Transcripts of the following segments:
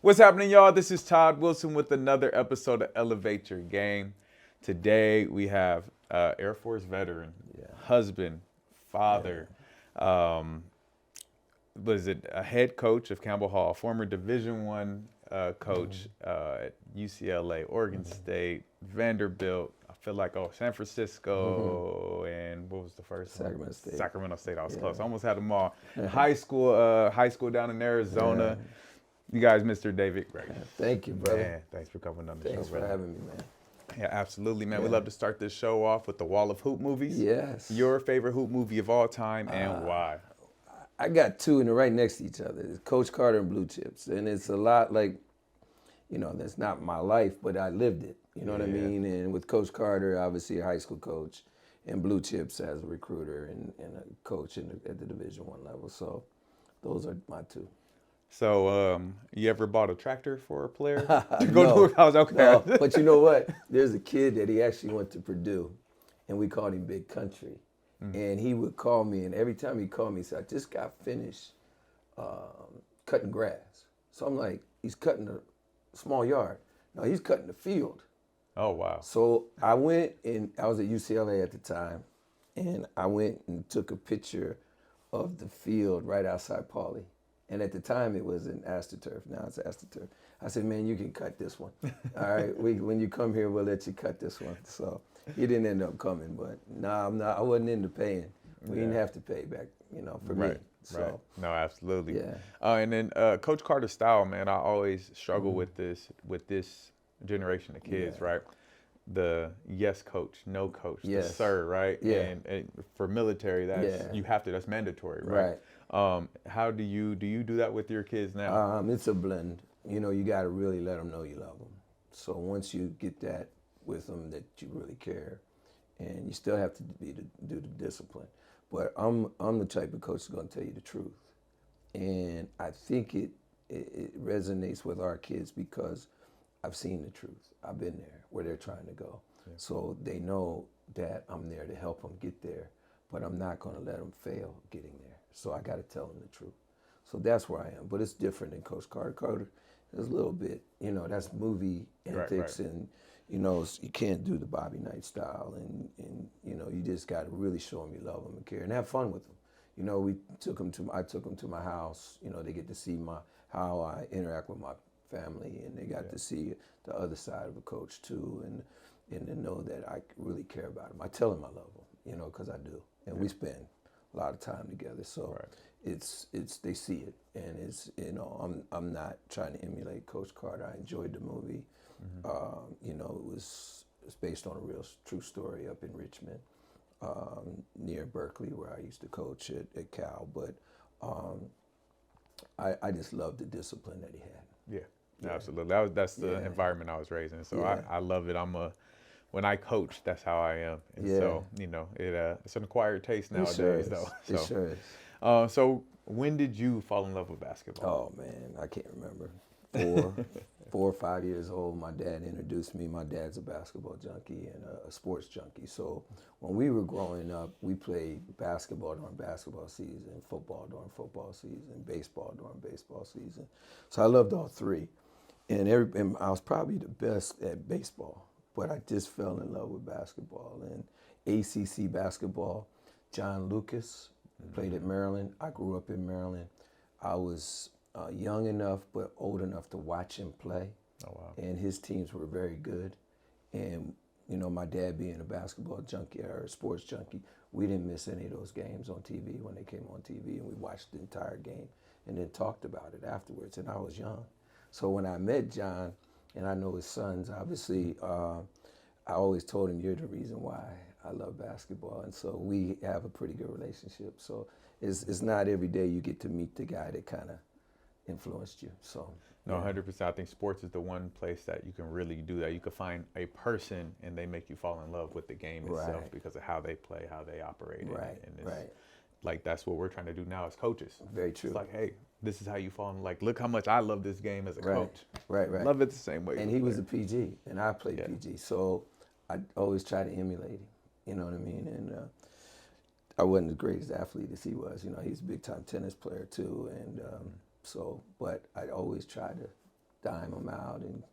What's happening, y'all? This is Todd Wilson with another episode of Elevate Your Game. Today we have Air Force veteran, husband, father, um, was it a head coach of Campbell Hall, former Division One coach at UCLA, Oregon State, Vanderbilt. I feel like San Francisco, and what was the first Sacramento one? State. Sacramento State. I was Yeah. close. I almost had them all. High school down in Arizona. You guys, Mr. David Gray. Thank you, brother. Man, thanks for coming on the Thanks show, for brother. having me, man. Yeah, absolutely, man. We love to start this show off with the wall of hoop movies. Yes. Your favorite hoop movie of all time and why? I got two and they're right next to each other. It's Coach Carter and Blue Chips. And it's a lot like, that's not my life, but I lived it. You know what I mean? And with Coach Carter, obviously a high school coach, and Blue Chips as a recruiter and a coach at the Division One level. So those are my two. So, you ever bought a tractor for a player to No, go to a house? Okay. No, but you know what? There's a kid that he actually went to Purdue, and we called him Big Country. And he would call me, and every time he called me, he said, I just got finished cutting grass. So I'm like, he's cutting a small yard. No, he's cutting the field. Oh, wow. So I went, and I was at UCLA at the time, and I went and took a picture of the field right outside Pauley. And at the time, it was an AstroTurf. Now it's AstroTurf. I said, man, you can cut this one. All right, when you come here, we'll let you cut this one. So he didn't end up coming, but no, I wasn't into paying. We didn't have to pay back, for me. So, Right. No, absolutely. Yeah. And then Coach Carter's style, man, I always struggle with this generation of kids, right? The yes coach, no coach, the Yes. sir, right? Yeah. And for military, that's mandatory, right? Right. How do you do that with your kids now? It's a blend. You got to really let them know you love them. So once you get that with them, that you really care, and you still have to do the discipline. But I'm the type of coach that's going to tell you the truth, and I think it resonates with our kids because I've seen the truth. I've been there where they're trying to go, so they know that I'm there to help them get there. But I'm not going to let them fail getting there. So I got to tell them the truth. So that's where I am. But it's different than Coach Carter. Carter is a little bit, that's movie antics, right. and you can't do the Bobby Knight style, and you just got to really show them you love them and care and have fun with them. I took them to my house. They get to see how I interact with my family, and they got to see the other side of a coach too, and to know that I really care about them. I tell them I love them, because I do, and we spend a lot of time together. So it's they see it, and it's I'm not trying to emulate Coach Carter. I enjoyed the movie. It's based on a real true story up in Richmond, near Berkeley, where I used to coach at Cal. But I just loved the discipline that he had. Yeah, absolutely. That's the environment I was raised in. So I love it. When I coach, that's how I am. And so, it's an acquired taste nowadays, though. It sure is. So when did you fall in love with basketball? Oh man, I can't remember. 4 or 5 years old, my dad introduced me. My dad's a basketball junkie and a sports junkie. So when we were growing up, we played basketball during basketball season, football during football season, baseball during baseball season. So I loved all three. And I was probably the best at baseball, but I just fell in love with basketball. And ACC basketball, John Lucas played at Maryland. I grew up in Maryland. I was young enough but old enough to watch him play. Oh, wow. And his teams were very good. And, my dad being a basketball junkie or a sports junkie, we didn't miss any of those games on TV when they came on TV, and we watched the entire game and then talked about it afterwards. And I was young. So when I met John, and I know his sons, obviously, I always told him, you're the reason why I love basketball. And so we have a pretty good relationship. So it's not every day you get to meet the guy that kind of influenced you. So No, 100%. I think sports is the one place that you can really do that. You can find a person and they make you fall in love with the game itself because of how they play, how they operate. And it's like that's what we're trying to do now as coaches. Very true. It's like, hey, this is how you fall in. Like, look how much I love this game as a coach. Right. Love it the same way. And he was a PG, and I played PG. So I always try to emulate him. You know what I mean? And I wasn't the greatest athlete as he was. He's a big-time tennis player too. And but I always try to dime them out and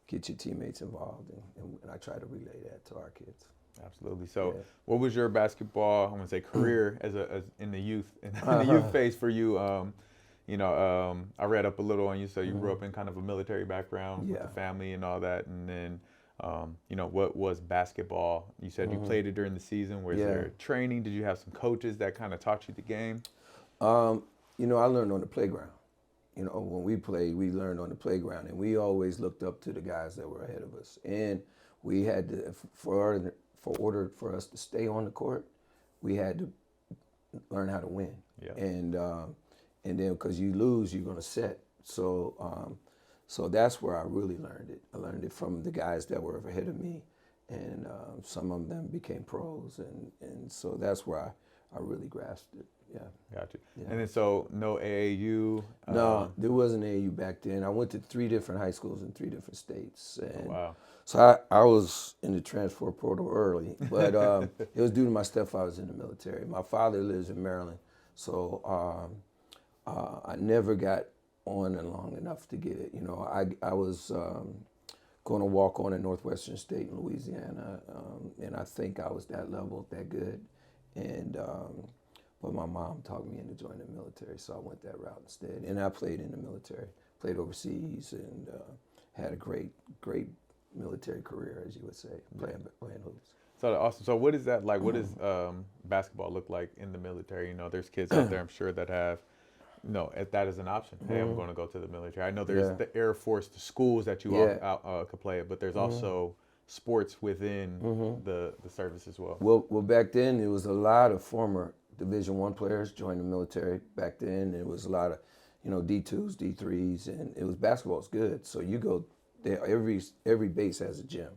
get your teammates involved, and I try to relay that to our kids. Absolutely. So, Yeah. what was your basketball? I'm gonna say career as in the youth in the youth phase for you. I read up a little on you. So you grew up in kind of a military background with the Yeah. family and all that, and then what was basketball? You said you played it during the season. Was Yeah. there training? Did you have some coaches that kind of taught you the game? I learned on the playground. When we played, we learned on the playground, and we always looked up to the guys that were ahead of us. And we had to, for order for us to stay on the court, we had to learn how to win. Yeah. And then because you lose, you're gonna set. So that's where I really learned it. I learned it from the guys that were ahead of me, and some of them became pros, and so that's where I really grasped it. Yeah. Got you. Yeah. And then so no AAU. No, there wasn't AAU back then. I went to 3 different high schools in 3 different states. And Wow. so I was in the transfer portal early, but it was due to my stepfather was in the military. My father lives in Maryland, so I never got on and long enough to get it. I was going to walk on at Northwestern State in Louisiana, and I think I was that level, that good. And but my mom talked me into joining the military, so I went that route instead. And I played in the military, played overseas, and had a great military career, as you would say, playing hoops. So awesome. So what is that like? What does basketball look like in the military? There's kids out there, I'm sure, that have, if that is an option. Hey, I'm going to go to the military. I know there's the Air Force, the schools that you all could play it, but there's also sports within the service as well. Well, back then there was a lot of former Division I players joined the military. Back then there was a lot of, D2s, D3s, and basketball was good. So you go there, every base has a gym.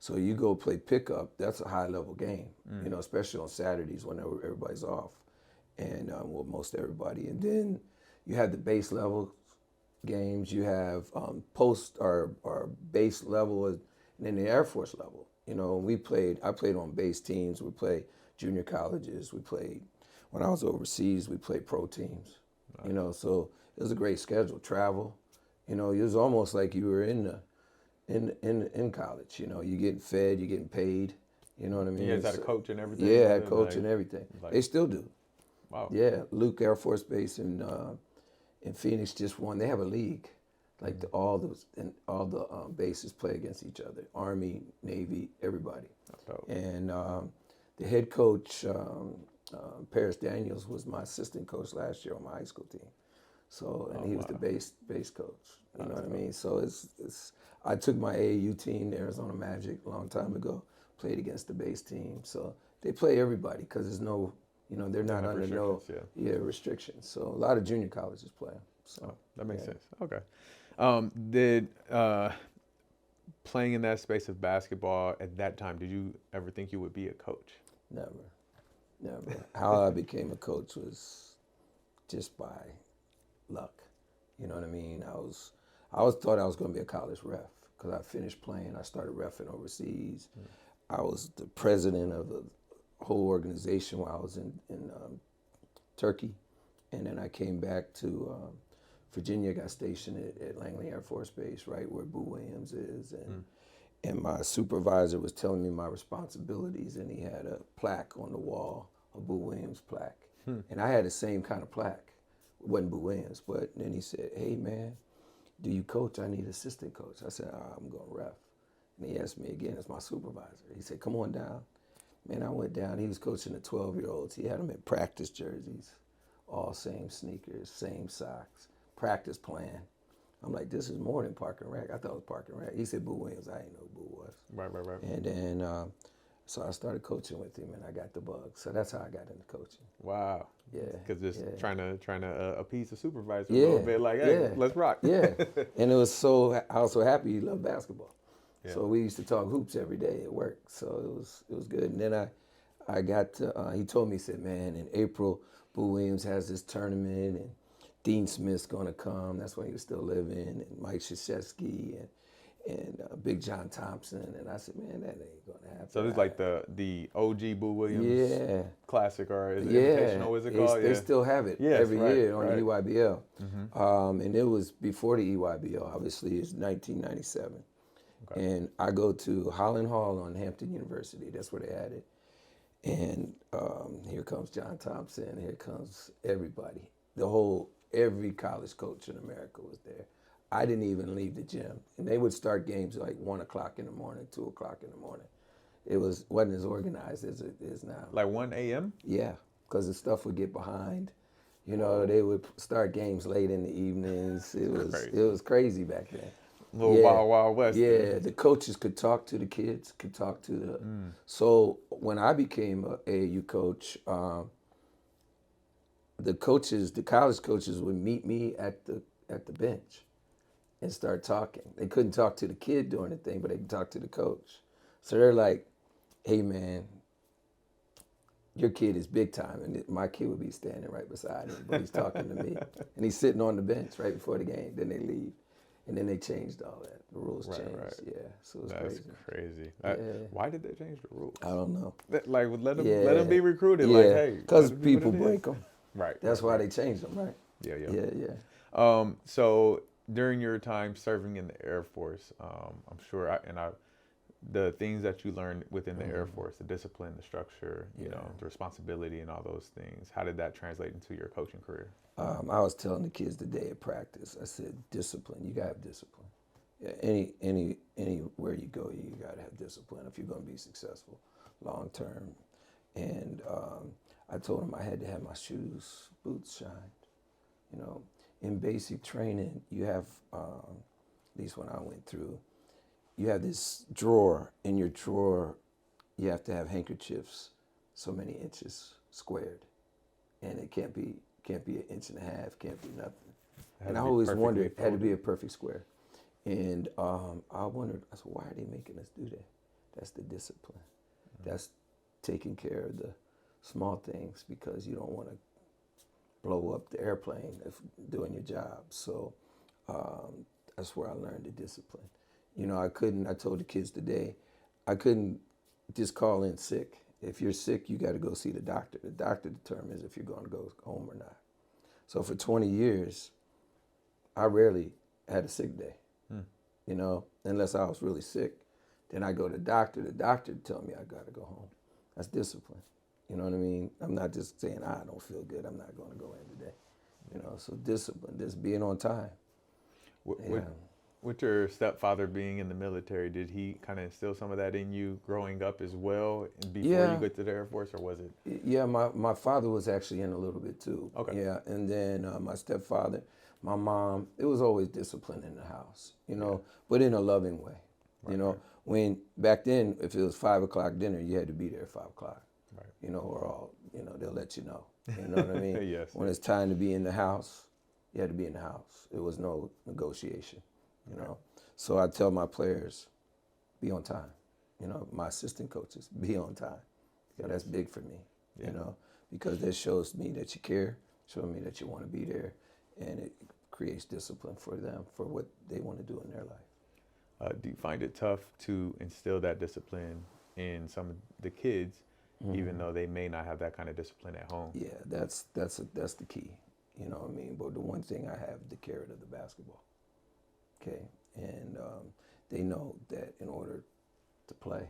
So you go play pickup, that's a high level game, especially on Saturdays when everybody's off. And most everybody. And then you have the base level games, you have post or base level, and then the Air Force level. I played on base teams, we played junior colleges, when I was overseas, we played pro teams. Nice. So it was a great schedule, travel. It was almost like you were in college. You're getting fed, you're getting paid. You know what I mean? You guys had a coach and everything? Yeah, had a coach and everything. They still do. Wow. Yeah, Luke Air Force Base in Phoenix just won. They have a league, like all the bases play against each other. Army, Navy, everybody. That's dope. And the head coach, Paris Daniels, was my assistant coach last year on my high school team. So, and he was the base coach. You know what I mean? So I took my AAU team, the Arizona Magic, a long time ago. Played against the base team. So they play everybody because there's no, they're not under no restrictions. So a lot of junior colleges play them. So that makes sense. Okay. Did playing in that space of basketball at that time, did you ever think you would be a coach? Never. How I became a coach was just by luck. You know what I mean? I was thought I was going to be a college ref because I finished playing. I started reffing overseas. I was the president of the whole organization while I was in Turkey, and then I came back to Virginia. Got stationed at Langley Air Force Base, right where Boo Williams is, and my supervisor was telling me my responsibilities, and he had a plaque on the wall, a Boo Williams plaque. And I had the same kind of plaque. It wasn't Boo Williams, but then he said, "Hey man, do you coach? I need assistant coach." I said, "I'm going to ref." And he asked me again as my supervisor. He said, "Come on down." Man, I went down. He was coaching the 12-year-olds. He had them in practice jerseys, all same sneakers, same socks, practice plan. I'm like, this is more than Park and Rec. I thought it was Park and Rec. He said Boo Williams. I didn't know who Boo was. Right. And then, so I started coaching with him, and I got the bug. So that's how I got into coaching. Wow. Yeah. Because just trying to appease the supervisor a little bit, like, hey, let's rock. Yeah. And I was so happy he loved basketball. Yeah. So we used to talk hoops every day at work. So it was good. And then I got to, he told me, he said, man, in April, Boo Williams has this tournament, and Dean Smith's going to come. That's when he was still living, and Mike Krzyzewski, and Big John Thompson, and I said, man, that ain't gonna happen. So this is like the OG Boo Williams Yeah, Classic, or is it yeah, Invitational? What is it called? they Yeah. still have it Yes, every right, year on right. the EYBL, Mm-hmm. and it was before the EYBL. Obviously, it's 1997, Okay. and I go to Holland Hall on Hampton University. That's where they had it, and here comes John Thompson. Here comes everybody. Every college coach in America was there. I didn't even leave the gym, and they would start games like 1 o'clock in the morning, 2 o'clock in the morning. It wasn't as organized as it is now. Like 1 a.m.? Yeah, because the stuff would get behind. You know, they would start games late in the evenings. Crazy. It was crazy back then. Little Yeah, Wild Wild West. yeah. The coaches could talk to the kids, could talk to the. So when I became a AAU coach, the college coaches would meet me at the bench and start talking. They couldn't talk to the kid during the thing, but they could talk to the coach. So they're like, "Hey, man, your kid is big time," and my kid would be standing right beside him, but he's talking to me, and he's sitting on the bench right before the game. Then they leave, and then they changed all that. The rules changed. Right. Yeah, so it was That's crazy. crazy. Why did they change the rules? I don't know. Like, let them be recruited. Yeah, Like, hey, because let it be what people it is. break them. Right. That's right, why right. they changed them, right? Yeah. Yeah. So during your time serving in the Air Force, I'm sure, the things that you learned within the Air Force, the discipline, the structure, you know, the responsibility, and all those things. How did that translate into your coaching career? I was telling the kids today at practice. I said, discipline. You gotta have discipline. Yeah, anywhere you go, you gotta have discipline if you're gonna be successful long term. And I told them I had to have my boots shined. You know, in basic training, you have, at least when I went through, you have this drawer. In your drawer, you have to have handkerchiefs so many inches squared, and it can't be an inch and a half, can't be nothing. And I always wondered, it had to be a perfect square. And I wondered, I said, why are they making us do that? That's the discipline. That's taking care of the small things, because you don't want to blow up the airplane if doing your job. So that's where I learned the discipline. You know, I told the kids today, I couldn't just call in sick. If you're sick, you got to go see the doctor. The doctor determines if you're going to go home or not. So for 20 years, I rarely had a sick day, you know, unless I was really sick. Then I go to the doctor. The doctor tell me I got to go home. That's discipline. You know what I mean? I'm not just saying, I don't feel good, I'm not going to go in today. You know, so discipline, just being on time. With your stepfather being in the military, did he kind of instill some of that in you growing up as well before you got to the Air Force, or was it? Yeah, my father was actually in a little bit too. Okay. Yeah, and then my stepfather, my mom, it was always discipline in the house, you know, but in a loving way. Right, you know, when back then, if it was 5 o'clock dinner, you had to be there at 5 o'clock. Right. You know, or all, you know, they'll let you know. You know what I mean? Yes. When it's time to be in the house, you had to be in the house. It was no negotiation, you know. So I tell my players, be on time. You know, my assistant coaches, be on time. You know, that's big for me, you know, because that shows me that you care, shows me that you want to be there, and it creates discipline for them for what they want to do in their life. Do you find it tough to instill that discipline in some of the kids, even though they may not have that kind of discipline at home? Yeah, that's the key. You know what I mean? But the one thing I have, the carrot of the basketball. Okay, and they know that in order to play,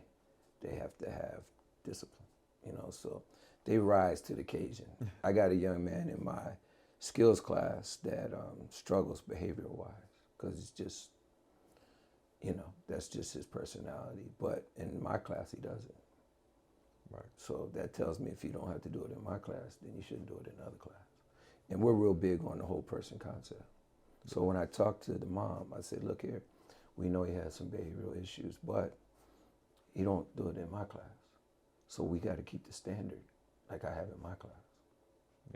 they have to have discipline. You know, so they rise to the occasion. I got a young man in my skills class that struggles behavioral wise, because it's just, you know, that's just his personality. But in my class, he doesn't. Right. So that tells me if you don't have to do it in my class, then you shouldn't do it in another class. And we're real big on the whole person concept. So when I talked to the mom, I said, look here, we know he has some behavioral issues, but he don't do it in my class. So we got to keep the standard like I have in my class.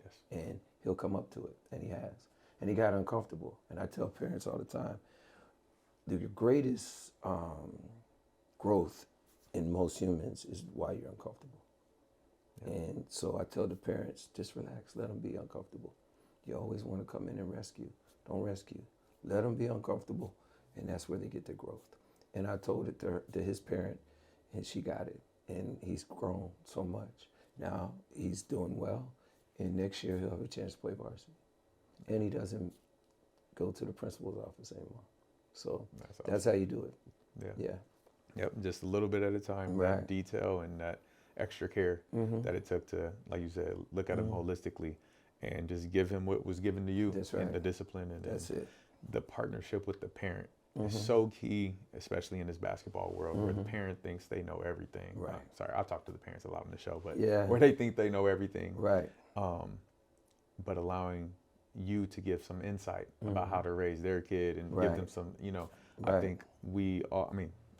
Yes. And he'll come up to it, and he has. And he got uncomfortable. And I tell parents all the time, the greatest growth in most humans is why you're uncomfortable. Yeah. And so I tell the parents, just relax, let them be uncomfortable. You always want to come in and rescue. Don't rescue. Let them be uncomfortable, and that's where they get their growth. And I told it to to his parent, and she got it. And he's grown so much. Now he's doing well, and next year he'll have a chance to play varsity. And he doesn't go to the principal's office anymore. So that's how you do it. Yeah. Yeah. Yep. Just a little bit at a time. Right. That detail and that extra care that it took to, like you said, look at him holistically and just give him what was given to you. That's right. And the discipline and That's it. the partnership with the parent is so key, especially in this basketball world where the parent thinks they know everything. Right. Sorry, I talk to the parents a lot on the show, but Yeah. where they think they know everything. Right. But allowing you to give some insight about how to raise their kid and give Right. them some, I Right. think we all,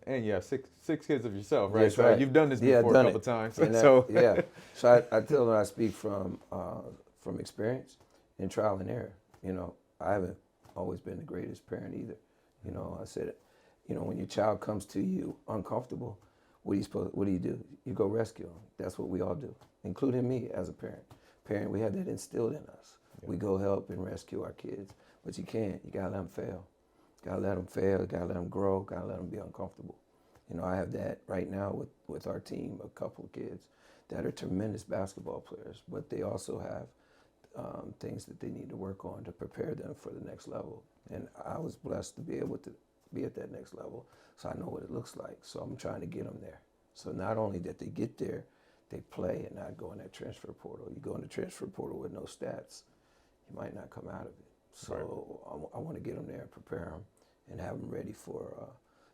and you have six kids of yourself, right? That's So right. you've done this Yeah, before I've a done couple it. times. And So yeah. So I tell them I speak from experience and trial and error. I haven't always been the greatest parent either. I said, when your child comes to you uncomfortable, what do you do? You go rescue them. That's what we all do, including me as a parent. We have that instilled in us. Yeah. We go help and rescue our kids, but you can't. You gotta let them fail. Gotta let them fail. Gotta let them grow. Gotta let them be uncomfortable. I have that right now with our team, a couple of kids that are tremendous basketball players, but they also have things that they need to work on to prepare them for the next level. And I was blessed to be able to be at that next level, so I know what it looks like. So I'm trying to get them there. So not only that they get there, they play and not go in that transfer portal. You go in the transfer portal with no stats, you might not come out of it. So I want to get them there, prepare them, and have them ready for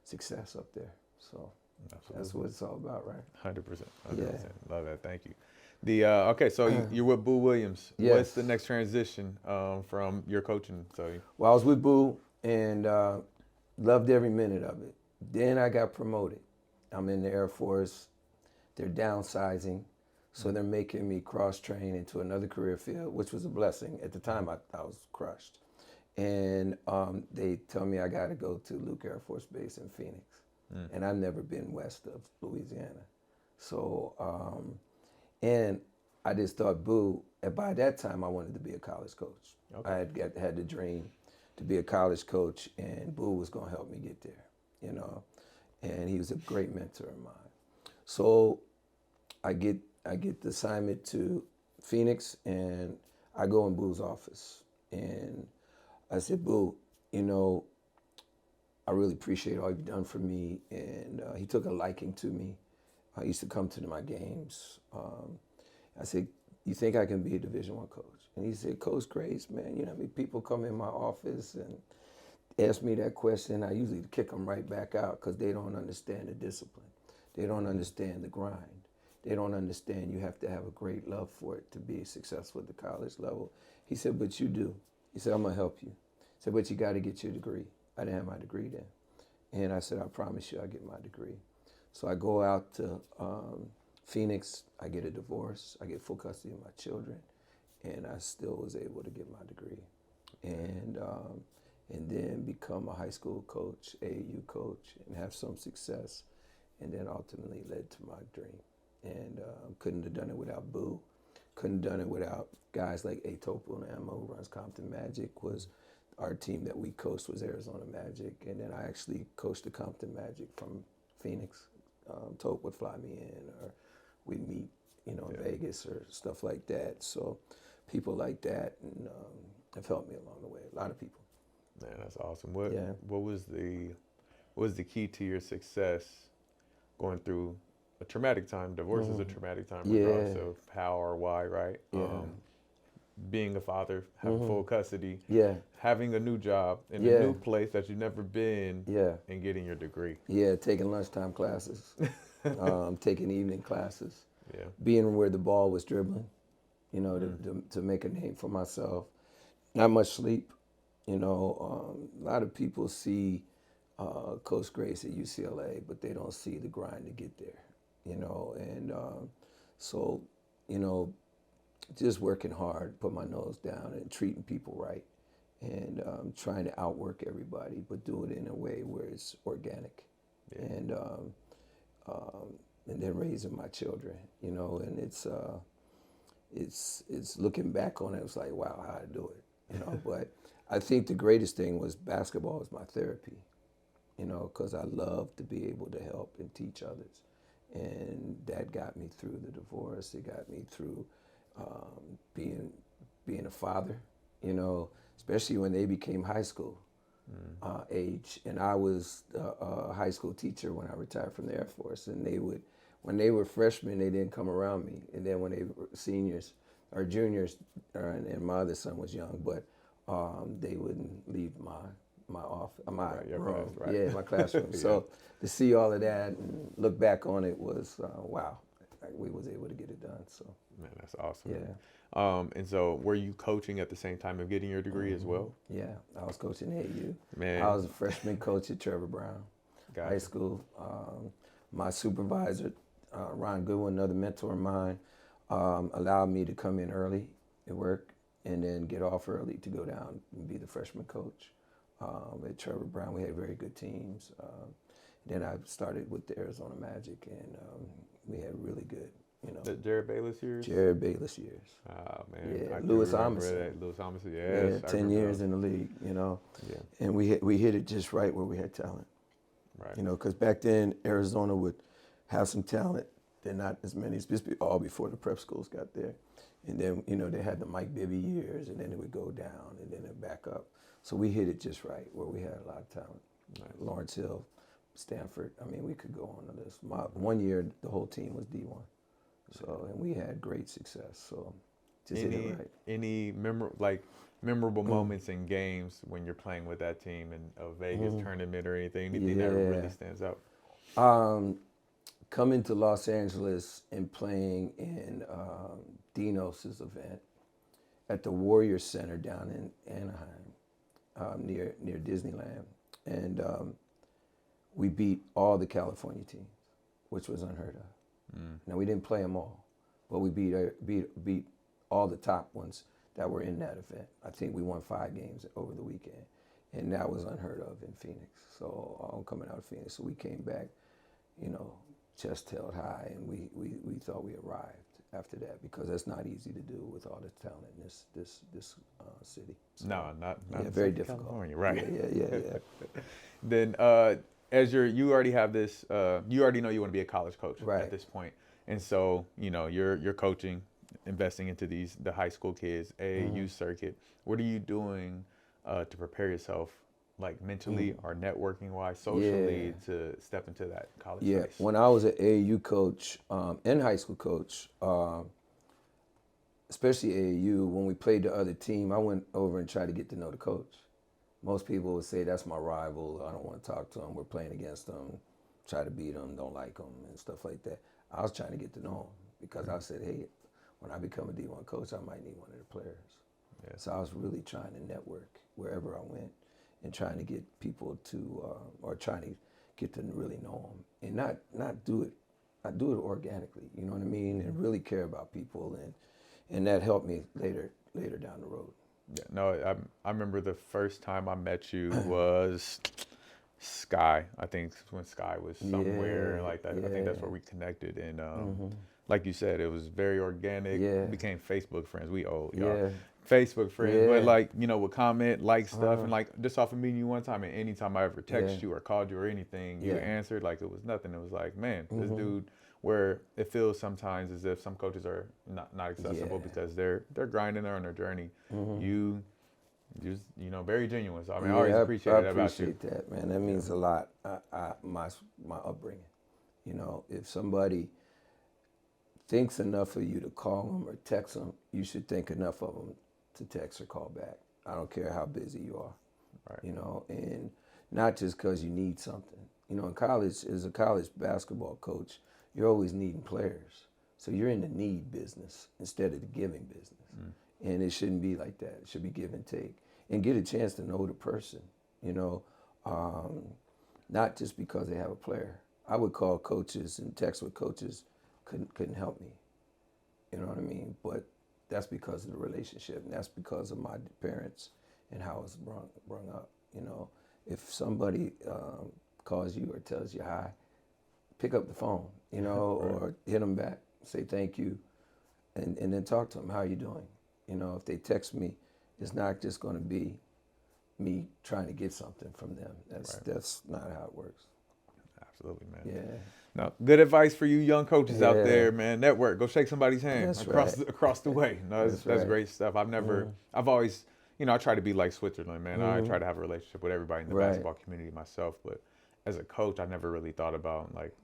success up there. So that's what it's all about, right? 100%. Yeah. Love that. Thank you. Okay, so you're with Boo Williams. Yes. What's the next transition from your coaching? Well, I was with Boo and loved every minute of it. Then I got promoted. I'm in the Air Force. They're downsizing, so they're making me cross-train into another career field, which was a blessing. At the time, I was crushed. And they tell me I got to go to Luke Air Force Base in Phoenix. And I've never been west of Louisiana. So, and I just thought, Boo, and by that time I wanted to be a college coach. Okay. I had the dream to be a college coach, and Boo was going to help me get there, and he was a great mentor of mine. So I get the assignment to Phoenix, and I go in Boo's office, and I said, Boo, I really appreciate all you've done for me. And he took a liking to me. I used to come to my games. I said, you think I can be a Division I coach? And he said, Coach Grace, man, how many people come in my office and ask me that question? I usually kick them right back out because they don't understand the discipline. They don't understand the grind. They don't understand you have to have a great love for it to be successful at the college level. He said, but you do. He said, I'm going to help you. He said, but you got to get your degree. I didn't have my degree then. And I said, I promise you I'll get my degree. So I go out to Phoenix. I get a divorce. I get full custody of my children. And I still was able to get my degree. And then become a high school coach, AAU coach, and have some success. And then ultimately led to my dream. And couldn't have done it without Boo. Couldn't have done it without guys like Topol and Ammo, who runs Compton Magic. Was our team that we coached was Arizona Magic. And then I actually coached the Compton Magic from Phoenix. Tope would fly me in, or we'd meet, in Vegas or stuff like that. So people like that and have helped me along the way. A lot of people. Man, that's awesome. What was the key to your success going through a traumatic time? Divorce is a traumatic time, regardless of how or why, right? Yeah. Being a father, having full custody, having a new job in a new place that you've never been, and getting your degree. Yeah, taking lunchtime classes, taking evening classes, being where the ball was dribbling, to make a name for myself. Not much sleep, a lot of people see Coach Grace at UCLA, but they don't see the grind to get there, and so, just working hard, put my nose down and treating people right, and trying to outwork everybody, but do it in a way where it's organic, and then raising my children, and it's looking back on it, it's like, wow, how to do it, but I think the greatest thing was basketball was my therapy, you know, because I love to be able to help and teach others. And that got me through the divorce. It got me through being a father, you know, especially when they became high school age. And I was a high school teacher when I retired from the Air Force. And when they were freshmen, they didn't come around me. And then when they were seniors or juniors, and my other son was young, but they wouldn't leave my room, my classroom. Yeah. So to see all of that and look back on it was wow. We was able to get it done. So Man, that's awesome. yeah. And so were you coaching at the same time of getting your degree as well? Yeah, I was coaching AU. Man. I was a freshman coach at Trevor Brown High School. My supervisor, Ron Goodwin, another mentor of mine, allowed me to come in early and work and then get off early to go down and be the freshman coach. At Trevor Brown, we had very good teams. Then I started with the Arizona Magic, and we had really good, you know. The Jared Bayless years? Jared Bayless years. Oh, man. Yeah, I Louis remember Amundsen. that. Louis Amundsen, yes. Yeah, 10 years in the league, you know. Yeah. And we hit it just right where we had talent. Right. You know, because back then Arizona would have some talent. They're not as many, all before the prep schools got there. And then, you know, they had the Mike Bibby years, and then it would go down, and then it back up. So we hit it just right where we had a lot of talent. Nice. Lawrence Hill, Stanford. I mean, we could go on to this. One year, the whole team was D1. So, and we had great success. So, just hit it right. Any memorable moments in games when you're playing with that team in a Vegas tournament or anything that really stands out? Coming to Los Angeles and playing in Dinos's event at the Warrior Center down in Anaheim, near Disneyland, and we beat all the California teams, which was unheard of. Now we didn't play them all, but we beat all the top ones that were in that event. I think we won 5 games over the weekend, and that was unheard of in Phoenix. So I'm coming out of Phoenix, so we came back, you know, chest held high, and we thought we arrived after that, because that's not easy to do with all the talent in this city. So, No, not very difficult. California, right? Yeah. Then as you already have this, you already know you want to be a college coach Right. at this point, and so you know you're coaching, investing into the high school kids, AAU circuit. What are you doing to prepare yourself, like mentally or networking wise, socially, to step into that college space? When I was an AAU coach and high school coach, especially AAU, when we played the other team, I went over and tried to get to know the coach. Most people would say, that's my rival, I don't want to talk to him, we're playing against them, try to beat them, don't like them, and stuff like that. I was trying to get to know him, because I said, hey, when I become a D1 coach, I might need one of the players. Yeah. So I was really trying to network wherever I went, and trying to get people to, or trying to get to really know them, and not do it. I do it organically, you know what I mean, and really care about people, and that helped me later down the road. Yeah, no, I remember the first time I met you was Sky. I think when Sky was somewhere like that. I think that's where we connected, and like you said, it was very organic. Yeah. Became Facebook friends. We old, y'all. Facebook friends, but like, you know, would comment, like stuff, and like just off of meeting you one time, and anytime I ever texted you or called you or anything, you answered like it was nothing. It was like, man, this dude. Where it feels sometimes as if some coaches are not accessible because they're grinding, they're on their journey. You just, you know, very genuine. So I mean, I always appreciate that about you. I appreciate that, man. That means a lot. My upbringing, you know, if somebody thinks enough of you to call them or text them, you should think enough of them to text or call back. I don't care how busy you are, you know, and not just because you need something. You know, in college, as a college basketball coach, you're always needing players. So you're in the need business instead of the giving business. And it shouldn't be like that. It should be give and take. And get a chance to know the person, you know, not just because they have a player. I would call coaches and text with coaches, couldn't help me. You know what I mean? But that's because of the relationship, and that's because of my parents and how I was brung up. You know, if somebody calls you or tells you hi, pick up the phone, you know, or hit them back, say thank you, and then talk to them. How are you doing? You know, if they text me, it's not just going to be, me trying to get something from them. That's not how it works. Absolutely, man. Yeah. No, good advice for you young coaches out Yeah. there, man. Network, go shake somebody's hand That's across the way. No, that's right. great stuff. I've always, I try to be like Switzerland, man. I try to have a relationship with everybody in the basketball community myself, but as a coach, I never really thought about, like,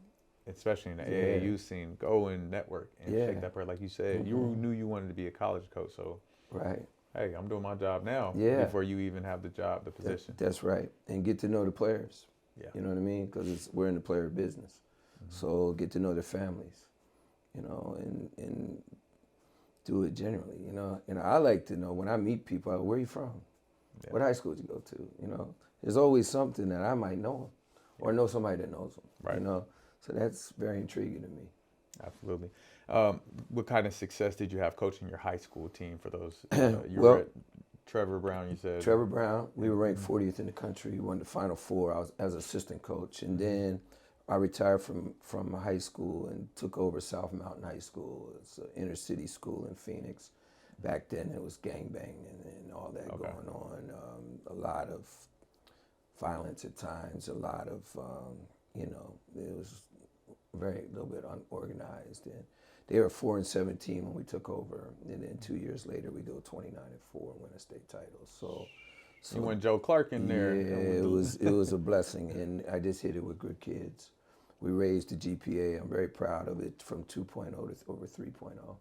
especially in the AAU scene, go and network and shake that part. Like you said, you knew you wanted to be a college coach, so hey, I'm doing my job now before you even have the position. That's right. And get to know the players. Yeah. You know what I mean? Because we're in the player business. So get to know their families, and do it generally, And I like to know when I meet people, where are you from? Yeah. What high school did you go to? There's always something that I might know or know somebody that knows them, right. So that's very intriguing to me. Absolutely. What kind of success did you have coaching your high school team for those? You well, were at Trevor Brown, you said. Trevor Brown, we were ranked 40th in the country. We won the Final Four. I was as assistant coach. And then I retired from high school and took over South Mountain High School. It's an inner city school in Phoenix. Back then it was gangbang and all that going on. A lot of violence at times, a lot of, it was a little bit unorganized. And they were 4-17 when we took over, and then 2 years later we go 29-4 and win a state title. So you went Joe Clark in there. Yeah, it was a blessing, and I just hit it with good kids. We raised the GPA. I'm very proud of it, from 2.0 to over 3.0,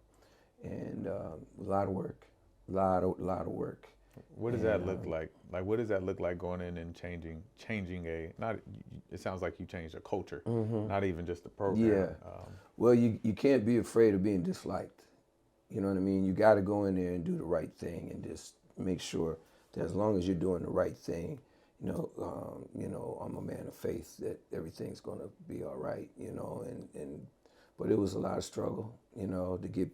and a lot of work, a lot of work. What does that look like? Like, what does that look like going in and changing it sounds like you changed a culture, not even just the program. Yeah. Well, you can't be afraid of being disliked. You know what I mean? You got to go in there and do the right thing and just make sure that as long as you're doing the right thing, I'm a man of faith that everything's going to be all right, but it was a lot of struggle, to get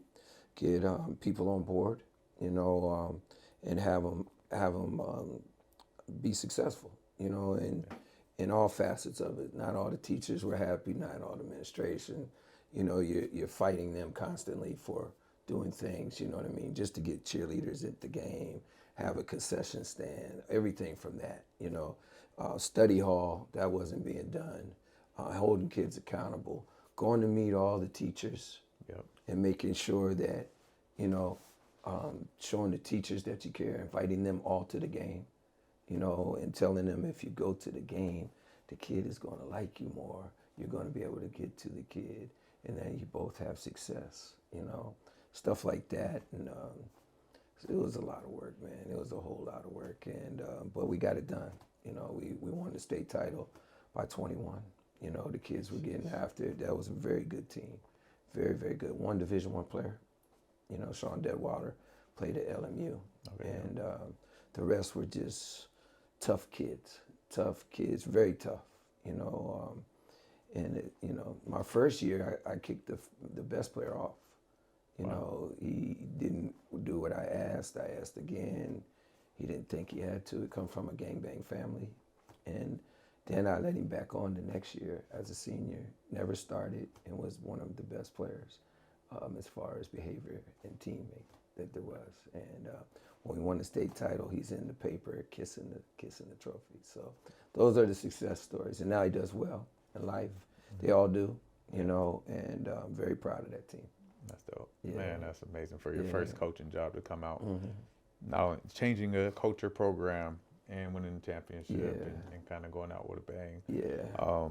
people on board, and have them be successful, in all facets of it. Not all the teachers were happy, not all the administration. You're fighting them constantly for doing things, you know what I mean, just to get cheerleaders at the game, have a concession stand, everything from that, study hall, that wasn't being done, holding kids accountable, going to meet all the teachers, and making sure that, showing the teachers that you care, inviting them all to the game, and telling them if you go to the game, the kid is going to like you more. You're going to be able to get to the kid, and then you both have success, stuff like that. And it was a lot of work, man. It was a whole lot of work, and but we got it done. We won the state title by 21. The kids were getting after it. That was a very good team, very, very good. One Division I player, Sean Deadwater, played at LMU, and the rest were just tough kids, very tough. My first year, I kicked the best player off. He didn't do what I asked. I asked again. He didn't think he had to. He come from a gangbang family. And then I let him back on the next year as a senior. Never started and was one of the best players as far as behavior and teammate that there was. And when we won the state title, he's in the paper kissing the trophy. So those are the success stories. And now he does well in life. They all do, and I'm very proud of that team. That's dope. Yeah. Man, that's amazing for your first coaching job to come out. Not only changing a culture program and winning the championship and kind of going out with a bang. Yeah.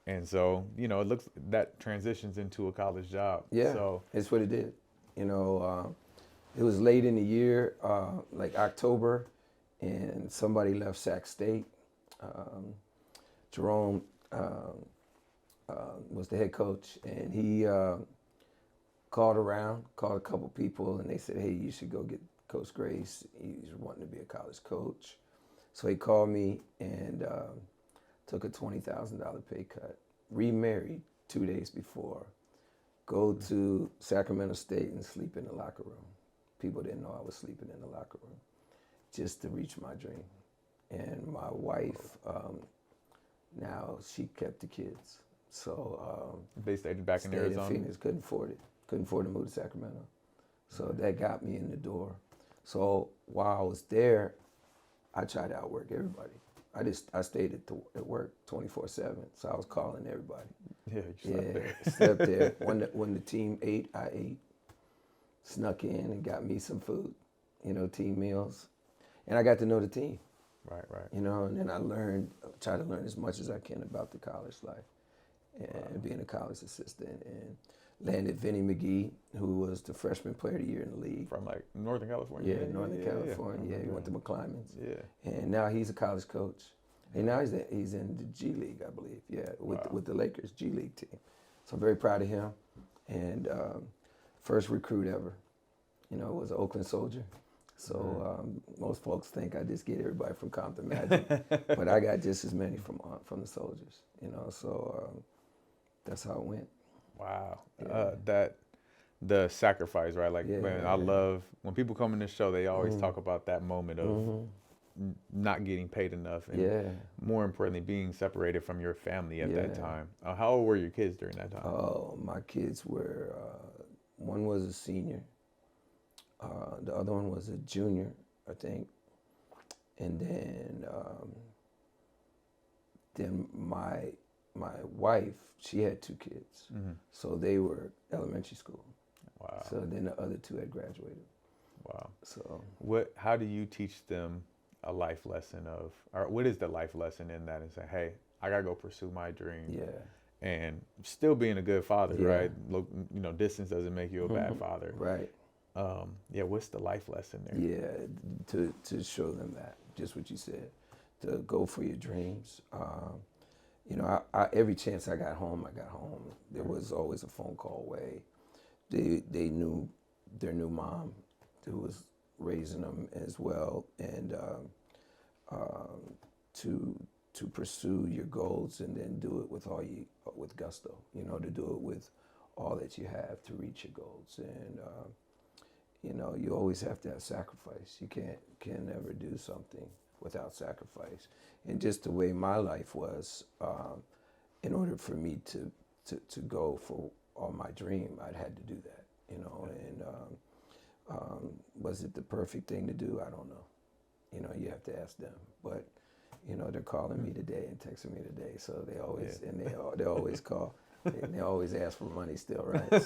And so, it looks that transitions into a college job. Yeah, so it's what it did. It was late in the year, like October, and somebody left Sac State. Jerome was the head coach, and he called a couple people, and they said, hey, you should go get Coach Grace. He's wanting to be a college coach. So he called me and took a $20,000 pay cut, remarried 2 days before, go to Sacramento State and sleep in the locker room. People didn't know I was sleeping in the locker room, just to reach my dream. And my wife, now she kept the kids. So they stayed back in Arizona? In Phoenix, couldn't afford to move to Sacramento. So that got me in the door. So while I was there, I tried to outwork everybody. I stayed at work 24/7, so I was calling everybody. Yeah, you slept there. Slept there. When the team ate, I ate. Snuck in and got me some food, team meals, and I got to know the team. Right. And then I tried to learn as much as I can about the college life, and being a college assistant, and landed Vinny McGee, who was the freshman player of the year in the league. From like Northern California. Yeah, Northern California. Yeah, he went to McClymonds. Yeah. And now he's a college coach. And now he's in the G League, I believe. Yeah, with the Lakers G League team. So I'm very proud of him. And first recruit ever, was an Oakland Soldier. So most folks think I just get everybody from Compton Magic, but I got just as many from the Soldiers. So that's how it went. Wow. Yeah. The sacrifice, right? Like, man, I love when people come in this show, they always talk about that moment of not getting paid enough. And more importantly, being separated from your family at that time. How old were your kids during that time? Oh, my kids were, one was a senior. The other one was a junior, I think. And then my wife, she had 2 kids. So they were elementary school. Wow. So then the other 2 had graduated. Wow. So how do you teach them a life lesson or what is the life lesson in that, and say, hey, I gotta go pursue my dream. Yeah. And still being a good father, right? Distance doesn't make you a bad father. Right. What's the life lesson there? Yeah, to show them that, just what you said, to go for your dreams. I every chance I got home, There was always a phone call away. They knew their new mom, who was raising them as well, and to pursue your goals and then do it with gusto. To do it with all that you have to reach your goals. And you always have to have sacrifice. You can never do something without sacrifice. And just the way my life was, in order for me to go for all my dream, I'd had to do that. And was it the perfect thing to do? I don't know. You have to ask them. But they're calling me today and texting me today, so they always they always call. And they always ask for money still, right?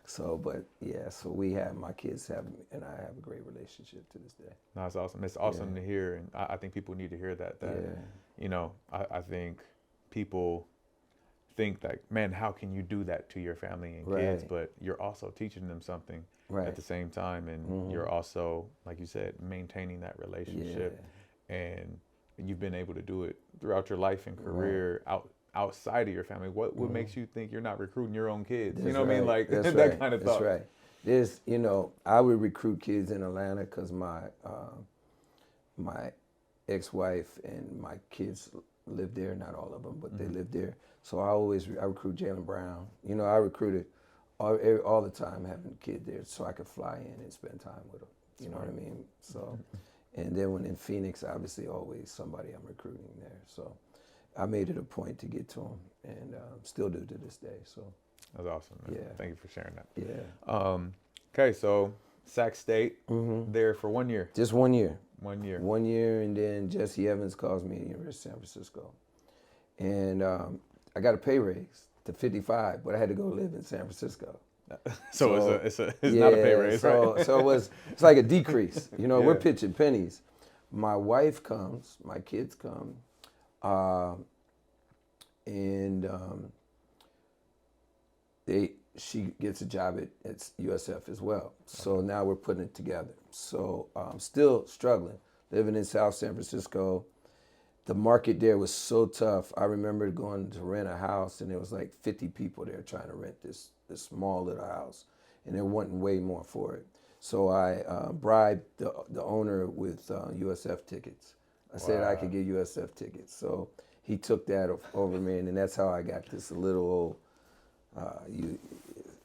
So, my kids and I have a great relationship to this day. No, that's awesome. It's awesome to hear, and I think people need to hear that. I think people think that, man, how can you do that to your family and kids? But you're also teaching them something at the same time, and you're also, like you said, maintaining that relationship. And you've been able to do it throughout your life and career outside of your family. What makes you think you're not recruiting your own kids? That's you know what I mean? Like That's that kind of thought. That's right. There's, I would recruit kids in Atlanta because my ex-wife and my kids lived there. Not all of them, but they lived there. So I recruit Jaylen Brown. I recruited all the time, having a kid there, so I could fly in and spend time with them. You know what I mean? So, and then when in Phoenix, obviously always somebody I'm recruiting there. So I made it a point to get to them, and still do to this day. So that's awesome, man. Yeah. Thank you for sharing that. Yeah. Okay, so Sac State, there for 1 year. Just 1 year. 1 year. 1 year, and then Jesse Evans calls me at the University of San Francisco. And I got a pay raise to 55, but I had to go live in San Francisco. So it's not a pay raise, right? So it's like a decrease. We're pitching pennies. My wife comes, my kids come, and she gets a job at USF as well. So now we're putting it together. So I'm still struggling, living in South San Francisco. The market there was so tough. I remember going to rent a house, and there was like 50 people there trying to rent this small little house, and they're wanting way more for it. So I bribed the owner with USF tickets. I said I could get USF tickets. So he took that over me, and then that's how I got this little old,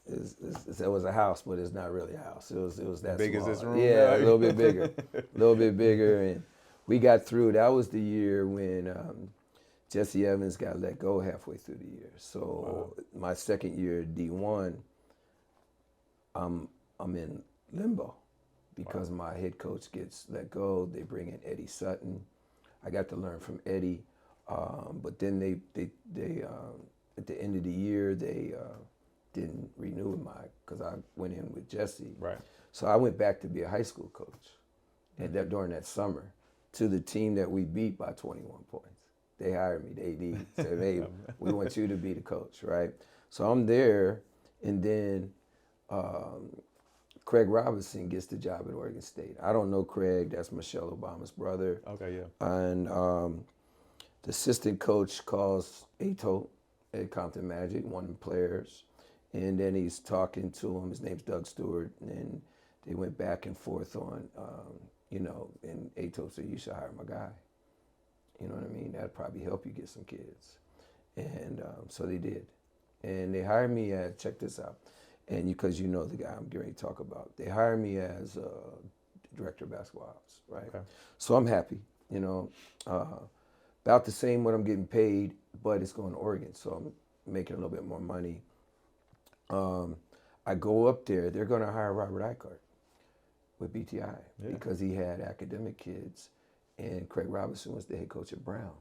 it was a house, but it's not really a house. It was that big small. As this room? Yeah, a little bit bigger, and we got through. That was the year when Jesse Evans got let go halfway through the year. So my second year at D1, I'm in limbo. because my head coach gets let go. They bring in Eddie Sutton. I got to learn from Eddie, but then they at the end of the year they didn't renew because I went in with Jesse. Right. So I went back to be a high school coach, and during that summer, to the team that we beat by 21 points. They hired me. The AD said, "Hey, we want you to be the coach," right? So I'm there, and then Craig Robinson gets the job at Oregon State. I don't know Craig. That's Michelle Obama's brother. Okay, yeah. And the assistant coach calls Ato at Compton Magic, one of the players, and then he's talking to him. His name's Doug Stewart, and they went back and forth on, and Ato said, "You should hire my guy. You know what I mean? That'd probably help you get some kids." And so they did. And they hired me as, check this out, and because you know the guy I'm getting to talk about, they hired me as director of basketball ops, right? Okay. So I'm happy, about the same what I'm getting paid, but it's going to Oregon, so I'm making a little bit more money. I go up there, they're going to hire Robert Eichart with BTI because he had academic kids, and Craig Robinson was the head coach at Brown.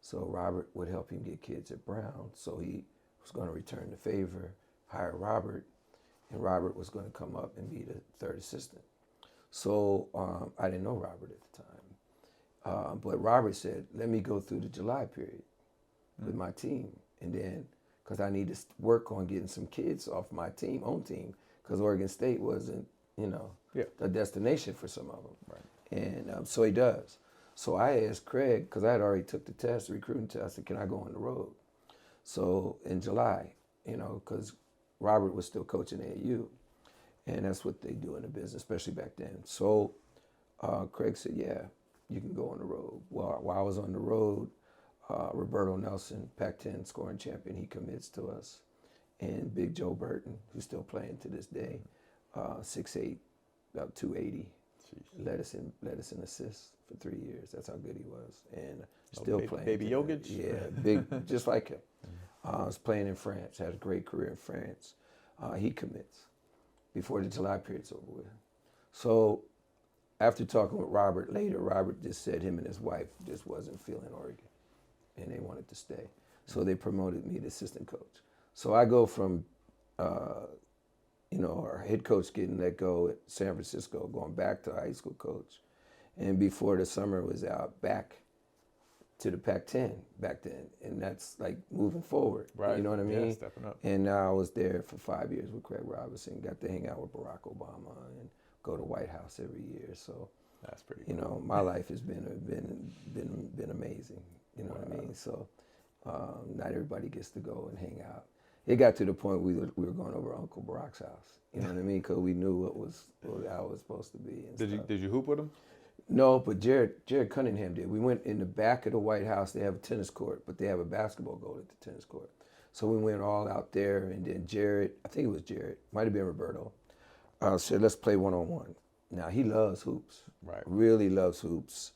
So Robert would help him get kids at Brown, so he was going to return the favor, hire Robert, and Robert was going to come up and be the third assistant. So I didn't know Robert at the time, but Robert said, "Let me go through the July period with my team, and then because I need to work on getting some kids off my own team, because Oregon State wasn't, a destination for some of them." Right. And so he does. So I asked Craig, because I had already took the test, the recruiting test, I said, "Can I go on the road?" So in July, because Robert was still coaching AAU, and that's what they do in the business, especially back then. So Craig said, "Yeah, you can go on the road." Well, while I was on the road, Roberto Nelson, Pac-10 scoring champion, he commits to us. And Big Joe Burton, who's still playing to this day, 6'8", about 280, led us in assists for 3 years. That's how good he was. And still playing. Baby Jokic? Yeah, big, just like him. Was playing in France, had a great career in France. He commits before the July period's over with. So after talking with Robert later, Robert just said him and his wife just wasn't feeling Oregon, and they wanted to stay. So they promoted me to assistant coach. So I go from, our head coach getting let go at San Francisco, going back to high school coach. And before the summer was out, back to the Pac-10 back then. And that's like moving forward. Right. You know what I mean? Yeah, stepping up. And now I was there for 5 years with Craig Robinson, got to hang out with Barack Obama and go to White House every year. So that's pretty cool. My life has been amazing. You know what I mean? So not everybody gets to go and hang out. It got to the point we were going over to Uncle Barack's house. You know what I mean? Because we knew how it was supposed to be. And Did you hoop with him? No, but Jared Cunningham did. We went in the back of the White House. They have a tennis court, but they have a basketball goal at the tennis court. So we went all out there, and then Jared, I think it was Jared, might have been Roberto, said, "Let's play one-on-one." Now, he loves hoops. Right. Really loves hoops.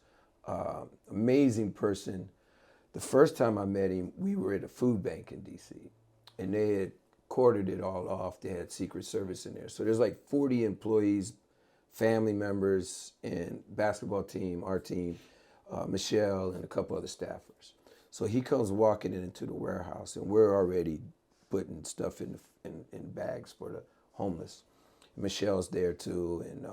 Amazing person. The first time I met him, we were at a food bank in D.C., and they had quartered it all off. They had Secret Service in there. So there's like 40 employees, family members, and basketball team, our team, Michelle, and a couple other staffers. So he comes walking into the warehouse, and we're already putting stuff in bags for the homeless. Michelle's there too, and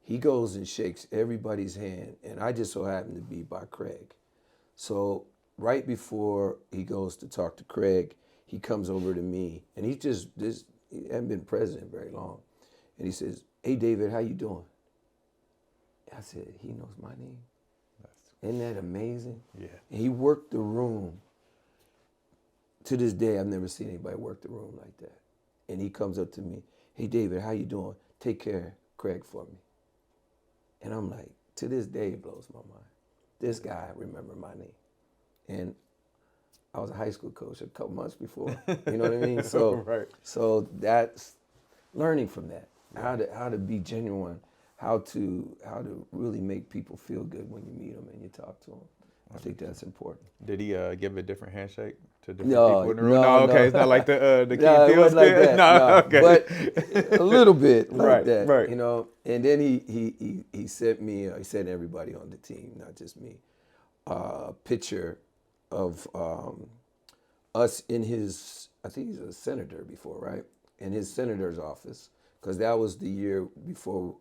he goes and shakes everybody's hand, and I just so happen to be by Craig. So right before he goes to talk to Craig, he comes over to me, and he hadn't been president very long, and he says, "Hey, David, how you doing?" I said, "He knows my name. Isn't that amazing?" Yeah. And he worked the room. To this day, I've never seen anybody work the room like that. And he comes up to me, "Hey, David, how you doing? Take care of Craig for me." And I'm like, to this day, it blows my mind. This guy remembered my name. And I was a high school coach a couple months before. You know what I mean? So, Right. So that's learning from that. How to be genuine, how to really make people feel good when you meet them and you talk to them. I think that's important. Did he give a different handshake to different No, people in the room? no, Okay, no. it's not like the Key No, it Peele wasn't like skit? that. No, No, okay. but a little bit like Right, that, right. you know. And then he sent me, he sent everybody on the team, not just me, a picture of us in his, I think he's a senator before, right? In his senator's office, because that was the year before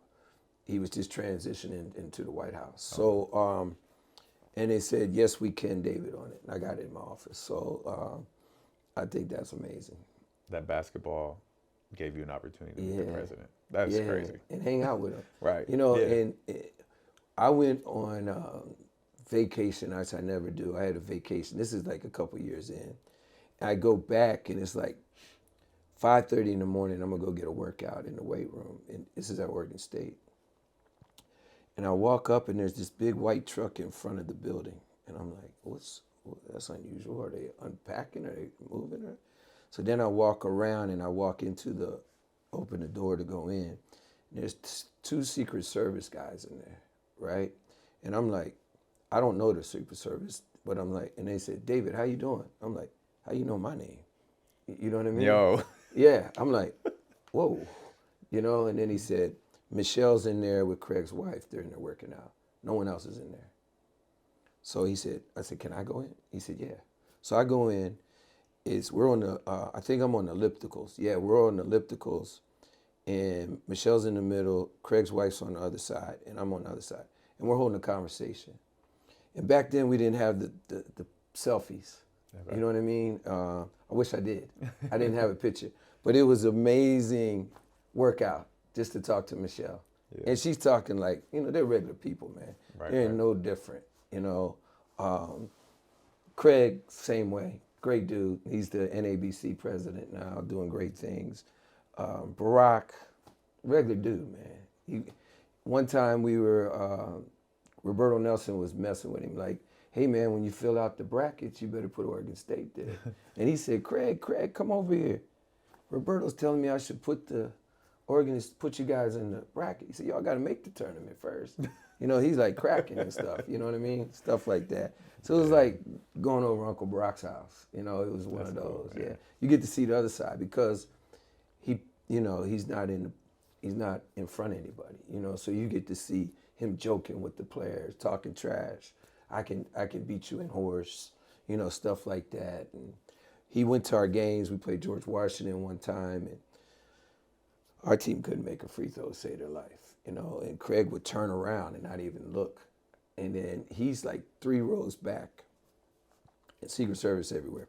he was just transitioning into the White House. So, and they said, yes, we can, David, on it. And I got it in my office. So I think that's amazing. That basketball gave you an opportunity to meet the Yeah. president. That's crazy. And hang out with him. Right. You know, Yeah. and I went on vacation, which I never do. I had a vacation. This is like a couple years in. I go back, and it's like 5:30 in the morning. I'm going to go get a workout in the weight room. And this is at Oregon State. And I walk up, and there's this big white truck in front of the building. And I'm like, that's unusual. Are they unpacking? Are they moving? So then I walk around, and I walk open the door to go in. And there's two Secret Service guys in there, right? And I'm like, I don't know the Secret Service, but I'm like, and they said, David, how you doing? I'm like, how you know my name? You know what I mean? Yo. Yeah, I'm like, whoa, you know? And then he said, Michelle's in there with Craig's wife. They're in there working out. No one else is in there. So he said, I said, can I go in? He said, yeah. So I go in. We're on the, I think I'm on the ellipticals. Yeah, we're on the ellipticals. And Michelle's in the middle. Craig's wife's on the other side. And I'm on the other side. And we're holding a conversation. And back then we didn't have the selfies. You know what I mean? I wish I did. I didn't have a picture. But it was amazing workout just to talk to Michelle. Yeah. And she's talking like, you know, they're regular people, man. Right, they're no different, you know. Craig, same way. Great dude. He's the NABC president now, doing great things. Barack, regular dude, man. One time we were, Roberto Nelson was messing with him like, hey, man, when you fill out the brackets, you better put Oregon State there. And he said, Craig, come over here. Roberto's telling me I should put you guys in the bracket. He said, y'all got to make the tournament first. You know, he's like cracking and stuff. You know what I mean? Stuff like that. So it was like going over Uncle Barack's house. You know, it was one of those. Cool, yeah, you get to see the other side because he's not in front of anybody. You know, so you get to see him joking with the players, talking trash. I can beat you in horse. You know, stuff like that. And he went to our games. We played George Washington one time, and our team couldn't make a free throw to save their life, you know, and Craig would turn around and not even look. And then he's like 3 rows back, and Secret Service everywhere.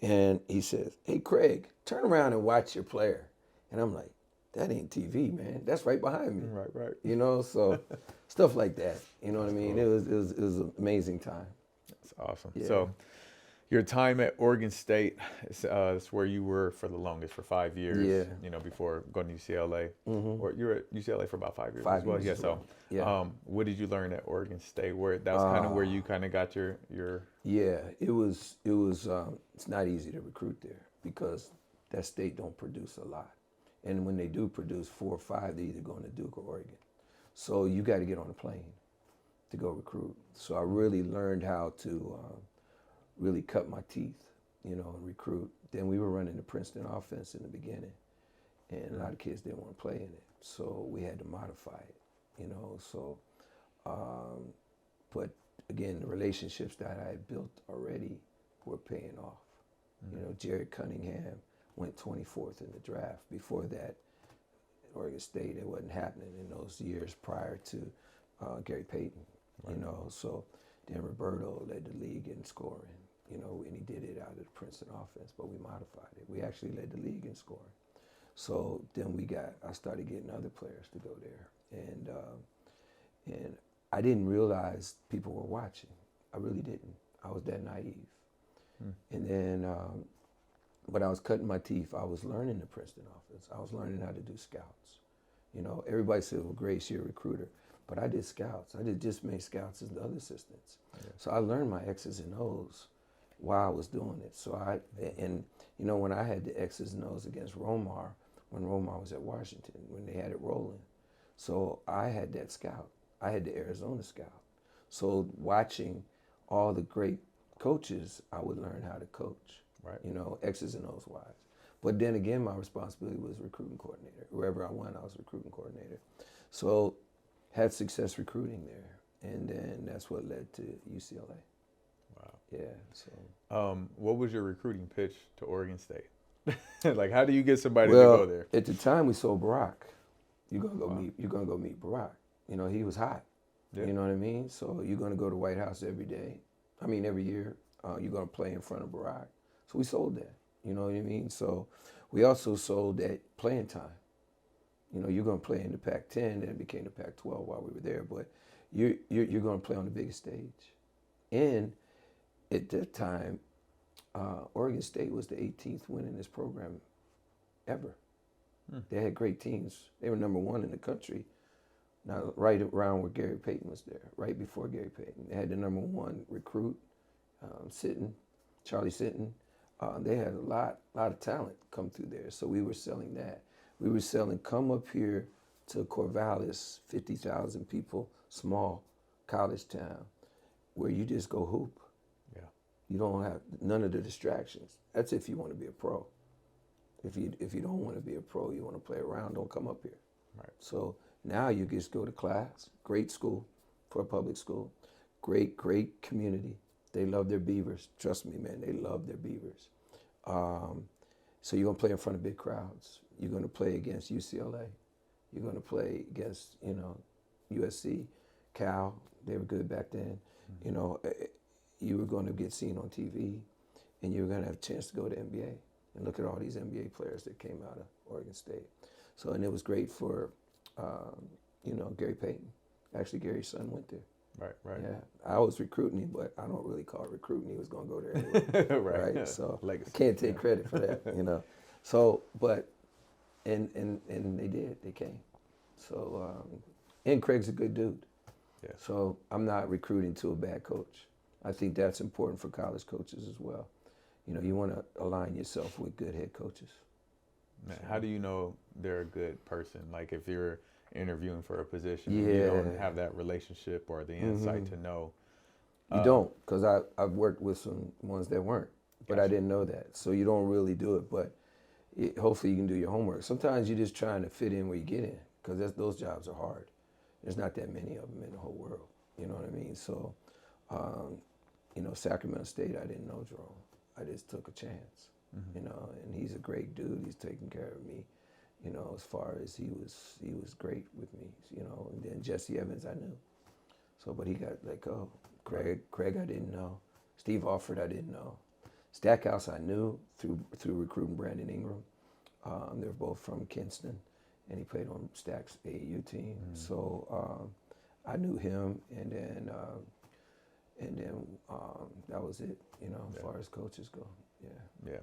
And he says, hey, Craig, turn around and watch your player. And I'm like, that ain't TV, man. That's right behind me. Right. You know, so stuff like that. You know what I mean? Cool. It was an amazing time. That's awesome. Yeah. So your time at Oregon State is where you were for the longest, for 5 years. Yeah. You know, before going to UCLA. Mm-hmm. Or you were at UCLA for about 5 years 5 as well. years Yeah. as well. So, yeah. What did you learn at Oregon State? Where that's kind of where you kind of got your. Yeah, it was. It's not easy to recruit there because that state don't produce a lot, and when they do produce 4 or 5, they're either going to Duke or Oregon. So you got to get on a plane to go recruit. So I really learned how to really cut my teeth, you know, and recruit. Then we were running the Princeton offense in the beginning, and a lot of kids didn't want to play in it. So we had to modify it, you know. So, but again, the relationships that I had built already were paying off. Mm-hmm. You know, Jared Cunningham went 24th in the draft. Before that, at Oregon State, it wasn't happening in those years prior to Gary Payton, right. You know. So then Roberto led the league in scoring, you know, and he did it out of the Princeton offense, but we modified it. We actually led the league in scoring. So then I started getting other players to go there. And I didn't realize people were watching. I really didn't. I was that naive. And then, but I was cutting my teeth. I was learning the Princeton offense. I was learning how to do scouts. You know, everybody said, well, Grace, you're a recruiter. But I did scouts. I did just make scouts as the other assistants. Yeah. So I learned my X's and O's while I was doing it. So and you know, when I had the X's and O's against Romar, when Romar was at Washington, when they had it rolling. So I had that scout. I had the Arizona scout. So watching all the great coaches, I would learn how to coach. Right. You know, X's and O's wise. But then again, my responsibility was recruiting coordinator. Wherever I went, I was recruiting coordinator. So had success recruiting there. And then that's what led to UCLA. Wow. Yeah. So what was your recruiting pitch to Oregon State? Like, how do you get somebody to well, go there? at the time we sold Barack. You're gonna go Wow. meet. You're gonna go meet Barack. You know, he was hot. Yeah. You know what I mean? So you're gonna go to White House every day. I mean, every year. You're gonna play in front of Barack. So we sold that. You know what I mean? So we also sold that playing time. You know, you're gonna play in the Pac-10, then it became the Pac-12 while we were there. But you're gonna play on the biggest stage. And at that time, Oregon State was the 18th winningest program ever. They had great teams. They were number one in the country. Now, right around where Gary Payton was there, right before Gary Payton. They had the number one recruit, Charlie Sitton. They had a lot of talent come through there. So we were selling that. We were selling, come up here to Corvallis, 50,000 people, small college town, where you just go hoop. Yeah. You don't have none of the distractions. That's if you want to be a pro. If you don't want to be a pro, you want to play around, don't come up here. Right. So now you just go to class. Great school for a public school. Great community. They love their Beavers. Trust me, man, they love their Beavers. So you're going to play in front of big crowds. You're going to play against UCLA. You're going to play against, you know, USC, Cal. They were good back then. Mm-hmm. You know, you were going to get seen on TV, and you were going to have a chance to go to NBA. And look at all these NBA players that came out of Oregon State. So, and it was great for, you know, Gary Payton. Actually, Gary's son went there. Right. Yeah, I was recruiting him, but I don't really call it recruiting. He was going to go there anyway. right. So Legacy. I can't take credit for that, you know. So, but, and they did. They came. So, and Craig's a good dude. Yeah. So I'm not recruiting to a bad coach. I think that's important for college coaches as well. You know, you want to align yourself with good head coaches. Man, how do you know they're a good person? Like, if you're interviewing for a position, and you don't have that relationship or the insight to know. You don't, because I've worked with some ones that weren't, but I didn't know that. So you don't really do it, but hopefully you can do your homework. Sometimes you're just trying to fit in where you get in, because those jobs are hard. There's not that many of them in the whole world. You know what I mean? So, you know, Sacramento State, I didn't know Jerome. I just took a chance, you know, and he's a great dude. He's taking care of me, you know, as far as he was great with me, you know. And then Jesse Evans, I knew. So, but he got let go. Craig, I didn't know. Steve Alford, I didn't know. Stackhouse, I knew through recruiting Brandon Ingram. They're both from Kinston, and he played on Stack's AAU team. So I knew him, and then that was it, you know, as far as coaches go. Yeah.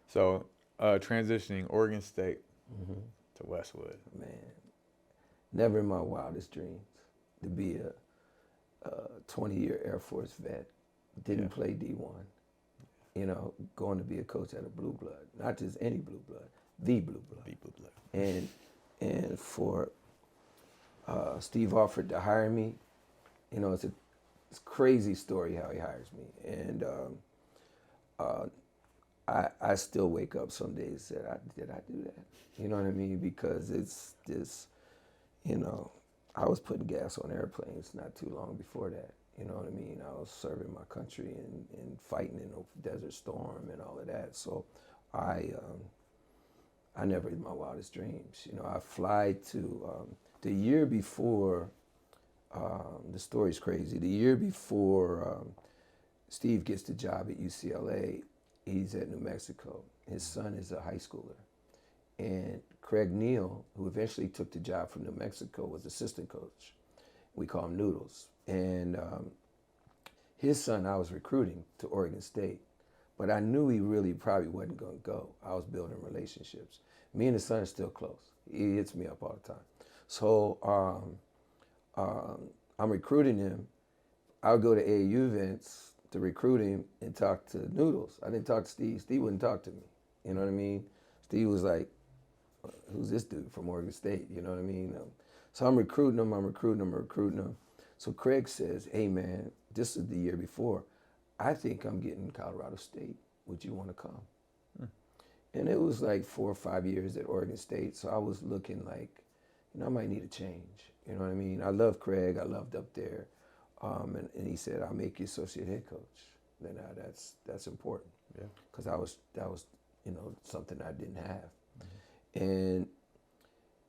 So transitioning Oregon State to Westwood. Man, never in my wildest dreams to be a 20-year Air Force vet. Didn't play D1. You know, going to be a coach at a blue blood, not just any blue blood, the blue blood. The blue blood. And for Steve Alford to hire me, you know, it's a crazy story how he hires me. And I still wake up some days and say, did I do that? You know what I mean? Because it's this, you know, I was putting gas on airplanes not too long before that. You know what I mean? I was serving my country and fighting in a desert storm and all of that. So I never in my wildest dreams. You know, I fly to the year before. The story's crazy. The year before Steve gets the job at UCLA, he's at New Mexico. His son is a high schooler. And Craig Neal, who eventually took the job from New Mexico, was assistant coach. We call him Noodles. And his son I was recruiting to Oregon State, but I knew he really probably wasn't going to go. I was building relationships. Me and his son are still close. He hits me up all the time. So I'm recruiting him. I'll go to AAU events to recruit him and talk to Noodles. I didn't talk to Steve. Steve wouldn't talk to me. You know what I mean? Steve was like, who's this dude from Oregon State? You know what I mean? So I'm recruiting him. So Craig says, hey man, this is the year before, I think I'm getting Colorado State. Would you want to come? And it was like 4 or 5 years at Oregon State, so I was looking like, I might need a change. You know what I mean? I love Craig. I loved up there. And he said, I'll make you associate head coach. Then that's important. Yeah. Because that was something I didn't have. And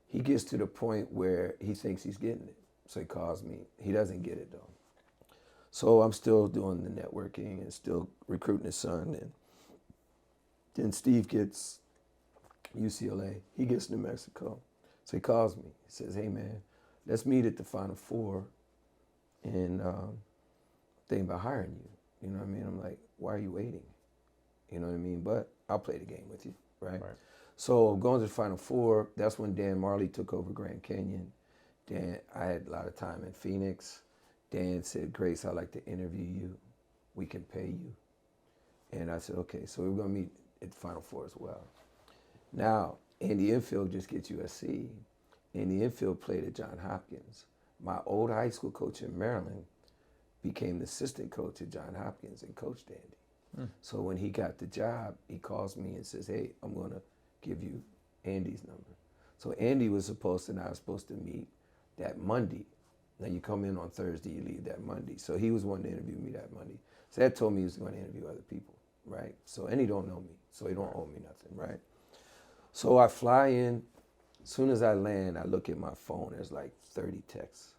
he gets to the point where he thinks he's getting it. So he calls me. He doesn't get it though. So I'm still doing the networking and still recruiting his son. And then Steve gets UCLA. He gets New Mexico. So he calls me. He says, hey man, let's meet at the Final Four and think about hiring you. You know what I mean? I'm like, why are you waiting? You know what I mean? But I'll play the game with you, right? So going to the Final Four, that's when Dan Marley took over Grand Canyon. I had a lot of time in Phoenix. Dan said, Grace, I'd like to interview you. We can pay you. And I said, okay, so we're going to meet at the Final Four as well. Now, Andy Enfield just gets USC. Andy Enfield played at Johns Hopkins. My old high school coach in Maryland became the assistant coach at Johns Hopkins and coached Andy. So when he got the job, he calls me and says, hey, I'm going to give you Andy's number. So Andy was supposed to, and I was supposed to meet that Monday. Now you come in on Thursday, you leave that Monday. So he was wanting to interview me that Monday. So that told me he was going to interview other people, right? So, and he don't know me, so he don't owe me nothing, right? So I fly in. As soon as I land, I look at my phone. There's like 30 texts.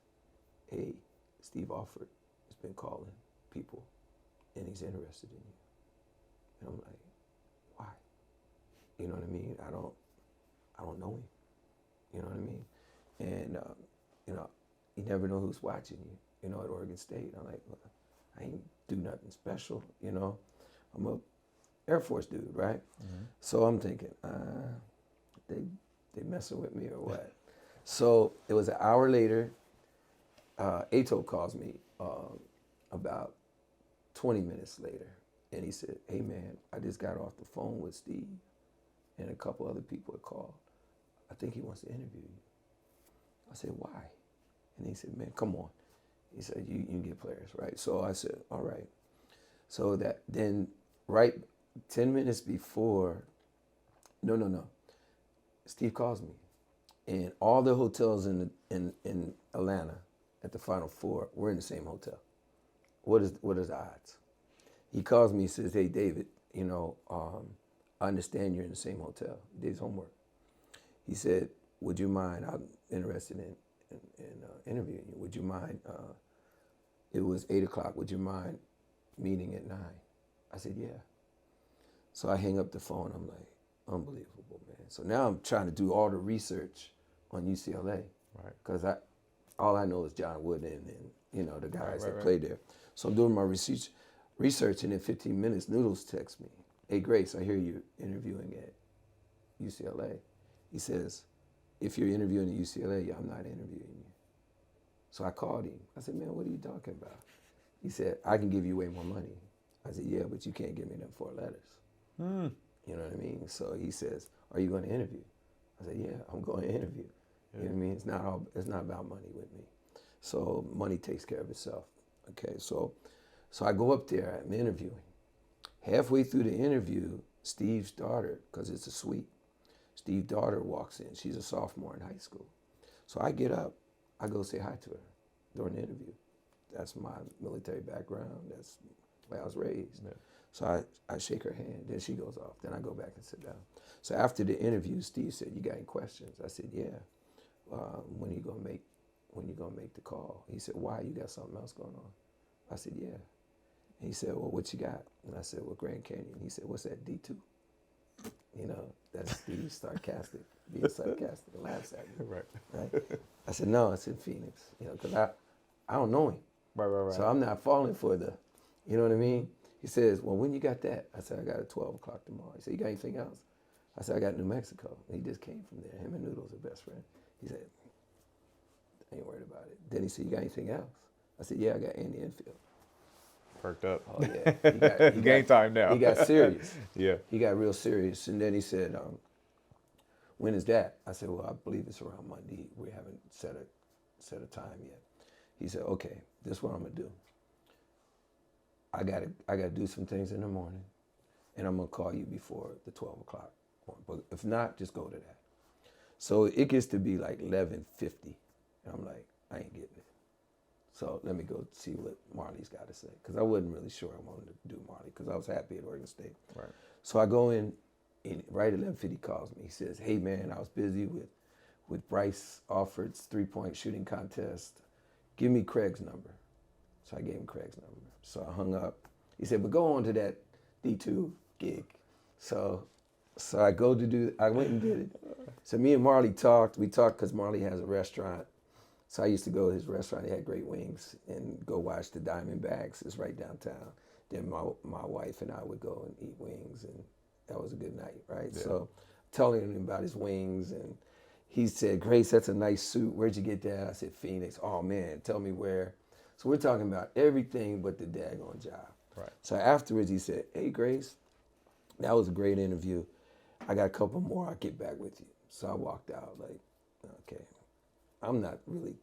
Hey, Steve Alford has been calling people, and he's interested in you. And I'm like, why? You know what I mean? I don't know him. You know what I mean? And you never know who's watching you. At Oregon State. I'm like, well, I ain't do nothing special. I'm a Air Force dude, right? So I'm thinking, they messing with me or what? So it was an hour later. Ato calls me about 20 minutes later, and he said, hey man, I just got off the phone with Steve, and a couple other people had called. I think he wants to interview you. I said, why? And he said, man, come on. He said, you can get players, right? So I said, all right. So that then right 10 minutes before, no. Steve calls me, and all the hotels in Atlanta at the Final Four were in the same hotel. What is the odds? He calls me, he says, hey David, I understand you're in the same hotel. He did his homework. He said, would you mind? I'm interested in interviewing you. Would you mind? It was 8 o'clock. Would you mind meeting at 9? I said, yeah. So I hang up the phone. I'm like, unbelievable, man. So now I'm trying to do all the research on UCLA, right? Because all I know is John Wooden and the guys that played there. So I'm doing my research, and in 15 minutes, Noodles texts me, hey Grace, I hear you're interviewing at UCLA. He says, if you're interviewing at UCLA, I'm not interviewing you. So I called him. I said, man, what are you talking about? He said, I can give you way more money. I said, yeah, but you can't give me them 4 letters. You know what I mean? So he says, are you going to interview? I said, yeah, I'm going to interview. Yeah. You know what I mean? It's not about money with me. So money takes care of itself. Okay, so I go up there, I'm interviewing. Halfway through the interview, Steve's daughter, because it's a suite, Steve's daughter walks in. She's a sophomore in high school. So I get up, I go say hi to her during the interview. That's my military background. That's the way I was raised. Yeah. So I shake her hand, then she goes off. Then I go back and sit down. So after the interview, Steve said, you got any questions? I said, yeah. When you gonna make the call? He said, why? You got something else going on? I said, yeah. And he said, well, what you got? And I said, well, Grand Canyon. He said, what's that, D2? That's Steve being sarcastic, and laughs at me. Right? I said, no, it's in Phoenix, because I don't know him. Right. So I'm not falling for you know what I mean? He says, well, when you got that? I said, I got it at 12 o'clock tomorrow. He said, you got anything else? I said, I got New Mexico. And he just came from there. Him and Noodles are best friends. He said, I ain't worried about it. Then he said, you got anything else? I said, yeah, I got Andy Enfield. Perked up. Oh, yeah. He Game time now. He got serious. Yeah. He got real serious. And then he said, when is that? I said, well, I believe it's around Monday. We haven't set a time yet. He said, okay, this is what I'm going to do. I gotta do some things in the morning, and I'm gonna call you before the 12 o'clock one. But if not, just go to that. So it gets to be like 11:50, and I'm like, I ain't getting it. So let me go see what Marley's got to say, because I wasn't really sure I wanted to do Marley, because I was happy at Oregon State. Right. So I go in, and right at 11:50 he calls me. He says, hey man, I was busy with Bryce Alford's 3-point shooting contest. Give me Craig's number. So I gave him Craig's number. So I hung up. He said, but go on to that D2 gig. So I went and did it. So me and Marley talked. We talked because Marley has a restaurant. So I used to go to his restaurant. He had great wings, and go watch the Diamondbacks. It's right downtown. Then my wife and I would go and eat wings, and that was a good night, right? Yeah. So telling him about his wings, and he said, Grace, that's a nice suit. Where'd you get that? I said, Phoenix. Oh man, tell me where. So we're talking about everything but the daggone job. Right. So afterwards he said, hey Grace, that was a great interview. I got a couple more, I'll get back with you. So I walked out like, okay, I'm not really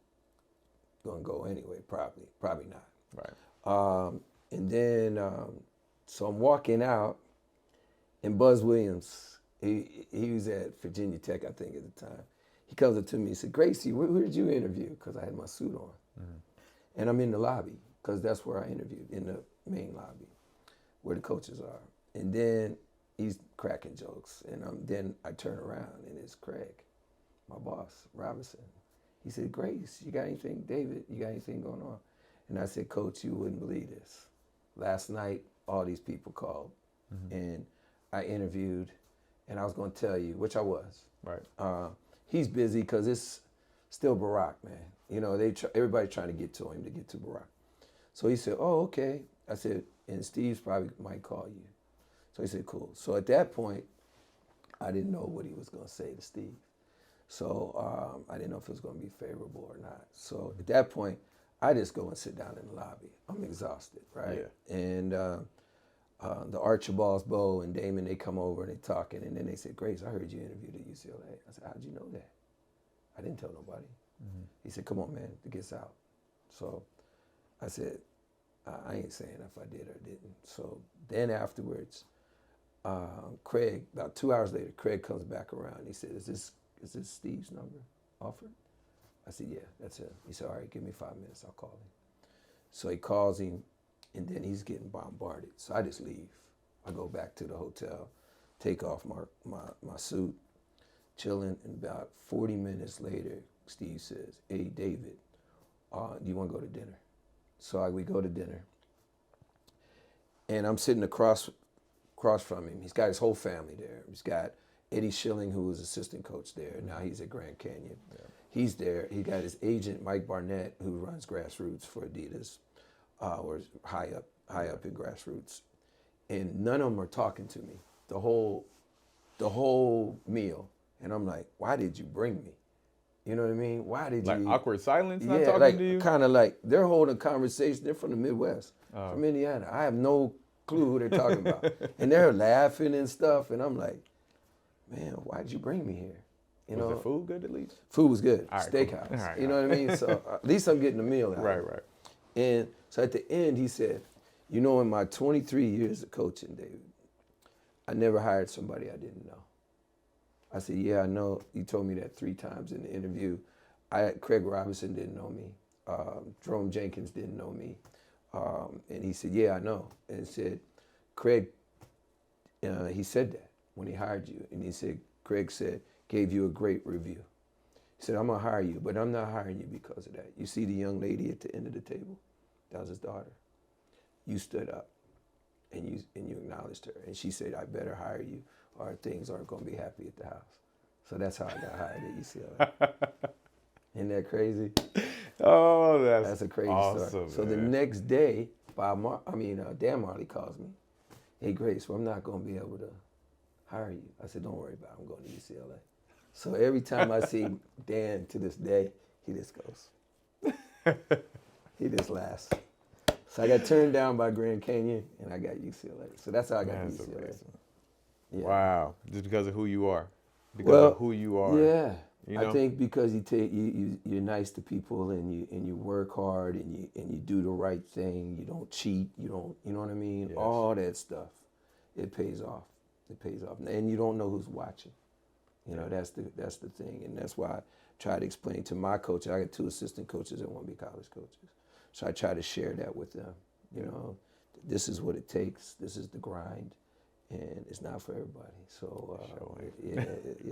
gonna go anyway, probably not. Right. And then, so I'm walking out, and Buzz Williams, he was at Virginia Tech, I think, at the time. He comes up to me and said, Gracie, who did you interview? Because I had my suit on. Mm-hmm. And I'm in the lobby, because that's where I interviewed, in the main lobby, where the coaches are. And then he's cracking jokes, and then I turn around, and it's Craig, my boss, Robinson. He said, Grace, you got anything, David, you got anything going on? And I said, Coach, you wouldn't believe this. Last night, all these people called, mm-hmm. and I interviewed, and I was going to tell you, which I was. Right. He's busy because it's still Barack, man. You know, everybody's trying to get to him to get to Barack. So he said, oh, okay. I said, and Steve's probably might call you. So he said, cool. So at that point, I didn't know what he was going to say to Steve. So I didn't know if it was going to be favorable or not. So at that point, I just go and sit down in the lobby. I'm exhausted, right? Yeah. And the Archibalds, Bo and Damon, they come over and they talking, and then they said, Grace, I heard you interviewed at UCLA. I said, how'd you know that? I didn't tell nobody. Mm-hmm. He said, come on, man, it gets out. So I said, I ain't saying if I did or didn't. So then afterwards, Craig, about 2 hours later, Craig comes back around. He said, is this Steve's number offered? I said, yeah, that's it. He said, all right, give me 5 minutes, I'll call him. So he calls him, and then he's getting bombarded. So I just leave. I go back to the hotel, take off my suit, chilling, and about 40 minutes later, Steve says, hey, David, do you want to go to dinner? So we go to dinner, and I'm sitting across from him. He's got his whole family there. He's got Eddie Schilling, who was assistant coach there. Now he's at Grand Canyon. Yeah. He's there. He got his agent, Mike Barnett, who runs grassroots for Adidas, or high up in grassroots. And none of them are talking to me the whole meal. And I'm like, why did you bring me? You know what I mean? Why did you? Like awkward silence, not yeah, talking like, to you? kind of like they're holding a conversation. They're from the Midwest, from Indiana. I have no clue who they're talking about. And they're laughing and stuff. And I'm like, man, why'd you bring me here? You know, was the food good at least? Food was good. All right, Steakhouse. cool. All right, you know what I mean? So at least I'm getting a meal out. Right. And so at the end, he said, you know, in my 23 years of coaching, David, I never hired somebody I didn't know. I said, yeah, I know. You told me that 3 times in the interview. Craig Robinson didn't know me. Jerome Jenkins didn't know me. And he said, yeah, I know. And he said, Craig, he said that when he hired you. And he said, Craig said, gave you a great review. He said, I'm going to hire you, but I'm not hiring you because of that. You see the young lady at the end of the table? That was his daughter. You stood up and you acknowledged her. And she said, I better hire you or things aren't going to be happy at the house. So that's how I got hired at UCLA. Isn't that crazy? Oh, that's a crazy awesome, story. man. So the next day, Dan Marley calls me. Hey, Grace, well, I'm not going to be able to hire you. I said, don't worry about it. I'm going to UCLA. So every time I see Dan to this day, he just goes. He just laughs. So I got turned down by Grand Canyon, and I got UCLA. So that's how I got UCLA. Yeah. Wow. Just because of who you are. Because of who you are. Yeah. You know? I think because you're nice to people and you work hard and you do the right thing. You don't cheat. You don't, you know what I mean? Yes. All that stuff, it pays off. It pays off, and you don't know who's watching. You know, that's the thing, and that's why I try to explain to my coach. I got 2 assistant coaches that want to be college coaches, so I try to share that with them. You know, this is what it takes. This is the grind, and it's not for everybody. So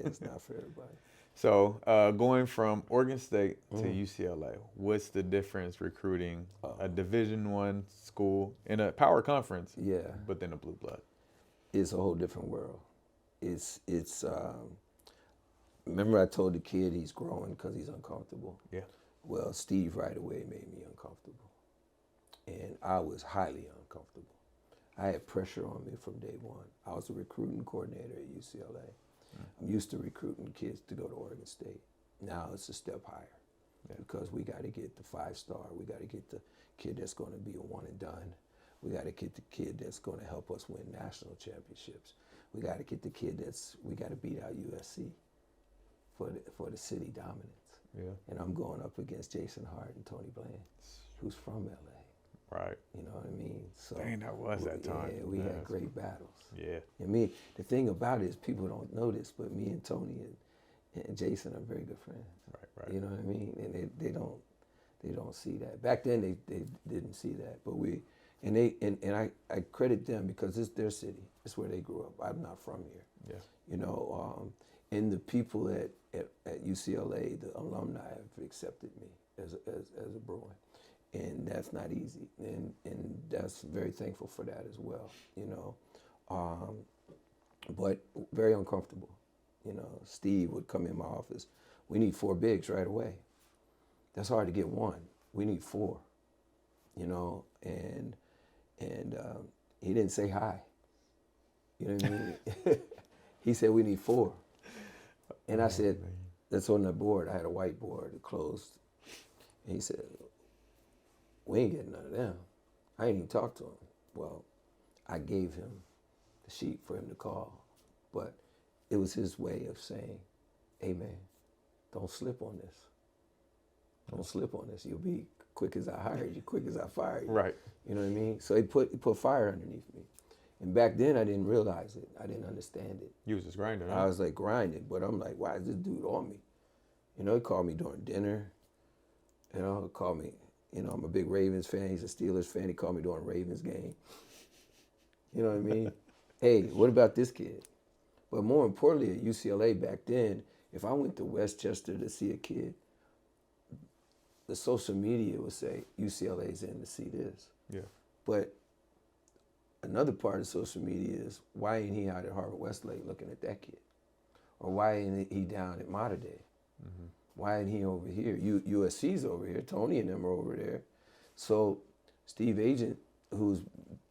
it's not for everybody. So going from Oregon State to UCLA, what's the difference recruiting a Division I school in a power conference, Yeah, but then a blue blood? it's a whole different world. It's remember I told the kid he's growing because he's uncomfortable. Yeah. Well, Steve right away made me uncomfortable, and I was highly uncomfortable. I had pressure on me from day one. I was a recruiting coordinator at UCLA. I'm used to recruiting kids to go to Oregon State. Now it's a step higher because we got to get the 5-star. We got to get the kid that's going to be a one and done. We got to get the kid that's going to help us win national championships. We got to get the kid we got to beat out USC for the city dominance. Yeah. And I'm going up against Jason Hart and Tony Bland, who's from LA. Right. You know what I mean? So Dang, that was that time. Yeah, we had great battles. Yeah. And the thing about it is people don't know this, but me and Tony and Jason are very good friends. Right. You know what I mean? And they don't see that. Back then they didn't see that, but I credit them because it's their city. It's where they grew up. I'm not from here. Yeah. You know, and the people at UCLA, the alumni have accepted me as a Bruin. And that's not easy, and that's very thankful for that as well, you know. But very uncomfortable, you know. Steve would come in my office. We need 4 bigs right away. That's hard to get 1. We need 4, you know. And he didn't say hi. You know what I mean? He said we need 4, and I said that's on the board. I had a whiteboard closed, and he said, we ain't getting none of them. I ain't even talked to him. Well, I gave him the sheet for him to call, but it was his way of saying, hey man, don't slip on this. Don't slip on this. You'll be quick as I hired you, quick as I fired you. Right. You know what I mean? So he put fire underneath me. And back then I didn't realize it. I didn't understand it. You was just grinding, huh? I was like grinding, but I'm like, why is this dude on me? You know, he called me during dinner. You know, he called me. You know, I'm a big Ravens fan. He's a Steelers fan. He called me during Ravens game. You know what I mean? Hey, what about this kid? But more importantly, at UCLA back then, if I went to Westchester to see a kid, the social media would say, UCLA's in to see this. Yeah. But another part of social media is, why ain't he out at Harvard Westlake looking at that kid? Or why ain't he down at Mater Dei? Mm-hmm. Why ain't he over here? USC's over here. Tony and them are over there. So Steve Agent, who's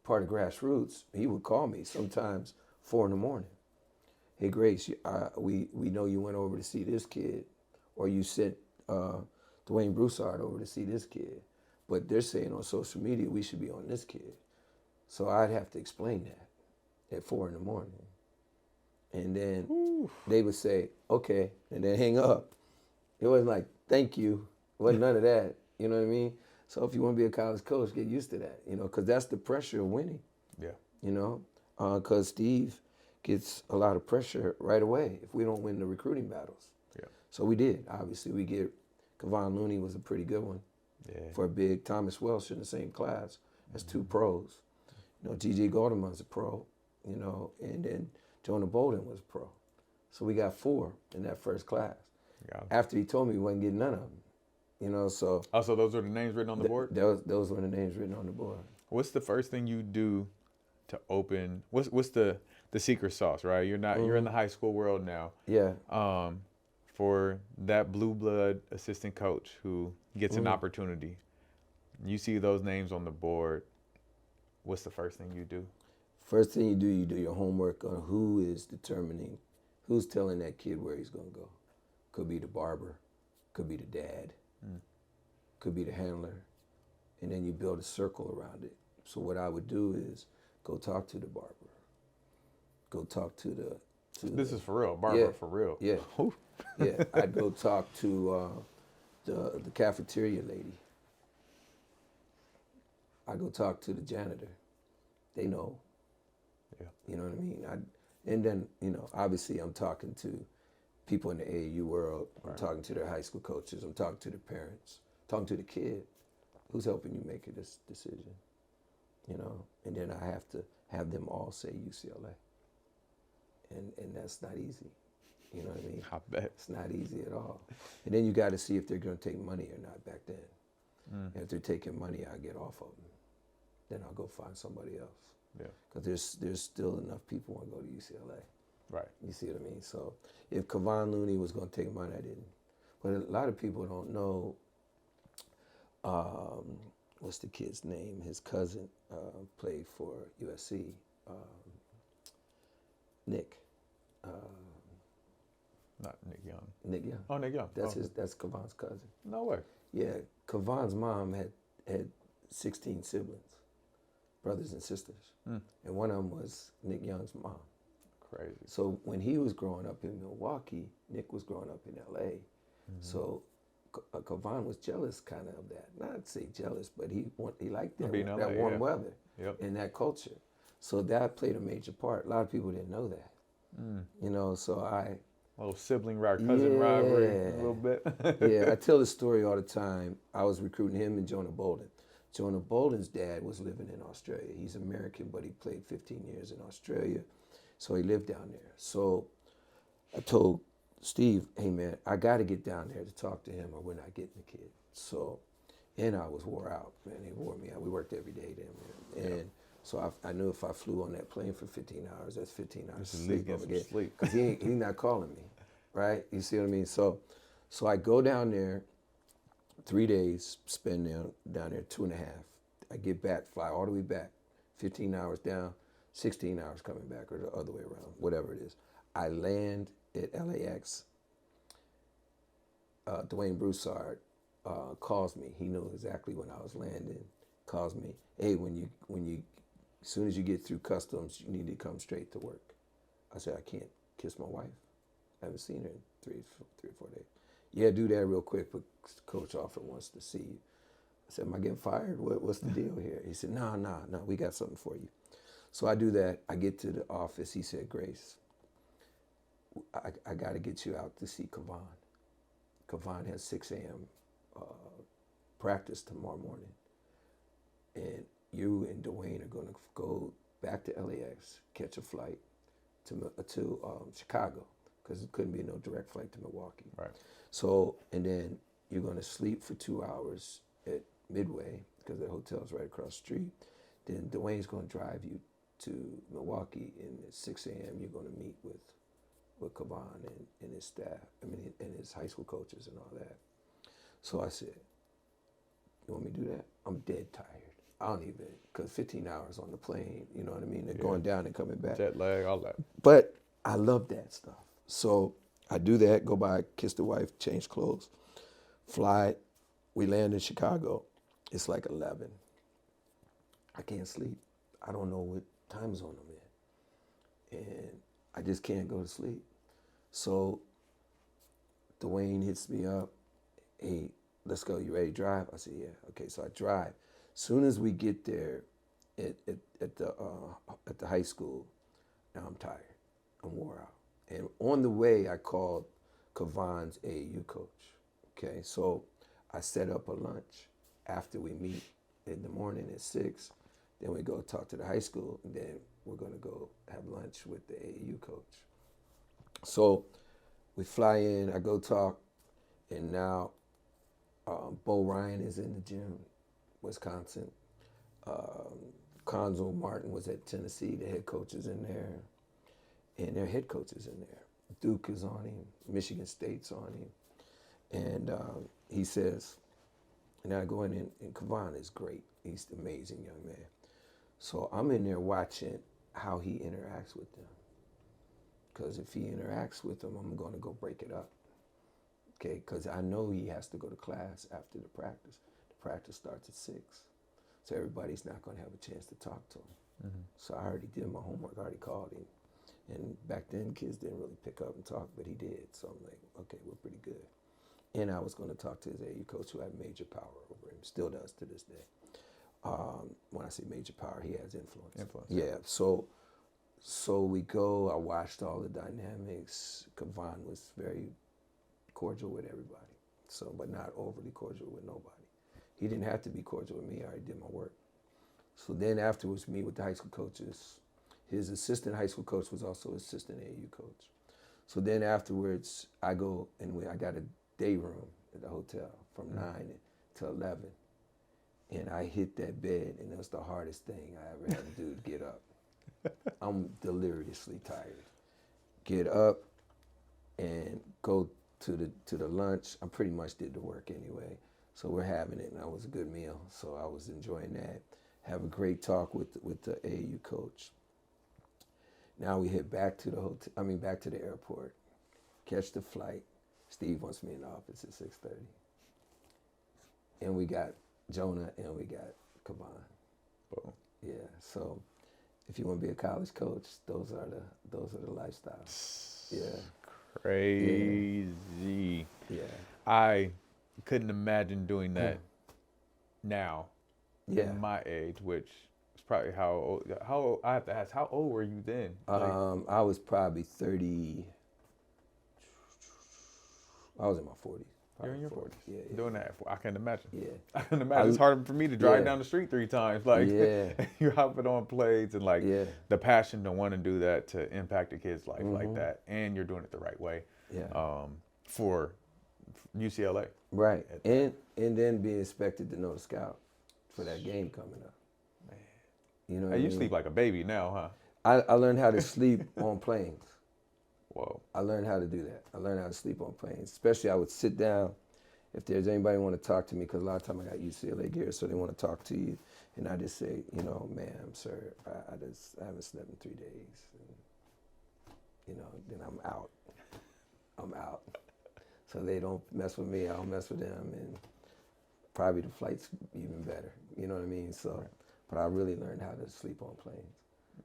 part of Grassroots, he would call me sometimes 4 a.m. Hey, Grace, we know you went over to see this kid, or you sent Dwayne Broussard over to see this kid, but they're saying on social media we should be on this kid. So I'd have to explain that at 4 a.m. And then they would say, okay, and then hang up. It wasn't like, thank you. It wasn't none of that. You know what I mean? So if you want to be a college coach, get used to that, you know, because that's the pressure of winning. Yeah. You know, because Steve gets a lot of pressure right away if we don't win the recruiting battles. Yeah. So we did. Obviously, we get Kevon Looney was a pretty good one. Yeah. For a big Thomas Welsh in the same class as 2 pros. You know, G.J. Gaudemon's a pro, you know, and then Jonah Bolden was a pro. So we got 4 in that first class. After he told me we wasn't getting none of them, you know, so. Oh, so those were the names written on the board? Those were the names written on the board. What's the first thing you do to open, what's the secret sauce, right? You're not, you're in the high school world now. Yeah. For that blue blood assistant coach who gets an opportunity, you see those names on the board, what's the first thing you do? First thing you do your homework on who is determining, who's telling that kid where he's going to go. Could be the barber, could be the dad, could be the handler, and then you build a circle around it. So what I would do is go talk to the barber, go talk to the. This is for real, barber for real. Yeah, Yeah, I'd go talk to the cafeteria lady. I go talk to the janitor. They know. Yeah. You know what I mean? And then, obviously I'm talking to people in the AAU world. I'm Right. talking to their high school coaches. I'm talking to their parents. Talking to the kid who's helping you make this decision. And then I have to have them all say UCLA. And that's not easy. You know what I mean? I bet. It's not easy at all. And then you got to see if they're going to take money or not back then. And if they're taking money, I get off of them. Then I'll go find somebody else. Yeah. Because there's still enough people want to go to UCLA. Right. You see what I mean? So if Kevon Looney was going to take money, I didn't. But a lot of people don't know, what's the kid's name? His cousin played for USC, Nick. Not Nick Young. Nick Young. Oh, Nick Young. That's that's Kevon's cousin. No way. Yeah, Kevon's mom had 16 siblings, brothers and sisters. And one of them was Nick Young's mom. Crazy. So when he was growing up in Milwaukee, Nick was growing up in LA. So Kevon was jealous kind of that. Not to say jealous, but he liked that, Being in that LA, warm yeah. weather Yep. and that culture. So that played a major part. A lot of people didn't know that. So A little sibling cousin rivalry, a little bit. yeah, I tell this story all the time. I was recruiting him and Jonah Bolden. Jonah Bolden's dad was living in Australia. He's American, but he played 15 years in Australia. So he lived down there. So I told Steve, hey man, I got to get down there to talk to him or we're not getting the kid. So, and I was wore out, man. He wore me out. We worked every day there, man. And so I knew if I flew on that plane for 15 hours, that's 15 hours Just of at least sleep get over some there. sleep. Because he's not calling me, right? You see what I mean? So I go down there, 3 days, spend down there 2.5. I get back, fly all the way back, 15 hours down, 16 hours coming back, or the other way around, whatever it is. I land at LAX. Dwayne Broussard calls me. He knew exactly when I was landing. Calls me, hey, as soon as you get through customs, you need to come straight to work. I said, I can't kiss my wife. I haven't seen her in three or 4 days. Yeah, do that real quick, but Coach Alford wants to see you. I said, am I getting fired? What's the deal here? He said, no, we got something for you. So I do that. I get to the office. He said, Grace, I got to get you out to see Kevon. Kevon has 6 a.m. Practice tomorrow morning. And you and Dwayne are going to go back to LAX, catch a flight to Chicago, because it couldn't be no direct flight to Milwaukee. Right. So, and then you're going to sleep for 2 hours at Midway, because the hotel's right across the street. Then Dwayne's going to drive you to Milwaukee, and at 6 a.m. you're going to meet with Kevon and his staff, and his high school coaches and all that. So I said, you want me to do that? I'm dead tired. I don't even, because 15 hours on the plane, you know what I mean? They're going down and coming back. Jet lag, all that. But I love that stuff. So I do that, go by, kiss the wife, change clothes, fly. We land in Chicago. It's like 11. I can't sleep. I don't know what time zone I'm in. And I just can't go to sleep. So Dwayne hits me up. Hey, let's go. You ready to drive? I said, yeah. Okay, so I drive. Soon as we get there at the high school, now I'm tired. I'm wore out. And on the way, I called Kevon's AAU coach. Okay, so I set up a lunch after we meet in the morning at 6. Then we go talk to the high school, and then we're gonna go have lunch with the AAU coach. So we fly in, I go talk, and now Bo Ryan is in the gym, Wisconsin. Conzo Martin was at Tennessee, the head coach is in there, and their head coach is in there. Duke is on him, Michigan State's on him. And he says, and I go in, and Kevon is great. He's an amazing young man. So I'm in there watching how he interacts with them. Because if he interacts with them, I'm going to go break it up. Okay, because I know he has to go to class after the practice. The practice starts at 6. So everybody's not going to have a chance to talk to him. So I already did my homework, I already called him. And back then, kids didn't really pick up and talk, but he did. So I'm like, okay, we're pretty good. And I was going to talk to his AU coach, who had major power over him, still does to this day. When I say major power, he has influence. Yeah. So we go. I watched all the dynamics. Kavan was very cordial with everybody, but not overly cordial with nobody. He didn't have to be cordial with me. I already did my work. So then afterwards, meet with the high school coaches. His assistant high school coach was also assistant AU coach. So then afterwards, I go and I got a day room at the hotel from 9 to 11. And I hit that bed, and it was the hardest thing I ever had to do to get up. I'm deliriously tired. Get up and go to the lunch. I pretty much did the work anyway. So we're having it, and that was a good meal. So I was enjoying that. Have a great talk with the AU coach. Now we head back to back to the airport. Catch the flight. Steve wants me in the office at 6:30. And we got Jonah and we got Kavan. Boom. Yeah. So if you want to be a college coach, those are the lifestyles. Yeah. Crazy. Yeah. I couldn't imagine doing that now. Yeah. In my age, which is probably how old, I have to ask, how old were you then? I was probably 30. I was in my 40s. You're in your 40s. Yeah. Doing that, I can imagine. Yeah. I can imagine. It's hard for me to drive down the street 3 times. Like, you're hopping on planes and the passion to want to do that, to impact a kid's life like that, and you're doing it the right way. Yeah. For UCLA. Right. And then being expected to know the scout for that game coming up. Man. You know. You sleep like a baby now, huh? I learned how to sleep on planes. Whoa. I learned how to do that. I learned how to sleep on planes. Especially I would sit down if there's anybody want to talk to me, because a lot of time I got UCLA gear, so they want to talk to you. And I just say, ma'am, sir, I haven't slept in 3 days. And, then I'm out. I'm out. So they don't mess with me, I don't mess with them. And probably the flight's even better. You know what I mean? So, but I really learned how to sleep on planes.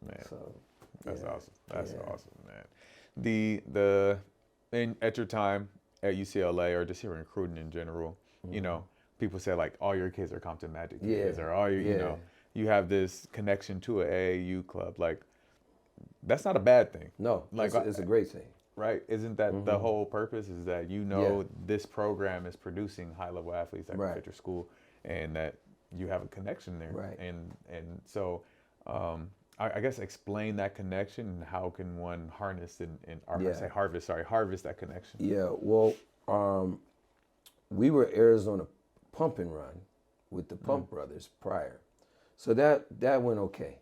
Man, so, that's awesome. That's awesome, man. At your time at UCLA, or just here in recruiting in general, people say like all your kids are Compton Magic kids, or all your, you have this connection to an AAU club. Like, that's not a bad thing. No, like it's a great thing. Right? Isn't that the whole purpose? Is that this program is producing high-level athletes that can fit your school, and that you have a connection there. Right. And so, I guess explain that connection, and how can one harness harvest that connection. Yeah. Well, we were Arizona Pump and Run with the Pump Brothers prior, so that went okay.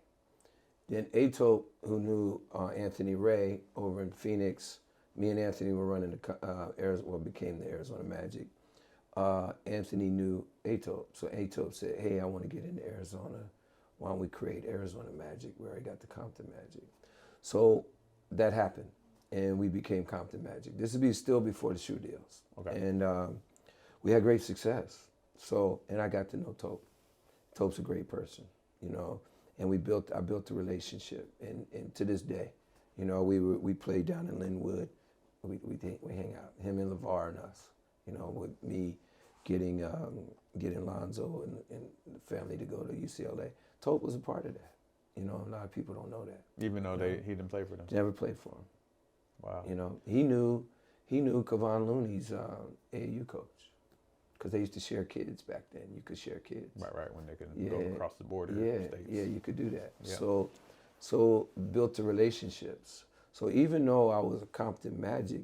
Then Ato, who knew Anthony Ray over in Phoenix, me and Anthony were running became the Arizona Magic. Anthony knew Ato, so Ato said, "Hey, I want to get into Arizona. Why don't we create Arizona Magic, where I got the Compton Magic?" So that happened, and we became Compton Magic. This would be still before the shoe deals. Okay. And we had great success. So, and I got to know Tope. Tope's a great person, and I built the relationship, and to this day, we played down in Linwood. We hang out, him and LeVar and us, with me getting Lonzo and the family to go to UCLA. Tope was a part of that. A lot of people don't know that. Even though he didn't play for them. Never played for him. Wow. He knew Kavan Looney's AAU coach, because they used to share kids back then. You could share kids. Right, when they could go across the border. States. Yeah, you could do that. Yeah. So built the relationships. So even though I was a Compton Magic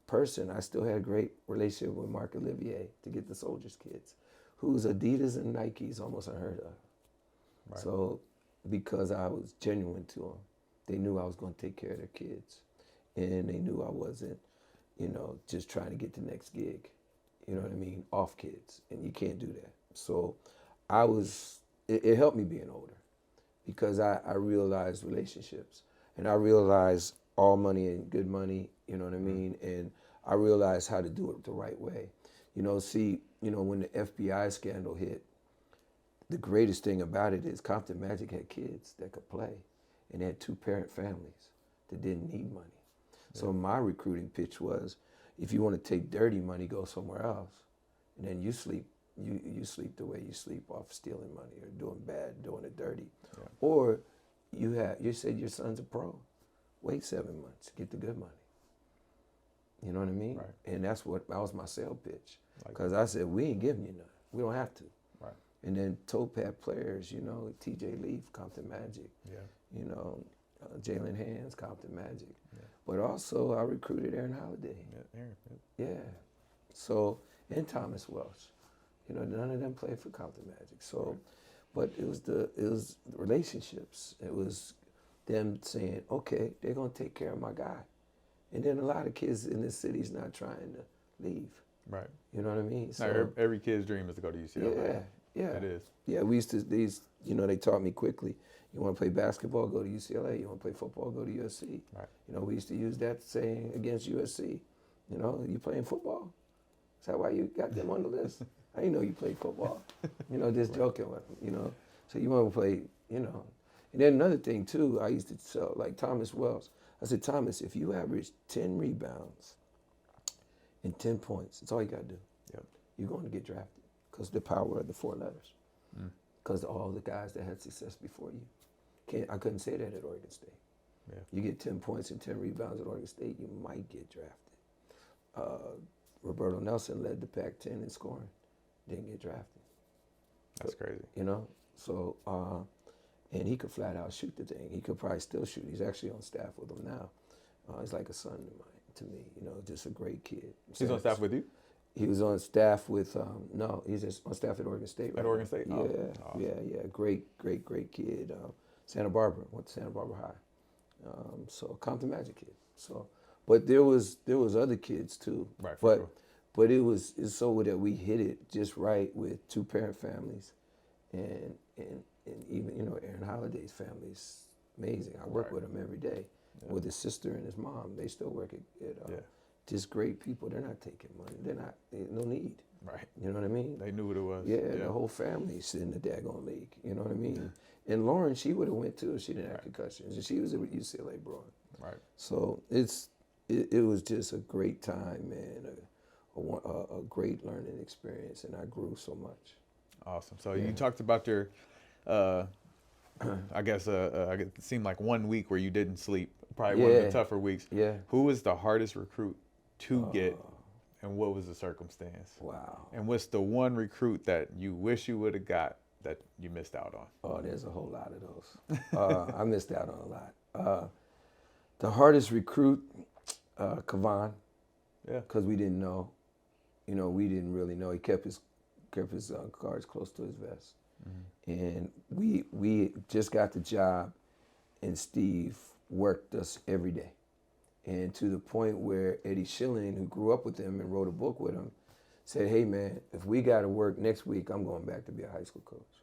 person, I still had a great relationship with Mark Olivier to get the Soldiers kids, whose Adidas and Nikes almost unheard of. Right. So because I was genuine to them, they knew I was going to take care of their kids, and they knew I wasn't, just trying to get the next gig. You know what I mean? Off kids, and you can't do that. So it helped me being older, because I realized relationships, and I realized all money and good money, you know what I mean? And I realized how to do it the right way. When the FBI scandal hit, the greatest thing about it is Compton Magic had kids that could play, and they had 2-parent families. that didn't need money. So my recruiting pitch was, if you want to take dirty money, go somewhere else, and then you sleep. You sleep the way you sleep off stealing money or doing bad, doing it dirty, or you said your son's a pro. Wait 7 months, get the good money. You know what I mean? Right. And that was my sale pitch, because I said, we ain't giving you none. We don't have to. Right. And then Topaz players, you know, T.J. Leaf, Compton Magic. Yeah. You know, Jalen Hands, Compton Magic. Yeah. But also I recruited Aaron Holiday. Yeah. Aaron. Yeah. So, and Thomas Welsh. You know, none of them played for Compton Magic. So, but it was the relationships. It was them saying, okay, they're gonna take care of my guy. And then a lot of kids in this city's not trying to leave. Right. You know what I mean? So every kid's dream is to go to UCLA. Yeah. It is. Yeah, you know, they taught me quickly. You want to play basketball, go to UCLA. You want to play football, go to USC. Right. You know, we used to use that saying against USC. You know, you playing football? Is that why you got them on the list? I didn't know you played football. You know, just joking with them, you know. So you want to play, you know. And then another thing, too, I used to tell, like Thomas Wells. I said, Thomas, if you average 10 rebounds and 10 points, that's all you got to do. Yep. You're going to get drafted, because the power of the 4 letters. Because all the guys that had success before you. I couldn't say that at Oregon State. Yeah. You get 10 points and 10 rebounds at Oregon State, you might get drafted. Roberto Nelson led the Pac-10 in scoring, didn't get drafted. That's crazy. You know, so, and he could flat out shoot the thing. He could probably still shoot. He's actually on staff with them now. He's like a son of mine to me, you know, just a great kid. He's on staff with you? He was on staff with, no, he's just on staff at Oregon State. Right At Oregon State? Yeah, Oh, awesome. yeah. Great kid. Santa Barbara, went to Santa Barbara High. So Compton Magic kid. So, but there was other kids too. Right, but sure. but it's so that we hit it just right with 2-parent families, and even, you know, Aaron Holiday's family's amazing. I work with him every day, with his sister and his mom. They still work at just great people. They're not taking money. No need. Right. You know what I mean? They knew what it was. Yeah, the whole family's in the daggone league. You know what I mean? And Lauren, she would have went too if she didn't have concussions. And she was a UCLA Bruin. Right. So it was just a great time, man. A great learning experience, and I grew so much. Awesome. So you talked about your, I guess it seemed like 1 week where you didn't sleep. Probably one of the tougher weeks. Yeah. Who was the hardest recruit to get, and what was the circumstance? Wow. And what's the one recruit that you wish you would have got that you missed out on? Oh, there's a whole lot of those. I missed out on a lot. The hardest recruit, Kavan. Yeah. Because we didn't know. You know, we didn't really know. He kept his cards close to his vest. And we just got the job, and Steve worked us every day. And to the point where Eddie Schilling, who grew up with him and wrote a book with him, said, hey man, if we got to work next week, I'm going back to be a high school coach.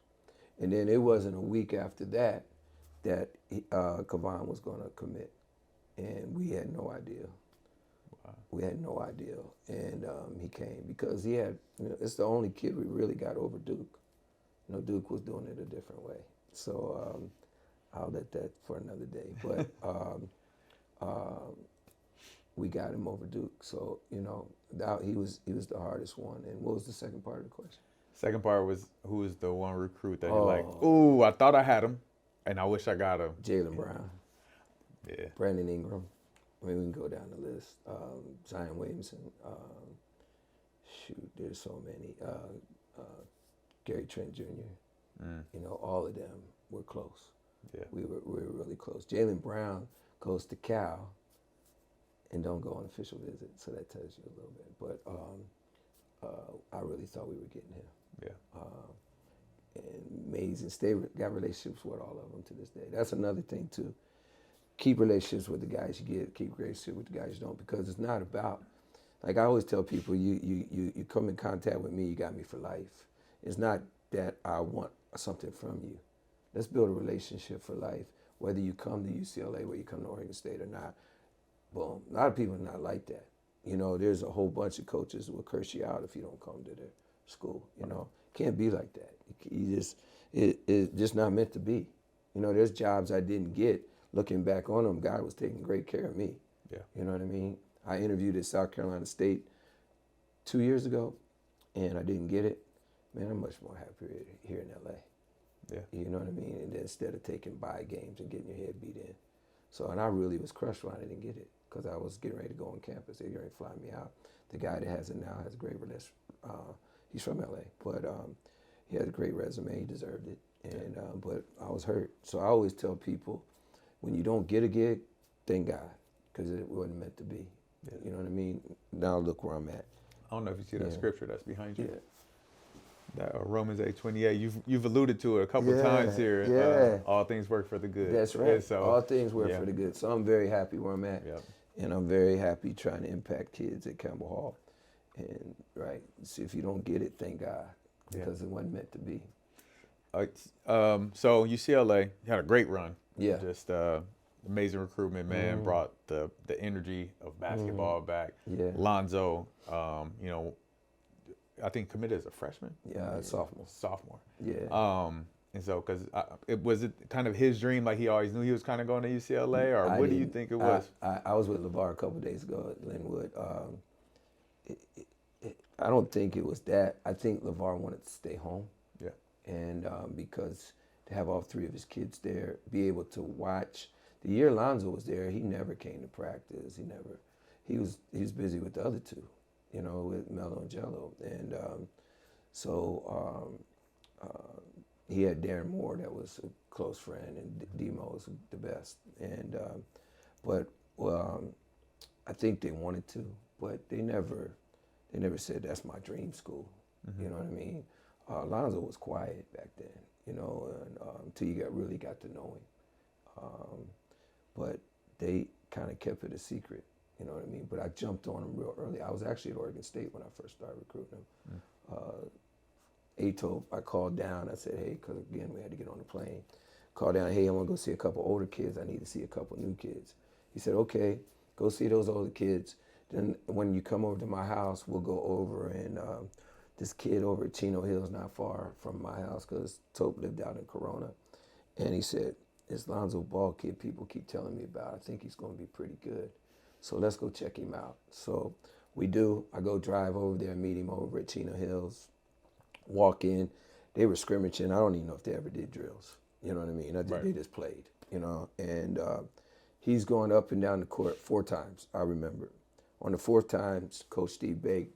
And then it wasn't a week after that Kavan was going to commit. And we had no idea. Wow. We had no idea. And he came because he had, you know, it's the only kid we really got over Duke. You know, Duke was doing it a different way. So I'll let that for another day. But we got him over Duke. So, you know, he was the hardest one. And what was the second part of the question? Second part was, who was the one recruit that you're like, ooh, I thought I had him, and I wish I got him? Jaylen Brown. Yeah. Brandon Ingram. I mean, we can go down the list. Zion Williamson. There's so many. Gary Trent Jr. You know, all of them were close. Yeah. We were really close. Jaylen Brown goes to Cal and don't go on official visit, so that tells you a little bit. But I really thought we were getting him. Yeah. And amazing. Got relationships with all of them to this day. That's another thing too. Keep relationships with the guys you get. Keep relationships with the guys you don't, because it's not about, like I always tell people, you come in contact with me, you got me for life. It's not that I want something from you. Let's build a relationship for life, whether you come to UCLA, whether you come to Oregon State or not. Boom. A lot of people are not like that. You know, there's a whole bunch of coaches who will curse you out if you don't come to their school. You know, can't be like that. It's just not meant to be. You know, there's jobs I didn't get, looking back on him, God was taking great care of me. Yeah. You know what I mean? I interviewed at South Carolina State 2 years ago, and I didn't get it. Man, I'm much more happier here in LA. Yeah. You know what I mean? And then instead of taking bye games and getting your head beat in. So, and I really was crushed when I didn't get it because I was getting ready to go on campus. They were ready to fly me out. The guy that has it now has a great relationship. He's from LA, but he had a great resume. He deserved it. And but I was hurt. So I always tell people, when you don't get a gig, thank God, because it wasn't meant to be. Yeah. You know what I mean? Now look where I'm at. I don't know if you see that scripture that's behind you. Yeah. That Romans 8:28. You've alluded to it a couple times here. Yeah. All things work for the good. That's right. And so, all things work for the good. So I'm very happy where I'm at. Yep. And I'm very happy trying to impact kids at Campbell Hall. And see, if you don't get it, thank God, because it wasn't meant to be. So UCLA had a great run. Yeah. Just amazing recruitment, man. Brought the energy of basketball back. Yeah. Lonzo, I think committed as a freshman. Yeah, sophomore. Sophomore. Yeah. And so, because was it kind of his dream, like he always knew he was kind of going to UCLA, or what do you think it was? I was with LeVar a couple of days ago at Linwood. I don't think it was that. I think LeVar wanted to stay home. Yeah. And because to have all three of his kids there, be able to watch. The year Lonzo was there, he never came to practice. He was busy with the other two, with Melo and Jello. And he had Darren Moore that was a close friend, and Demo was the best. And I think they wanted to, but they never said that's my dream school. You know what I mean? Lonzo was quiet back then, until you really got to know him. But they kind of kept it a secret, you know what I mean? But I jumped on him real early. I was actually at Oregon State when I first started recruiting him. I called down. I said, hey, because again, we had to get on the plane. Called down, hey, I want to go see a couple older kids. I need to see a couple new kids. He said, okay, go see those older kids. Then when you come over to my house, we'll go over and this kid over at Chino Hills, not far from my house, because Tope lived out in Corona. And he said, this Lonzo Ball kid people keep telling me about, I think he's going to be pretty good. So let's go check him out. So we do. I go drive over there, meet him over at Chino Hills, walk in. They were scrimmaging. I don't even know if they ever did drills. You know what I mean? They just played, And he's going up and down the court 4 times, I remember. On the 4th time, Coach Steve Bake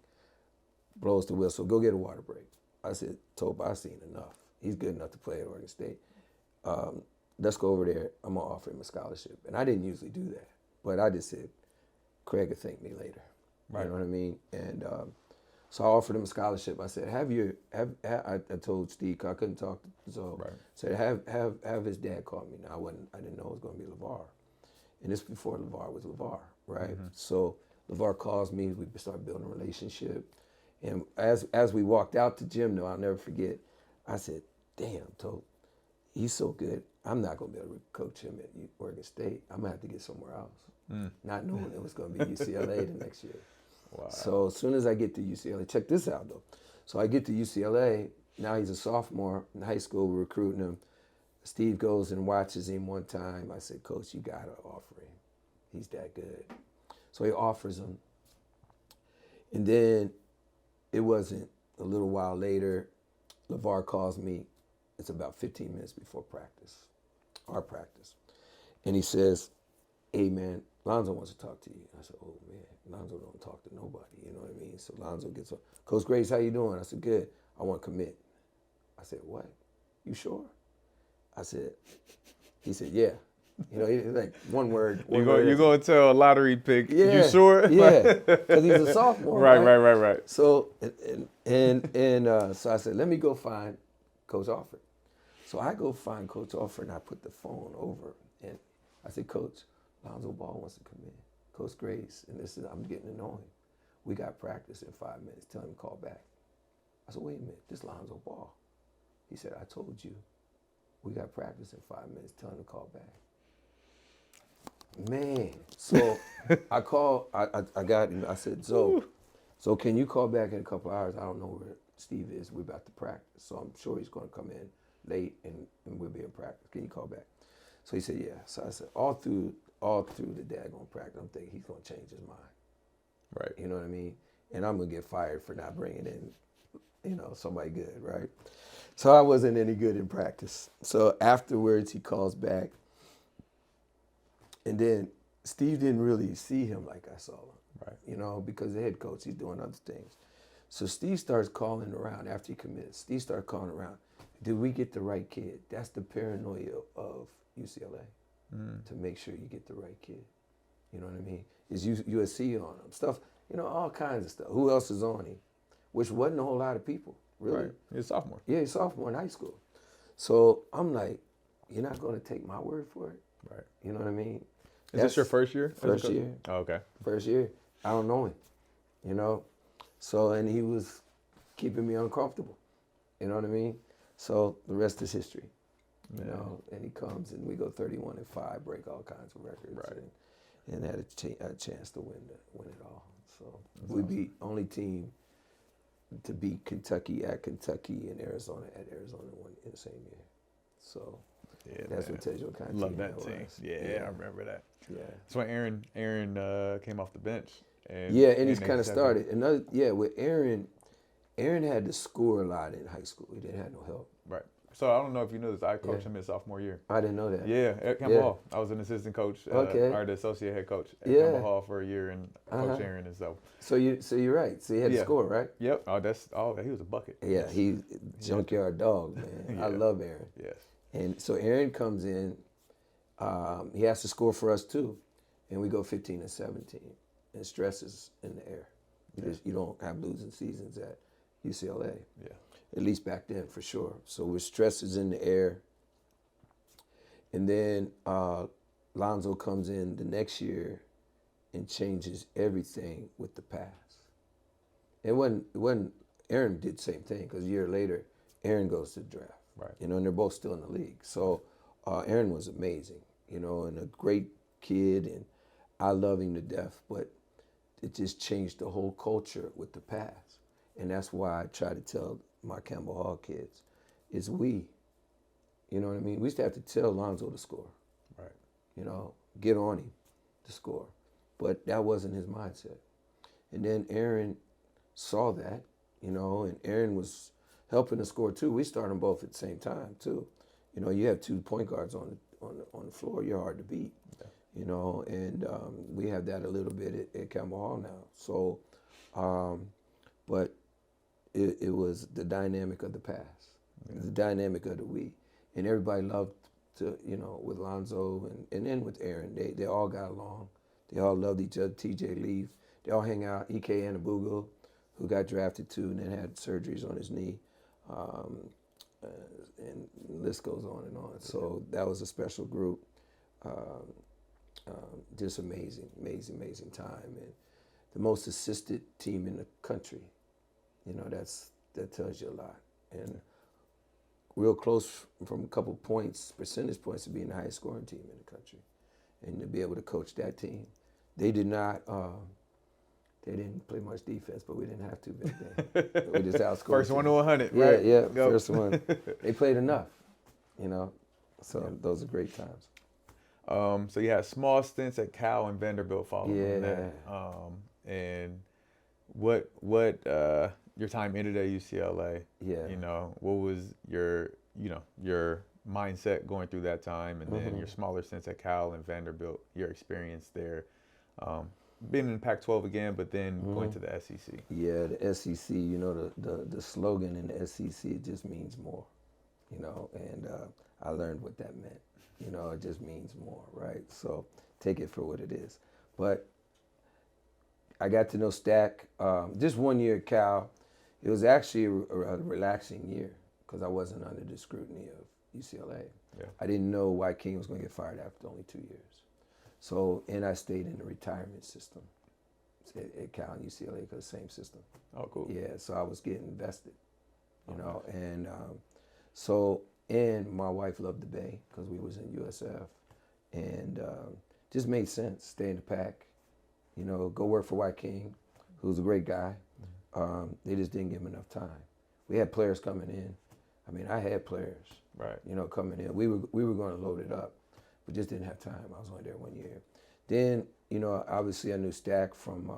blows the whistle, go get a water break. I said, Tope, I've seen enough. He's good enough to play at Oregon State. Let's go over there. I'm going to offer him a scholarship. And I didn't usually do that. But I just said, Craig will thank me later. Right. You know what I mean? And so I offered him a scholarship. I said, I told Steve, 'cause I couldn't talk to Zoe. Right. Said, have his dad call me. Now, I didn't know it was going to be LeVar. And this before LeVar was LeVar, right? Mm-hmm. So LeVar calls me. We start building a relationship. And as we walked out the gym, though, I'll never forget, I said, damn, Tope, he's so good. I'm not going to be able to coach him at Oregon State. I'm going to have to get somewhere else. Not knowing it was going to be UCLA the next year. Wow. So as soon as I get to UCLA, check this out, though. So I get to UCLA. Now he's a sophomore in high school. We're recruiting him. Steve goes and watches him one time. I said, Coach, you got to offer him. He's that good. So he offers him. And then it wasn't a little while later, LeVar calls me. It's about 15 minutes before practice, our practice. And he says, hey, man, Lonzo wants to talk to you. I said, oh, man, Lonzo don't talk to nobody, you know what I mean? So Lonzo gets up. Coach Grace, how you doing? I said, good. I want to commit. I said, what? You sure? I said, he said, yeah. He's like one word. You're going to tell a lottery pick. Yeah, you sure? Yeah, because he's a sophomore. Right. So, so I said, let me go find Coach Alford. So I go find Coach Alford and I put the phone over and I said, Coach, Lonzo Ball wants to come in. Coach Grace, and I'm getting to know him. We got practice in 5 minutes. Tell him to call back. I said, wait a minute, this Lonzo Ball. He said, I told you, we got practice in 5 minutes. Tell him to call back. Man, so I called, I got him. I said, so can you call back in a couple hours? I don't know where Steve is. We're about to practice. So I'm sure he's going to come in late and we'll be in practice. Can you call back? So he said, yeah. So I said, all through the daggone practice, I'm thinking he's going to change his mind. Right. You know what I mean? And I'm going to get fired for not bringing in, somebody good, right? So I wasn't any good in practice. So afterwards, he calls back. And then Steve didn't really see him like I saw him, Right. Because the head coach, he's doing other things. So Steve starts calling around after he commits. Steve starts calling around. Did we get the right kid? That's the paranoia of UCLA, to make sure you get the right kid. You know what I mean? Is USC on him? Stuff, all kinds of stuff. Who else is on him? Which wasn't a whole lot of people, really. Right. He's a sophomore. Yeah, he's a sophomore in high school. So I'm like, you're not going to take my word for it? Right. You know what I mean? Is this your first year? First year. Oh, okay. First year. I don't know him, So, and he was keeping me uncomfortable. You know what I mean? So the rest is history. And he comes and we go 31-5, break all kinds of records, Right. and had a chance to win it all. So we beat only team to beat Kentucky at Kentucky and Arizona at Arizona in the same year. So that's what tells you what kind of Love team that that team. was. Yeah, I remember that. Yeah. That's when Aaron came off the bench. And He's kind of started. With Aaron had to score a lot in high school. He didn't have no help. Right. So I don't know if you know this. I coached him his sophomore year. I didn't know that. Yeah, at Campbell Hall. I was an assistant coach, or the associate head coach at Campbell Hall for a year, and Coach Aaron and so. So you're right. So he had to score, right? Yep. He was a bucket. Yeah, he junkyard dog, man. I love Aaron. Yes. And so Aaron comes in. He has to score for us too, and we go 15-17, and stress is in the air because you don't have losing seasons at UCLA. Yeah. At least back then, for sure. So with stress is in the air. And then Lonzo comes in the next year and changes everything with the pass. It wasn't Aaron did the same thing because a year later, Aaron goes to the draft. Right. And they're both still in the league. So Aaron was amazing, and a great kid, and I love him to death, but it just changed the whole culture with the pass. And that's why I try to tell my Campbell Hall kids, is we. You know what I mean? We used to have to tell Lonzo to score. Right. Get on him to score. But that wasn't his mindset. And then Aaron saw that, and Aaron was helping to score too. We started them both at the same time too. You have 2 point guards on the floor, you're hard to beat. Yeah. And we have that a little bit at Campbell Hall now. So, but it was the dynamic of the pass, the dynamic of the we. And everybody loved to, with Lonzo and then with Aaron, they all got along. They all loved each other. TJ Leaf, they all hang out. Ike Anabugo, who got drafted too and then had surgeries on his knee. And the list goes on and on. So that was a special group. Just amazing time. And the most assisted team in the country. That tells you a lot. And real close from a couple percentage points to being the highest scoring team in the country. And to be able to coach that team. They did not, they didn't play much defense, but we didn't have to back then. We just outscored. First one to 100, yeah, right? Yeah, first one. They played enough, So those are great times. So you had small stints at Cal and Vanderbilt following that. And what your time ended at UCLA? Yeah. What was your mindset going through that time, and then your smaller stints at Cal and Vanderbilt, your experience there, being in the Pac-12 again, but then going to the SEC. Yeah, the SEC. The slogan in the SEC, it just means more. And I learned what that meant. It just means more, right? So take it for what it is. But I got to know Stack just 1 year at Cal. It was actually a relaxing year because I wasn't under the scrutiny of UCLA. Yeah. I didn't know why King was going to get fired after only 2 years. So, and I stayed in the retirement system at Cal and UCLA because same system. Oh, cool. Yeah, so I was getting invested, and and my wife loved the Bay because we was in USF, and just made sense. Stay in the Pac, go work for White King, who's a great guy. They just didn't give him enough time. We had players coming in. I had players, right? Coming in. We were going to load it up, but just didn't have time. I was only there 1 year. Then, you know, obviously I knew Stack from,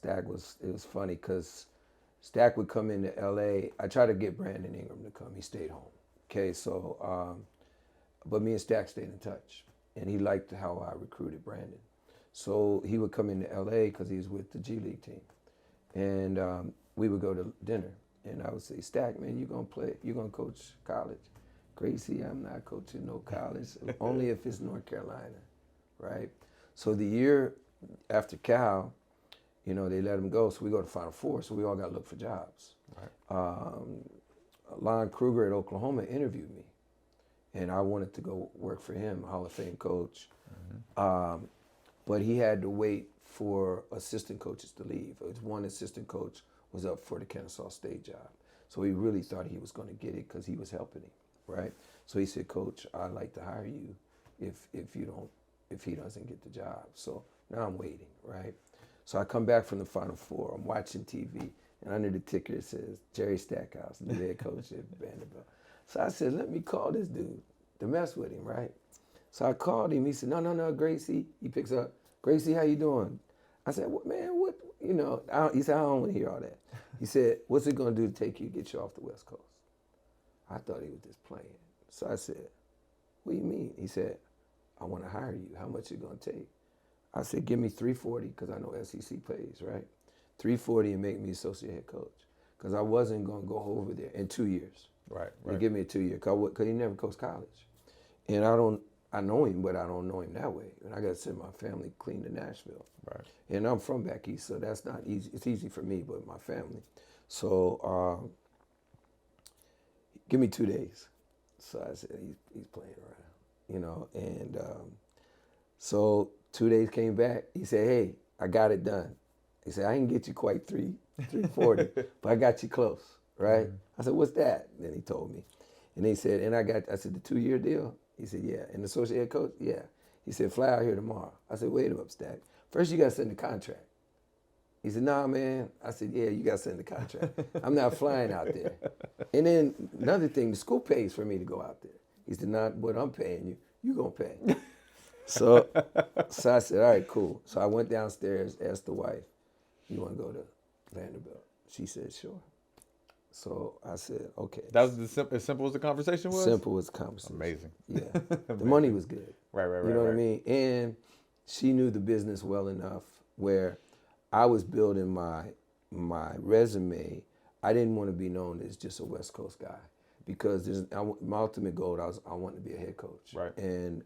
it was funny because Stack would come into LA. I tried to get Brandon Ingram to come. He stayed home. Okay, so, but me and Stack stayed in touch. And he liked how I recruited Brandon. So he would come into LA because he was with the G League team. And we would go to dinner. And I would say, Stack, man, you're going to coach college. Gracie, I'm not coaching no college, only if it's North Carolina, right? So the year after Cal, you know, they let him go, so we go to Final Four, so we all got to look for jobs. Right. Lon Kruger at Oklahoma interviewed me, and I wanted to go work for him, Hall of Fame coach. Mm-hmm. But he had to wait for assistant coaches to leave. It was one assistant coach was up for the Kennesaw State job. So he really thought he was going to get it because he was helping him, right? So he said, Coach, I'd like to hire you if he doesn't get the job. So now I'm waiting, right? So I come back from the Final Four. I'm watching TV, and under the ticker it says Jerry Stackhouse, the head coach at Vanderbilt. So I said, let me call this dude to mess with him, right? So I called him. He said, no, Gracie. He picks up, Gracie, how you doing? I said, what, man, what, you know, he said, I don't want to hear all that. He said, what's it going to do to take you, get you off the West Coast? I thought he was just playing. So I said, what do you mean? He said, I want to hire you. How much it going to take? I said, give me $340 because I know SEC pays, right? $340 and make me associate head coach because I wasn't going to go over there in 2 years. Right. They give me a 2 year because he never coached college. And I know him, but I don't know him that way. And I got to send my family clean to Nashville. Right. And I'm from back east, so that's not easy. It's easy for me, but my family. So give me 2 days. So I said, he's playing around, you know. And so 2 days came back. He said, hey, I got it done. He said, I didn't get you quite 340, but I got you close, right? Mm-hmm. I said, what's that? Then he told me. And he said, I said, the 2 year deal? He said, yeah. And the associate head coach? Yeah. He said, fly out here tomorrow. I said, wait a minute, Stack. First, you got to send the contract. He said, nah, man. I said, yeah, you got to send the contract. I'm not flying out there. And then another thing, the school pays for me to go out there. He said, not what I'm paying you. You going to pay. So I said, all right, cool. So I went downstairs, asked the wife, you want to go to Vanderbilt? She said, sure. So I said, okay. That was as simple as the conversation was? Simple as the conversation. Amazing. Yeah. The money was good. Right. You know what I mean? And she knew the business well enough where I was building my resume. I didn't want to be known as just a West Coast guy because my ultimate goal, I want to be a head coach. Right. And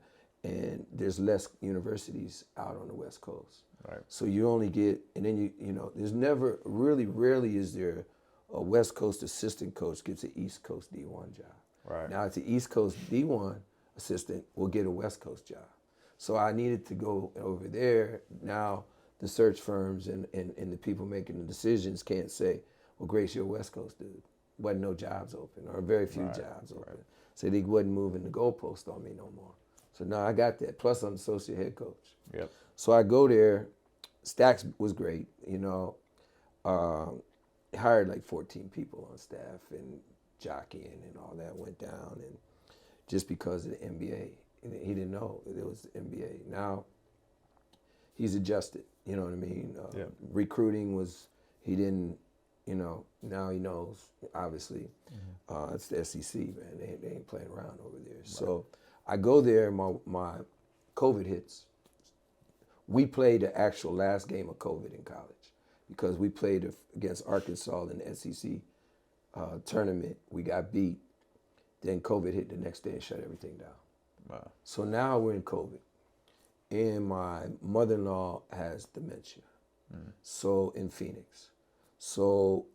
there's less universities out on the West Coast. Right. So you only get, and then you know, there's never, really rarely is there a West Coast assistant coach gets an East Coast D1 job. Right. Now it's an East Coast D1 assistant will get a West Coast job. So I needed to go over there. Now the search firms and the people making the decisions can't say, well, Grace, you're a West Coast dude. Wasn't no jobs open or very few jobs open. Right. So they wasn't moving the goalpost on me no more. So now I got that. Plus I'm associate head coach. Yep. So I go there. Stacks was great, you know. Hired like 14 people on staff and jockeying and all that went down, and just because of the NBA. He didn't know it was the NBA. Now he's adjusted, you know what I mean? Recruiting was, he didn't, you know, now he knows, obviously. Mm-hmm. It's the SEC, man. They ain't playing around over there. Right. So I go there, my COVID hits. We played the actual last game of COVID in college because we played against Arkansas in the SEC tournament. We got beat. Then COVID hit the next day and shut everything down. Wow. So now we're in COVID. And my mother-in-law has dementia. So in Phoenix. So,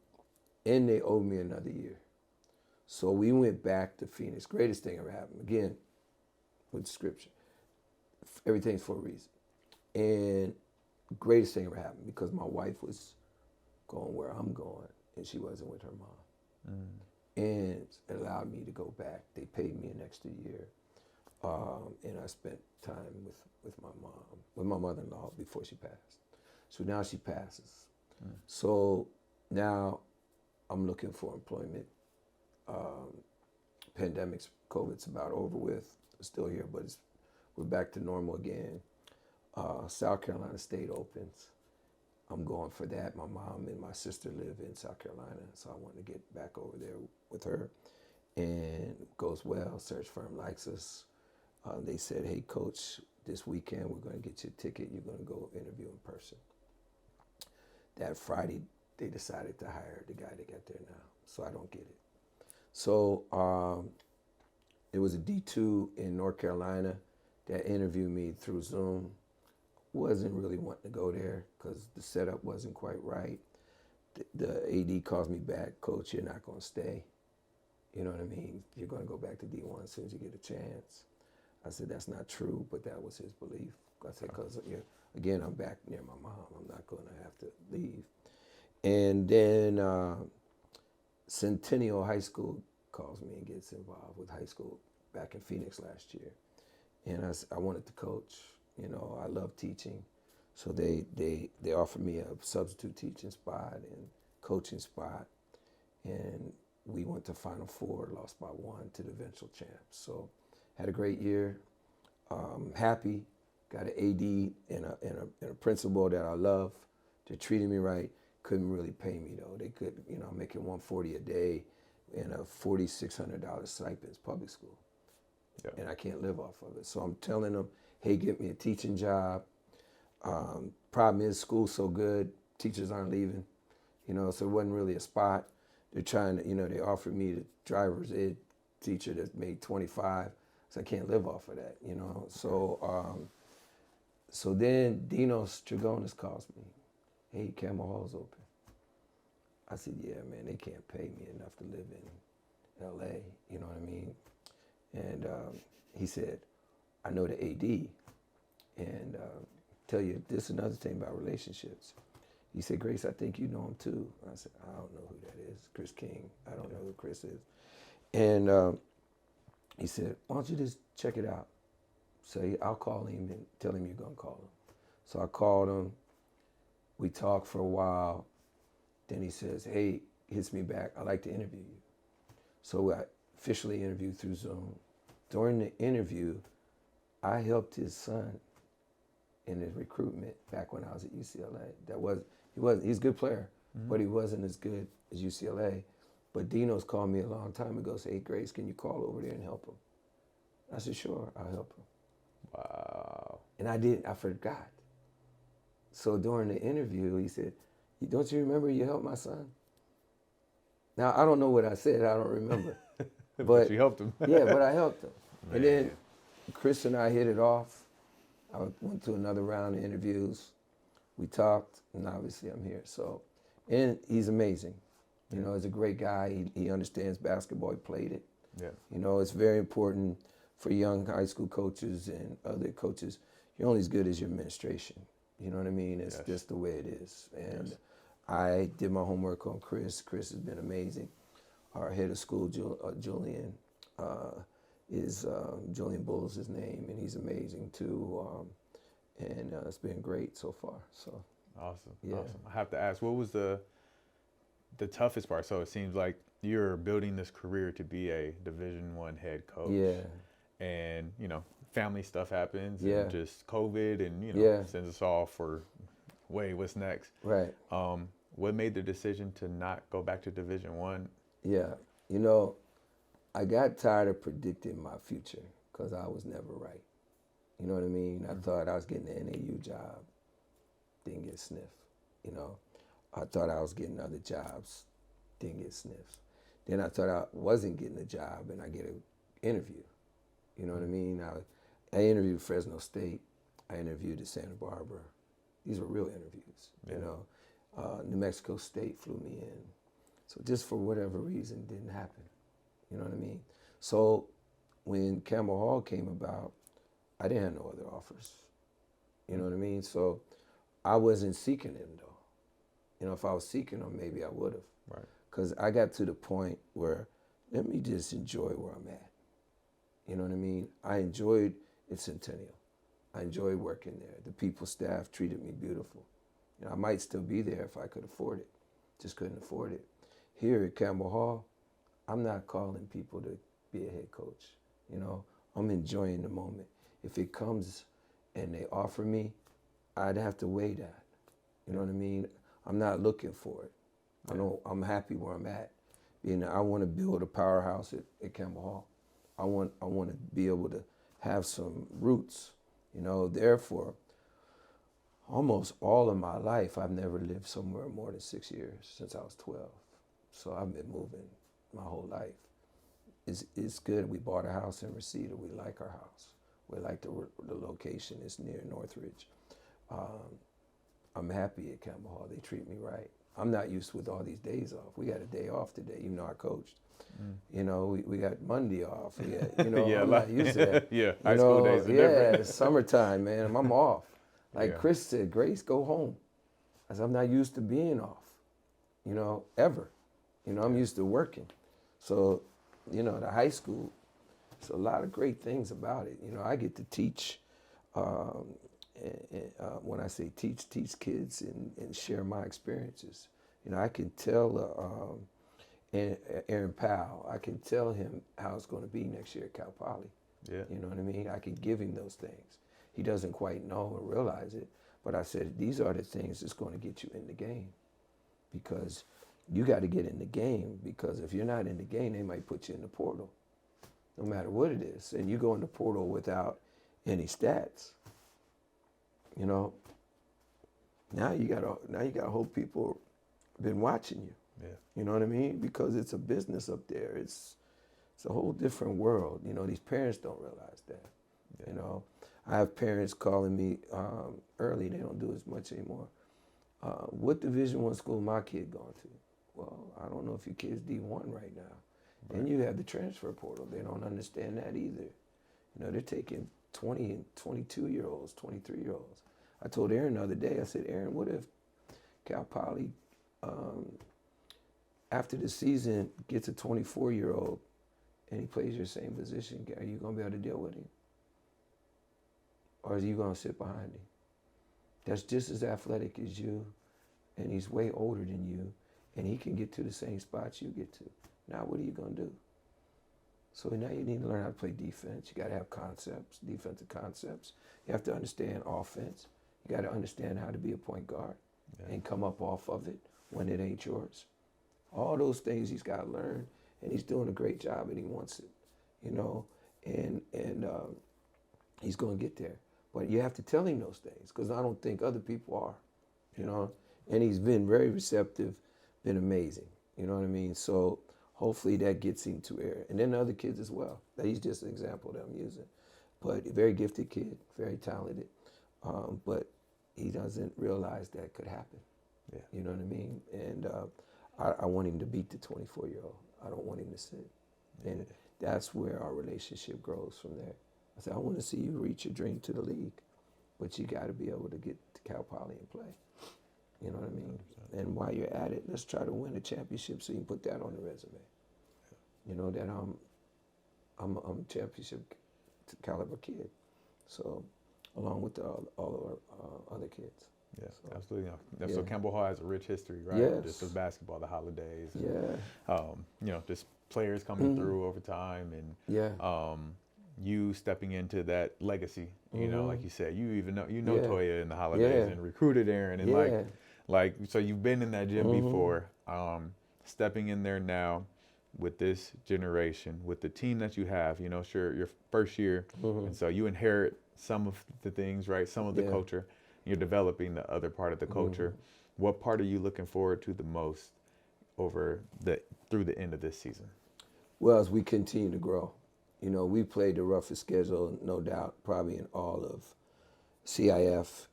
and they owed me another year. So we went back to Phoenix. Greatest thing ever happened. Again, with scripture. Everything's for a reason. And greatest thing ever happened because my wife was going where I'm going and she wasn't with her mom. And it allowed me to go back. They paid me an extra year. And I spent time with my mom, with my mother-in-law before she passed. So now she passes. So now I'm looking for employment. Pandemic's, COVID's about over with. It's still here, but we're back to normal again. South Carolina State opens. I'm going for that. My mom and my sister live in South Carolina, so I want to get back over there with her. And it goes well. Search firm likes us. They said, hey, coach, this weekend we're going to get you a ticket. You're going to go interview in person. That Friday, they decided to hire the guy that got there now, so I don't get it. So it was a D2 in North Carolina that interviewed me through Zoom. Wasn't really wanting to go there because the setup wasn't quite right. The AD calls me back, coach, you're not going to stay. You know what I mean? You're going to go back to D1 as soon as you get a chance. I said, that's not true, but that was his belief. I said, because, again, I'm back near my mom. I'm not going to have to leave. And then Centennial High School calls me and gets involved with high school back in Phoenix last year. And I wanted to coach. You know, I love teaching. So they offered me a substitute teaching spot and coaching spot. And we went to Final Four, lost by 1 to the eventual champs. So had a great year. Happy. Got an AD and a principal that I love. They treated me right. Couldn't really pay me though. They could, I'm making $140 a day and a $4,600 stipends public school. Yep. And I can't live off of it. So I'm telling them, hey, get me a teaching job. Problem is school's so good, teachers aren't leaving, so it wasn't really a spot. They're trying to, they offered me the driver's ed teacher that made 25, so I can't live off of that, So then Dinos Trigonis calls me, hey, Campbell Hall's open. I said, yeah, man, they can't pay me enough to live in LA, you know what I mean? And he said, I know the AD, and tell you this is another thing about relationships. He said, Grace, I think you know him too. I said, I don't know who that is. Chris King. I don't know who Chris is. And he said, why don't you just check it out? So I'll call him and tell him you're going to call him. So I called him. We talked for a while. Then he says, hey, hits me back. I'd like to interview you. So I officially interviewed through Zoom. During the interview, I helped his son in his recruitment back when I was at UCLA. He's a good player, but he wasn't as good as UCLA. But Dino's called me a long time ago, say, hey, Grace, can you call over there and help him? I said, sure, I'll help him. Wow. And I forgot. So during the interview, he said, don't you remember you helped my son? Now, I don't know what I said, I don't remember. But you helped him. Yeah, but I helped him. Man. And then Chris and I hit it off. I went to another round of interviews. We talked, and obviously I'm here. So, and he's amazing. He's a great guy. He understands basketball. He played it. Yeah. It's very important for young high school coaches and other coaches. You're only as good as your administration. You know what I mean? It's just the way it is. And I did my homework on Chris. Chris has been amazing. Our head of school, Julian, Julian Bull is his name, and he's amazing too. And it's been great so far. So awesome. Yeah. Awesome. I have to ask, what was the toughest part? So it seems like you're building this career to be a Division I head coach. Yeah. And family stuff happens. Yeah. And just COVID, and sends us all for, what's next? Right. What made the decision to not go back to Division I? Yeah. I got tired of predicting my future because I was never right. You know what I mean? I thought I was getting an NAU job, didn't get sniffed. I thought I was getting other jobs, didn't get sniffs. Then I thought I wasn't getting a job and I get an interview. You know what I mean? I interviewed Fresno State. I interviewed at Santa Barbara. These were real interviews. Yeah. New Mexico State flew me in. So just for whatever reason, didn't happen. You know what I mean? So when Campbell Hall came about, I didn't have no other offers. You know what I mean? So I wasn't seeking them though. If I was seeking them, maybe I would have. Right. Because I got to the point where let me just enjoy where I'm at. You know what I mean? I enjoyed at Centennial. I enjoyed working there. The people, staff treated me beautiful. I might still be there if I could afford it. Just couldn't afford it. Here at Campbell Hall, I'm not calling people to be a head coach. I'm enjoying the moment. if it comes and they offer me, I'd have to weigh that. You know what I mean? I'm not looking for it. I'm happy where I'm at. I want to build a powerhouse at Campbell Hall. I want to be able to have some roots. Therefore, almost all of my life, I've never lived somewhere more than 6 years since I was 12. So I've been moving my whole life. It's good. We bought a house in Reseda. We like our house. We like the location. It's near Northridge. I'm happy at Campbell Hall. They treat me right. I'm not used with all these days off. We got a day off today, even though I coached. We got Monday off. I'm not used to that. Yeah, high school days are different. It's summertime, man. I'm off. Like Chris said, Grace, go home. I said, I'm not used to being off, ever. I'm used to working. So, the high school, there's a lot of great things about it. I get to teach, when I say teach kids and share my experiences. I can tell Aaron Powell, I can tell him how it's going to be next year at Cal Poly. Yeah. You know what I mean? I can give him those things. He doesn't quite know or realize it, but I said, these are the things that's going to get you in the game, because you got to get in the game, because if you're not in the game, they might put you in the portal, no matter what it is. And you go in the portal without any stats, now you gotta hope people been watching you. Yeah. You know what I mean? Because it's a business up there. It's a whole different world. These parents don't realize that. Yeah. I have parents calling me early. They don't do as much anymore. What Division I school my kid going to? Well, I don't know if your kid's D1 right now. Right. And you have the transfer portal. They don't understand that either. They're taking 20 and 22-year-olds, 23-year-olds. I told Aaron the other day, I said, Aaron, what if Cal Poly, after the season, gets a 24-year-old and he plays your same position? Are you going to be able to deal with him? Or are you going to sit behind him? That's just as athletic as you, and he's way older than you, and he can get to the same spots you get to. Now what are you going to do? So now you need to learn how to play defense. You got to have concepts, defensive concepts. You have to understand offense. You got to understand how to be a point guard and come up off of it when it ain't yours. All those things he's got to learn, and he's doing a great job, and he wants it, and he's going to get there. But you have to tell him those things, because I don't think other people are, And he's been very receptive, been amazing, you know what I mean? So hopefully that gets him to air. And then the other kids as well. He's just an example that I'm using. But a very gifted kid, very talented. But he doesn't realize that could happen. Yeah. You know what I mean? And I want him to beat the 24-year-old. I don't want him to sit. And that's where our relationship grows from there. I said, I want to see you reach your dream to the league, but you got to be able to get to Cal Poly and play. You know what I mean? 100%. And while you're at it, let's try to win a championship so you can put that on the resume. Yeah. That I'm a championship caliber kid. So, along with all of our other kids. Yeah, so, absolutely. So Campbell Hall has a rich history, right? Yes. Just with basketball, the holidays. Yeah. Just players coming through over time, and you stepping into that legacy. Like you said, you even know Toya in the holidays and recruited Aaron, and like so you've been in that gym before. Stepping in there now with this generation, with the team that you have, sure, your first year, and so you inherit some of the things, right? Some of the culture. You're developing the other part of the culture. What part are you looking forward to the most through the end of this season? Well, as we continue to grow, we played the roughest schedule, no doubt, probably in all of CIF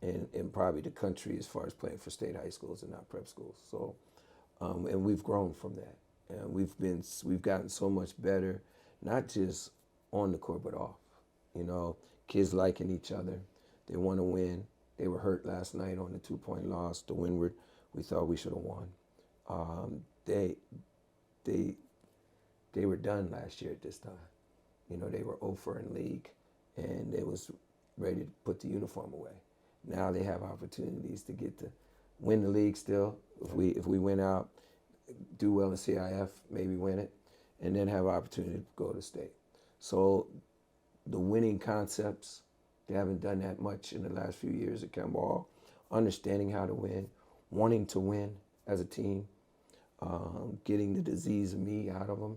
and probably the country as far as playing for state high schools and not prep schools. So, and we've grown from that, and we've gotten so much better, not just on the court but off. Kids liking each other. They want to win. They were hurt last night on the 2-point loss to Windward. We thought we should have won. They were done last year at this time. They were 0-4 in league, and they was ready to put the uniform away. Now they have opportunities to get to win the league still. If we win out, do well in CIF, maybe win it, and then have opportunity to go to state. So the winning concepts. They haven't done that much in the last few years at Campbell. Understanding how to win, wanting to win as a team, getting the disease of me out of them,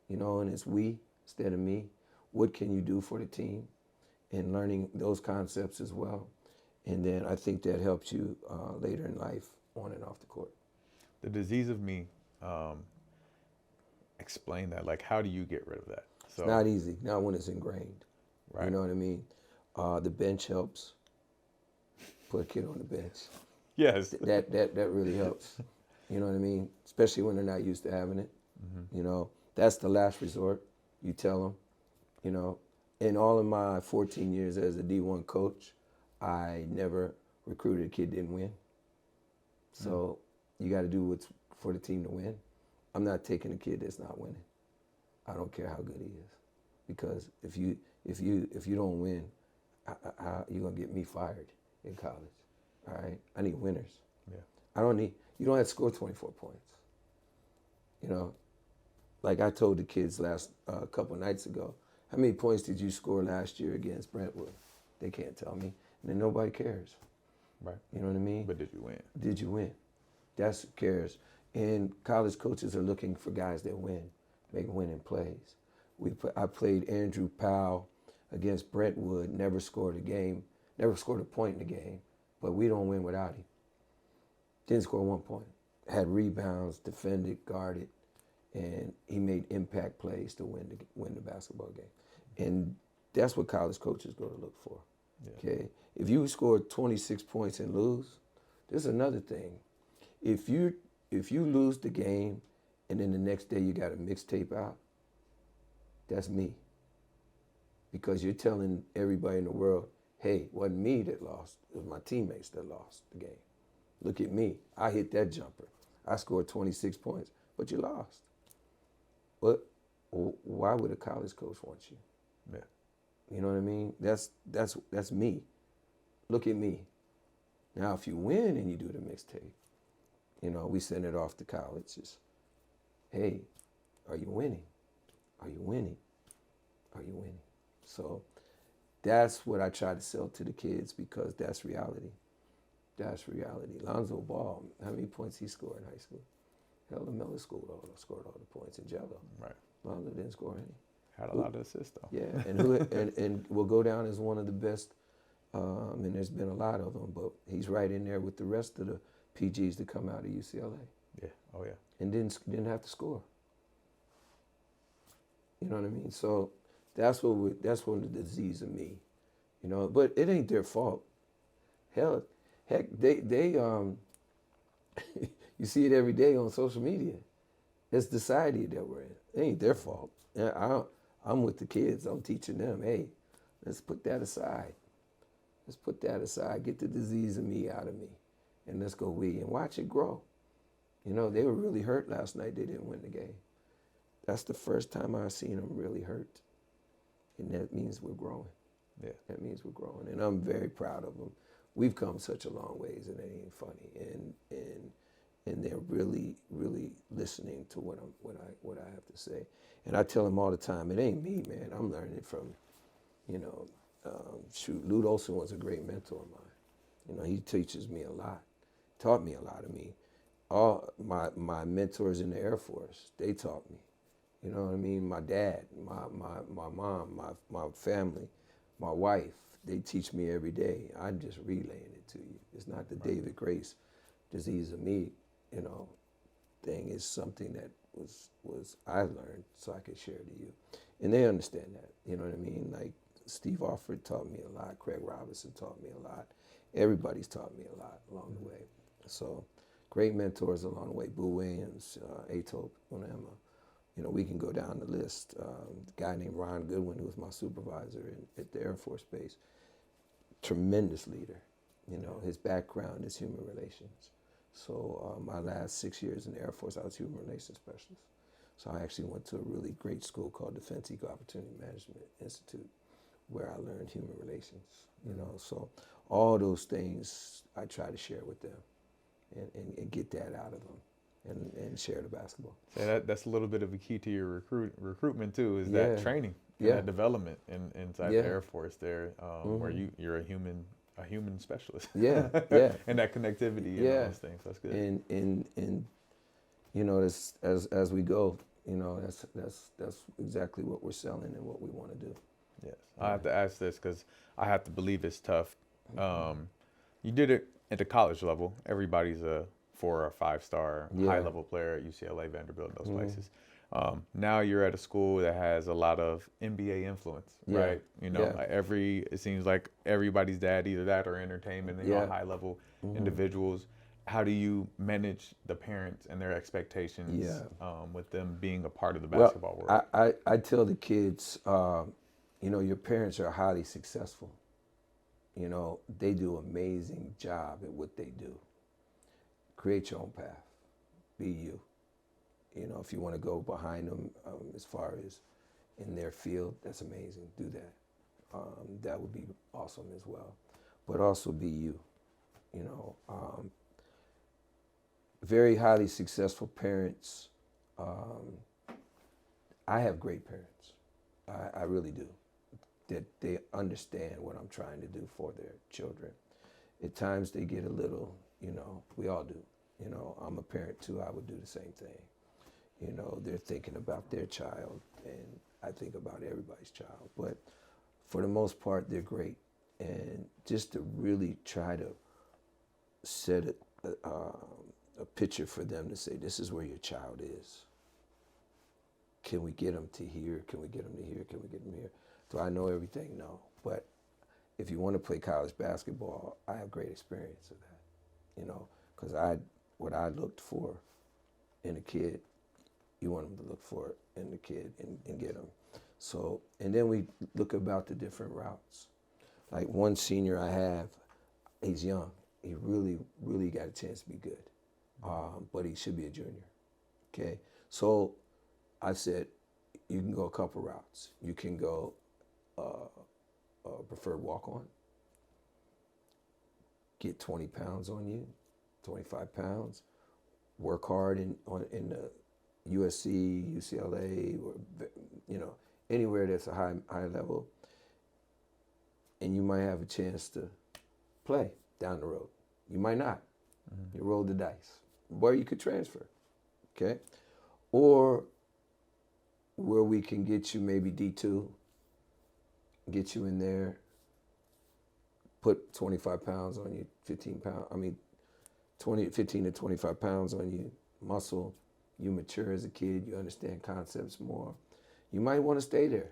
and it's we instead of me. What can you do for the team? And learning those concepts as well. And then I think that helps you later in life, on and off the court. The disease of me, explain that. Like, how do you get rid of that? So, It's not easy, not when it's ingrained. right. You know what I mean? The bench helps. Put a kid on the bench. Yes. That really helps. You know what I mean? Especially when they're not used to having it. That's the last resort. You tell them, in all of my 14 years as a D1 coach, I never recruited a kid that didn't win. So you got to do what's for the team to win. I'm not taking a kid that's not winning. I don't care how good he is, because if you don't win, you're gonna get me fired in college. All right, I need winners. Yeah. You don't have to score 24 points. Like I told the kids last couple of nights ago, how many points did you score last year against Brentwood? They can't tell me, and then nobody cares. Right. You know what I mean? But did you win? Did you win? That's who cares. And college coaches are looking for guys that win, make winning plays. I played Andrew Powell against Brentwood, never scored a point in the game, but we don't win without him. Didn't score 1 point. Had rebounds, defended, guarded, and he made impact plays to win the basketball game. And that's what college coaches go to look for. Yeah. Okay? If you score 26 points and lose, there's another thing. If you lose the game and then the next day you got a mixtape out, that's me. Because you're telling everybody in the world, hey, it wasn't me that lost, it was my teammates that lost the game. Look at me, I hit that jumper. I scored 26 points, but you lost. But why would a college coach want you? Yeah. You know what I mean? That's me. Look at me. Now, if you win and you do the mixtape, we send it off to colleges. Hey, are you winning? Are you winning? Are you winning? So that's what I try to sell to the kids, because that's reality. That's reality. Lonzo Ball, how many points he scored in high school? Helen Miller scored all the points in Jello. Right. Lonzo didn't score any. Had a lot of assists though. Yeah, and will go down as one of the best. And there's been a lot of them, but he's right in there with the rest of the PGs that come out of UCLA. Yeah. Oh yeah. And didn't have to score. You know what I mean? So that's what the disease of me, But it ain't their fault. Heck, they you see it every day on social media. It's the society that we're in. It ain't their fault. I'm with the kids. I'm teaching them, hey, let's put that aside. Let's put that aside. Get the disease of me out of me, and let's go we and watch it grow. They were really hurt last night. They didn't win the game. That's the first time I've seen them really hurt, and that means we're growing. Yeah. That means we're growing, and I'm very proud of them. We've come such a long ways, and it ain't funny. And they're really, really listening to what I have to say. And I tell them all the time, it ain't me, man. I'm learning from, Lute Olson was a great mentor of mine. He teaches me a lot, taught me a lot of me. All my mentors in the Air Force, they taught me. You know what I mean? My dad, my mom, my family, my wife, they teach me every day. I'm just relaying it to you. It's not the David Grace disease of me, thing. Is something that was I learned so I could share to you. And they understand that, you know what I mean? Like Steve Alford taught me a lot, Craig Robinson taught me a lot. Everybody's taught me a lot along the way. So great mentors along the way, Boo Williams, Ato Onema. We can go down the list. A guy named Ron Goodwin, who was my supervisor at the Air Force Base, tremendous leader. His background is human relations. So my last 6 years in the Air Force, I was human relations specialist. So I actually went to a really great school called Defense Equal Opportunity Management Institute, where I learned human relations. So all those things I try to share with them and get that out of them and share the basketball. So that's a little bit of a key to your recruitment too, is that training. and that development inside the Yeah. Air Force there, where you're a human specialist. Yeah, yeah, And that connectivity and all yeah. those things. That's good. And you know, as we go, you know, that's exactly what we're selling and what we want to do. Yes. I have to ask this because I have to believe it's tough. You did it at the college level. Everybody's a 4 or 5-star Yeah. high level player at UCLA, Vanderbilt, those places. Now you're at a school that has a lot of NBA influence, Yeah. right? You know, Yeah. it seems like everybody's dad, either that or entertainment, you know, Yeah. high level individuals. How do you manage the parents and their expectations Yeah. with them being a part of the Well, basketball world? I tell the kids, you know, your parents are highly successful. You know, they do an amazing job at what they do. Create your own path. Be you. You know, if you want to go behind them as far as in their field, that's amazing. Do that. That would be awesome as well. But also be you. You know, very highly successful parents. I have great parents. I really do. That they understand what I'm trying to do for their children. At times they get a little, you know, we all do. You know, I'm a parent too. I would do the same thing. You know, they're thinking about their child, and I think about everybody's child. But for the most part, they're great. And just to really try to set a picture for them to say, this is where your child is. Can we get them to here? Can we get them to here? Can we get them here? Do I know everything? No. But if you want to play college basketball, I have great experience of that. You know, because what I looked for in a kid, you want them to look for it in the kid and get them. So, and then we look about the different routes. Like one senior I have, he's young. He really, really got a chance to be good. But he should be a junior. Okay. So I said, you can go a couple routes. You can go preferred walk-on. Get 20 pounds on you, 25 pounds. Work hard in the USC, UCLA, or you know, anywhere that's a high level, and you might have a chance to play down the road. You might not. You roll the dice. Where you could transfer, okay? Or where we can get you maybe D2, get you in there, put 25 pounds on you, 15 to 25 pounds on you, muscle. You mature as a kid, you understand concepts more. You might want to stay there,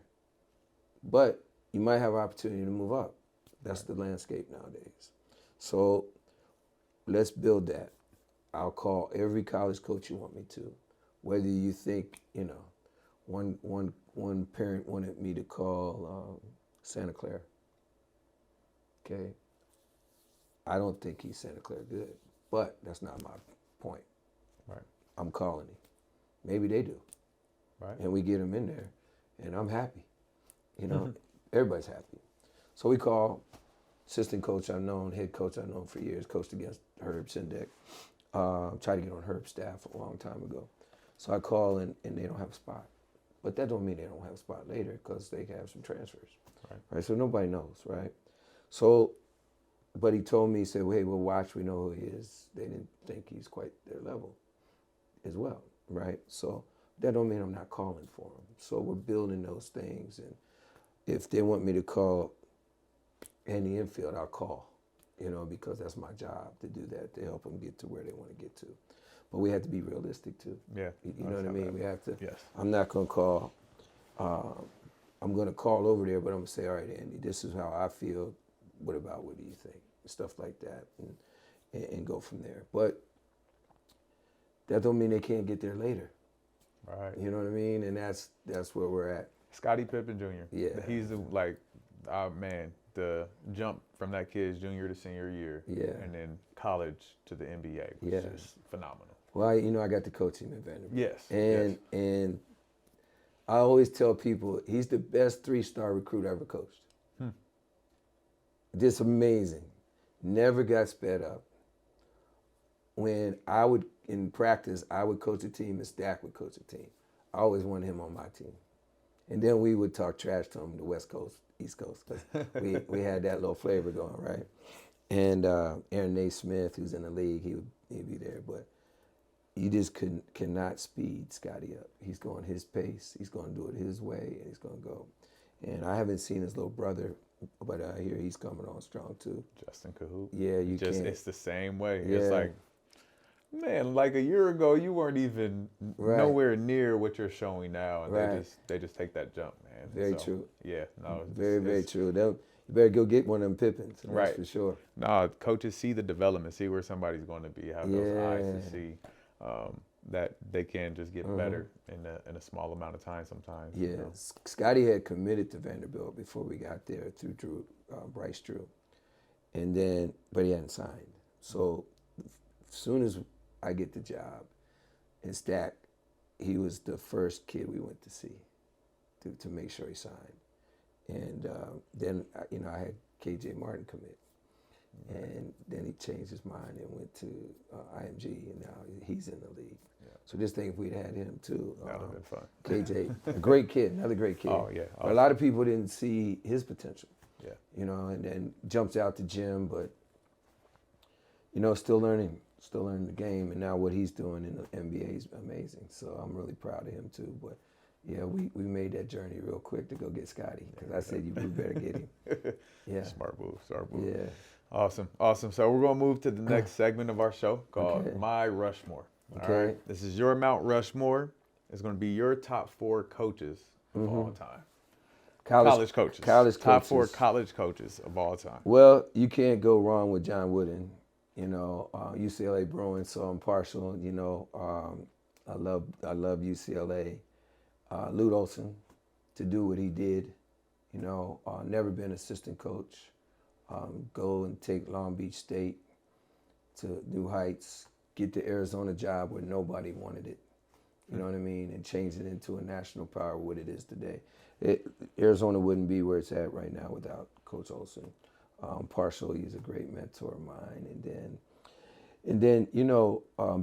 but you might have opportunity to move up. That's the landscape nowadays. So let's build that. I'll call every college coach you want me to. Whether you think, you know, one parent wanted me to call Santa Clara. Okay. I don't think he's Santa Clara good, but that's not my point. Right. I'm calling him. Maybe they do. Right. And we get him in there, and I'm happy. You know, everybody's happy. So we call assistant coach I've known, head coach I've known for years, coached against Herb Sendek. Tried to get on Herb's staff a long time ago. So I call and they don't have a spot. But that don't mean they don't have a spot later, because they can have some transfers. Right. So nobody knows, right? So, but he told me, he said, well, hey, we'll watch, we know who he is. They didn't think he's quite their level as well, right? So that don't mean I'm not calling for him. So we're building those things. And if they want me to call Andy Enfield, I'll call, you know, because that's my job to do that, to help them get to where they want to get to. But we have to be realistic too. Yeah. You know what I mean? We have to. Yes. I'm not going to call. I'm going to call over there, but I'm going to say, all right, Andy, this is how I feel. What do you think? Stuff like that, and go from there. But that don't mean they can't get there later. Right. You know what I mean? And that's where we're at. Scottie Pippen Jr. Yeah. He's like, man, the jump from that kid's junior to senior year, and then college to the NBA was just phenomenal. Well, I got to coach him at Vanderbilt. Yes. And I always tell people he's the best 3-star recruit I ever coached. Just amazing. Never got sped up. When I would, in practice, I would coach a team and Stack would coach a team. I always wanted him on my team. And then we would talk trash to them, the West Coast, East Coast, because we had that little flavor going, right? And Aaron Naismith, who's in the league, he'd be there. But you just cannot speed Scotty up. He's going his pace. He's going to do it his way, and he's going to go. And I haven't seen his little brother, but I hear he's coming on strong too. Justin Cahoot. Yeah, you just can't. It's the same way. Yeah. It's like, man, like a year ago, you weren't even nowhere near what you're showing now, and they just take that jump, man. Very true. Yeah, no, very true. You better go get one of them Pippins, that's for sure. No, coaches see the development, see where somebody's going to be, have those eyes to see that they can just get better in a small amount of time sometimes. Yeah, you know? Scotty had committed to Vanderbilt before we got there through Bryce Drew, and then but he hadn't signed. So as soon as I get the job, and Stack, he was the first kid we went to see to make sure he signed. And then, I had KJ Martin commit. And then he changed his mind and went to IMG, and now he's in the league. Yeah. So just think if we'd had him too. That would have been fun. KJ, a great kid, another great kid. Oh, yeah. Awesome. But a lot of people didn't see his potential. Yeah. And then jumps out the gym, but, still learning the game. And now what he's doing in the NBA is amazing. So I'm really proud of him too. But yeah, we made that journey real quick to go get Scotty, because I said you better get him. Yeah. Smart move. Yeah. Awesome. So we're going to move to the next segment of our show called My Rushmore. Okay. All right. This is your Mount Rushmore. It's going to be your top 4 coaches of all time. College coaches. Top 4 college coaches of all time. Well, you can't go wrong with John Wooden. UCLA Bruins, so I'm partial. I love UCLA. Lute Olson, to do what he did, never been assistant coach. Go and take Long Beach State to new heights, get the Arizona job where nobody wanted it, you know what I mean, and change it into a national power, what it is today. Arizona wouldn't be where it's at right now without Coach Olson. Partial, he's a great mentor of mine. And then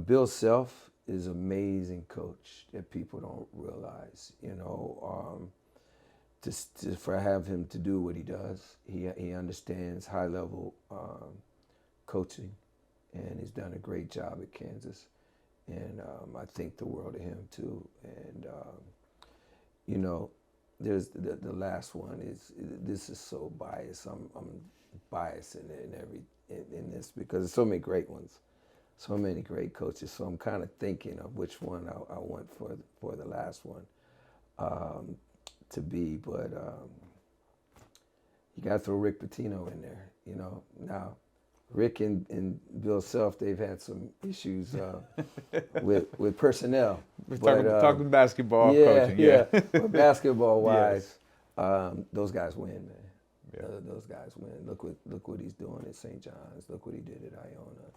Bill Self is an amazing coach that people don't realize, for have him to do what he does. He understands high level coaching, and he's done a great job at Kansas. And I think the world of him too. And there's the last one this is so biased. I'm biased in this because there's so many great ones, so many great coaches. So I'm kind of thinking of which one I want for the last one to be. But you got to throw Rick Pitino in there. Now Rick and Bill Self, they've had some issues with personnel. We're talking basketball coaching. Yeah. But basketball-wise, yes. Those guys win, man. Yeah. Those guys win. Look what he's doing at St. John's. Look what he did at Iona.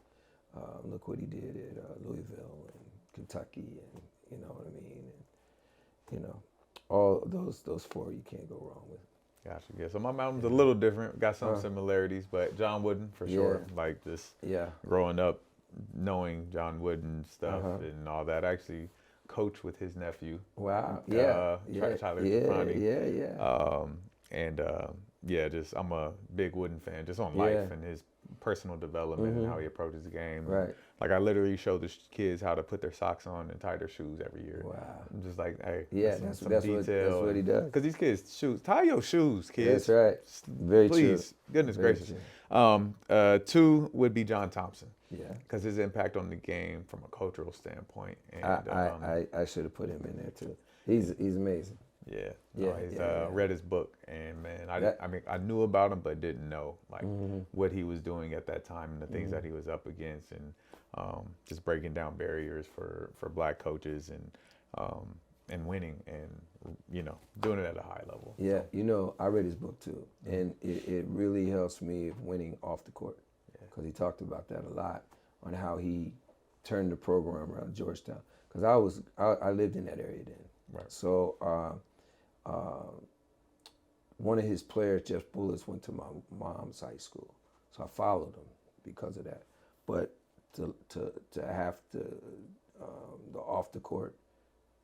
Look what he did at Louisville and Kentucky, and you know what I mean. And, all those 4 you can't go wrong with. Gotcha. Yeah. So my mountain's a little different. Got some similarities, but John Wooden for sure. Like this. Yeah. Growing up, knowing John Wooden stuff and all that. I actually coached with his nephew. Wow. Tyler just I'm a big Wooden fan, just on life and his personal development and how he approaches the game. Right. Like I literally show the kids how to put their socks on and tie their shoes every year. Wow. I'm just like, hey, that's what he does. Because these kids tie your shoes, kids. That's right. Very true. Please, goodness gracious. 2 would be John Thompson. Yeah. Because his impact on the game from a cultural standpoint. And, I should have put him in there too. He's amazing. Yeah. Read his book, and man, I knew about him, but didn't know what he was doing at that time and the things that he was up against, and just breaking down barriers for Black coaches and winning, and doing it at a high level. Yeah, I read his book too, and it really helps me winning off the court, because he talked about that a lot on how he turned the program around Georgetown. Because I lived in that area then, right? So. One of his players, Jeff Bullis, went to my mom's high school, so I followed him because of that. But to have the off the court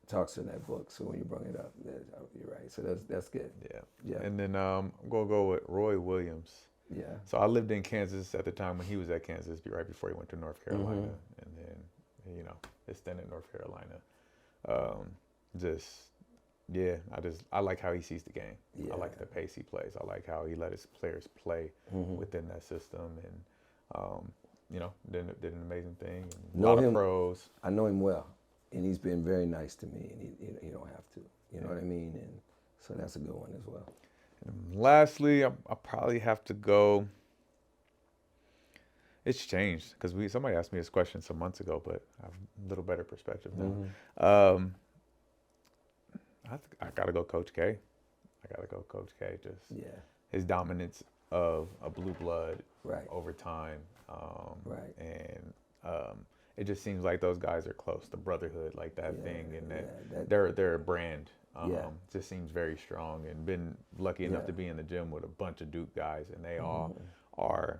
talks in that book. So when you bring it up, you're right. So that's good. Yeah. Yeah. And then I'm going to go with Roy Williams. Yeah. So I lived in Kansas at the time when he was at Kansas, right before he went to North Carolina. And then, extended North Carolina. I like how he sees the game. Yeah. I like the pace he plays. I like how he let his players play within that system, and did an amazing thing. And a lot of pros. I know him well, and he's been very nice to me. And you don't have to, you know what I mean. And so that's a good one as well. And lastly, I probably have to go. It's changed because somebody asked me this question some months ago, but I have a little better perspective now. I gotta go Coach K. Just his dominance of a blue blood over time. And it just seems like those guys are close. The brotherhood, like that thing, and that they're a brand. Just seems very strong, and been lucky enough to be in the gym with a bunch of Duke guys, and they all are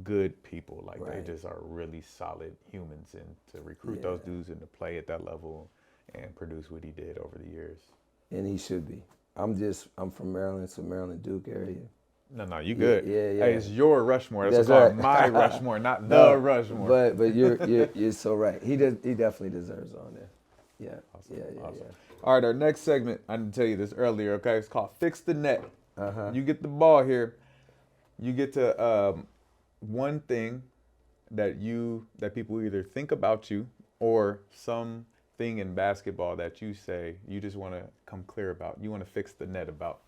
good people. Like they just are really solid humans, and to recruit those dudes and to play at that level and produce what he did over the years. And he should be. I'm from Maryland, so Maryland Duke area. No, you good. Yeah. Hey, it's your Rushmore. That's right. My Rushmore, not the Rushmore. But you're so right. He definitely deserves on there. Yeah. Awesome. All right, our next segment, I didn't tell you this earlier, okay? It's called Fix the Net. You get the ball here. You get to one thing that people either think about you or something in basketball that you say you just want to come clear about. You want to fix the net about.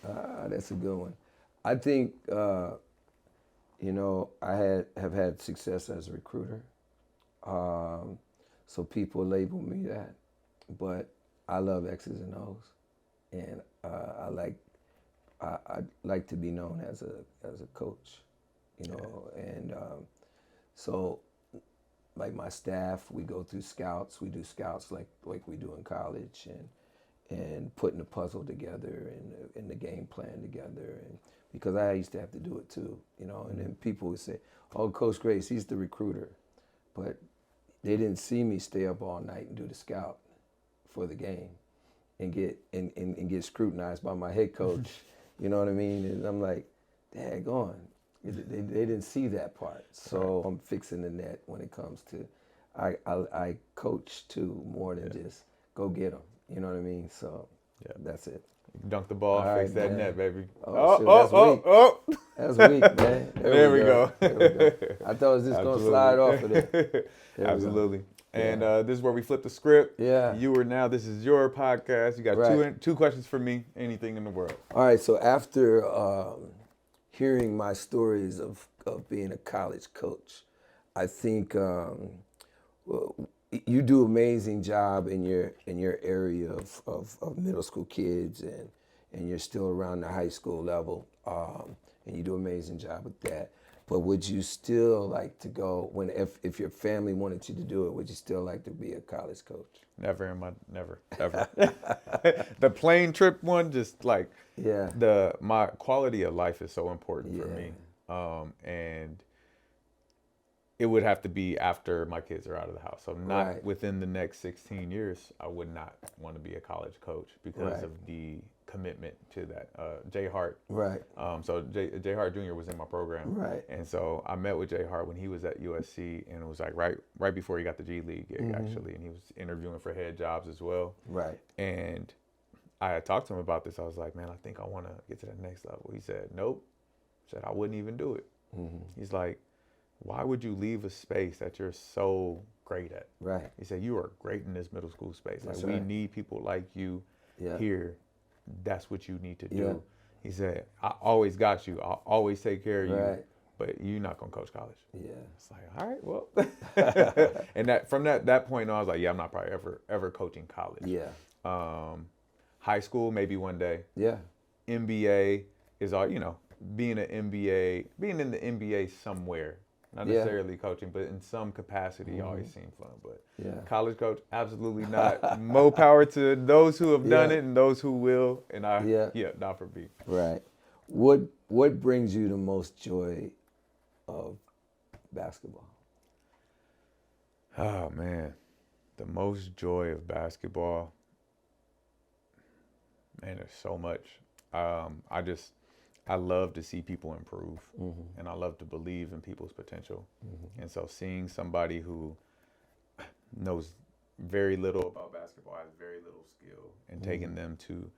That's a good one. I think I have had success as a recruiter. So people label me that, but I love X's and O's, and I like to be known as a coach, and so like my staff, we go through scouts. We do scouts like we do in college, and putting the puzzle together and the game plan together, and because I used to have to do it too, and then people would say, "Oh, Coach Grace, he's the recruiter," but they didn't see me stay up all night and do the scout for the game and get scrutinized by my head coach. You know what I mean? And I'm like, daggone. They didn't see that part. So I'm fixing the net when it comes to, I coach too more than just go get them. You know what I mean? So that's it. Dunk the ball, fix that net, baby. That's weak, man. There we go. I thought it was just going to slide off of there. Absolutely. And this is where we flip the script. Yeah. This is your podcast. You got two questions for me, anything in the world. All right, so after hearing my stories of being a college coach, I think you do an amazing job in your area of middle school kids, and you're still around the high school level, and you do an amazing job with that. But would you still like to go, if your family wanted you to do it, would you still like to be a college coach? Never, ever. The plane trip one, just like my quality of life is so important for me, and it would have to be after my kids are out of the house. So not within the next 16 years, I would not want to be a college coach because of the commitment to that. Jay Hart. So Jay Hart Jr. was in my program. And so I met with Jay Hart when he was at USC, and it was like right before he got the G League gig, actually. And he was interviewing for head jobs as well. And I had talked to him about this. I was like, man, I think I want to get to that next level. He said, nope. He said, I wouldn't even do it. He's like, why would you leave a space that you're so great at? He said, you are great in this middle school space. Like, we need people like you here. That's what you need to do. He said, I always got you. I'll always take care of you. But you're not going to coach college. It's like, all right, well. And from that point on, I was like, I'm not probably ever coaching college. High school, maybe one day. NBA is all, being in the NBA somewhere. Not necessarily coaching, but in some capacity, always seemed fun. But college coach, absolutely not. More power to those who have done it and those who will. And not for me. What brings you the most joy of basketball? Oh man, the most joy of basketball. Man, there's so much. I love to see people improve, and I love to believe in people's potential. And so seeing somebody who knows very little about basketball, has very little skill, and taking them to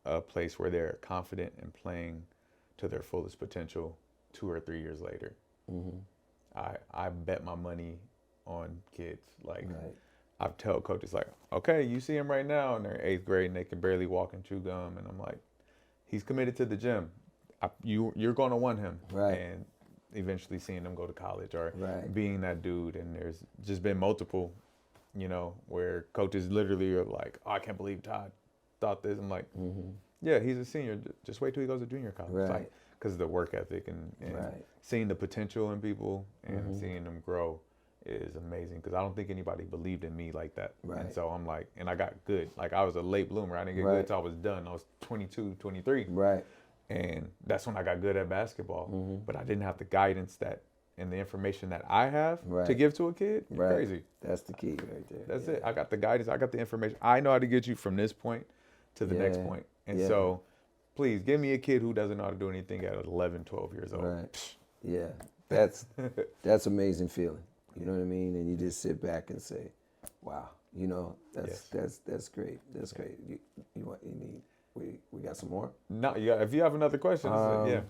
a place where they're confident and playing to their fullest potential 2 or 3 years later. I bet my money on kids. Like, I tell coaches, like, okay, you see him right now, and they're 8th grade and they can barely walk and chew gum, and I'm like, he's committed to the gym. You're going to want him, and eventually seeing them go to college or being that dude. And there's just been multiple, where coaches literally are like, oh, I can't believe Todd thought this. I'm like, yeah, he's a senior. Just wait till he goes to junior college. Like, because of the work ethic and seeing the potential in people and seeing them grow is amazing. Because I don't think anybody believed in me like that. And so I'm like, and I got good. Like, I was a late bloomer. I didn't get good until I was done. I was 22, 23. And that's when I got good at basketball. But I didn't have the guidance and the information that I have to give to a kid. Crazy. That's the key right there. That's it. I got the guidance. I got the information. I know how to get you from this point to the next point. And so please give me a kid who doesn't know how to do anything at 11, 12 years old. Yeah. That's amazing feeling. You know what I mean? And you just sit back and say, wow, that's great. That's great. We got some more? No, if you have another question, yeah.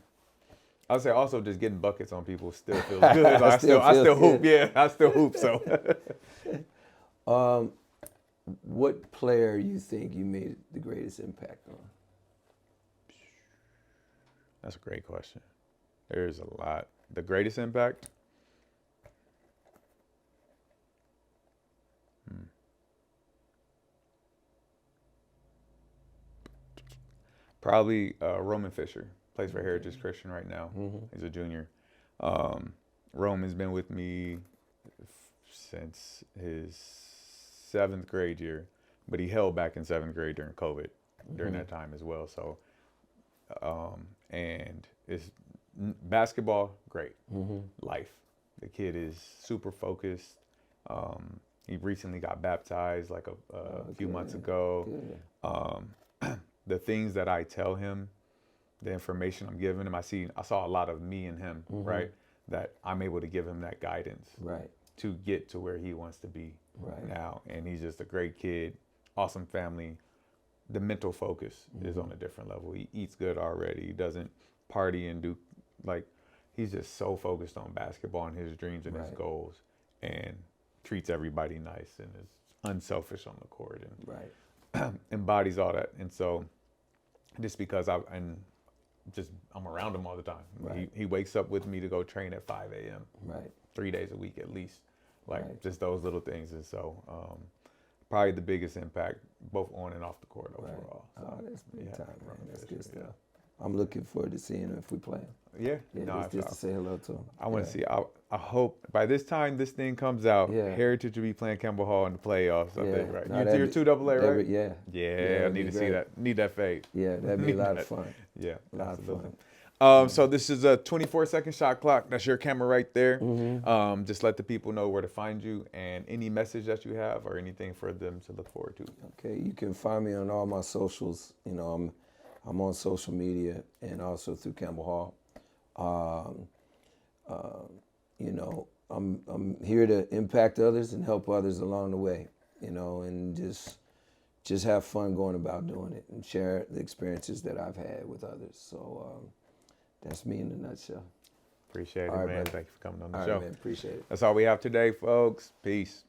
I'll say also just getting buckets on people still feels good. I still hoop. Yeah, I still hoop. So, what player you think you made the greatest impact on? That's a great question. There's a lot. The greatest impact? Probably Roman Fisher. Plays for Heritage Christian right now. He's a junior. Roman's been with me since his 7th grade year, but he held back in 7th grade during COVID during that time as well. So, and it's basketball, great. Life. The kid is super focused. He recently got baptized like a few months ago. The things that I tell him, the information I'm giving him, I saw a lot of me in him, right? That I'm able to give him that guidance, to get to where he wants to be now. And he's just a great kid, awesome family. The mental focus is on a different level. He eats good already. He doesn't party and do, like, he's just so focused on basketball and his dreams and his goals, and treats everybody nice and is unselfish on the court and embodies all that. And so just because I'm around him all the time. He wakes up with me to go train at 5 a.m. 3 days a week at least. Just those little things. And so probably the biggest impact both on and off the court overall. So, that's big time, man. That's good stuff. I'm looking forward to seeing him if we play him. Just to say hello to him. I want to see. I hope by this time this thing comes out, Heritage will be playing Campbell Hall in the playoffs. I think, right? You're 2AA, right? Yeah. I need to see that. Need that fade. Yeah, that'd be a lot of fun. Yeah, a lot of fun. So this is a 24-second shot clock. That's your camera right there. Just let the people know where to find you and any message that you have or anything for them to look forward to. Okay, you can find me on all my socials. I'm on social media and also through Campbell Hall. I'm here to impact others and help others along the way, and just have fun going about doing it and share the experiences that I've had with others. So that's me in a nutshell. Appreciate it, man. Thank you for coming on the show. All right, man. Appreciate it. That's all we have today, folks. Peace.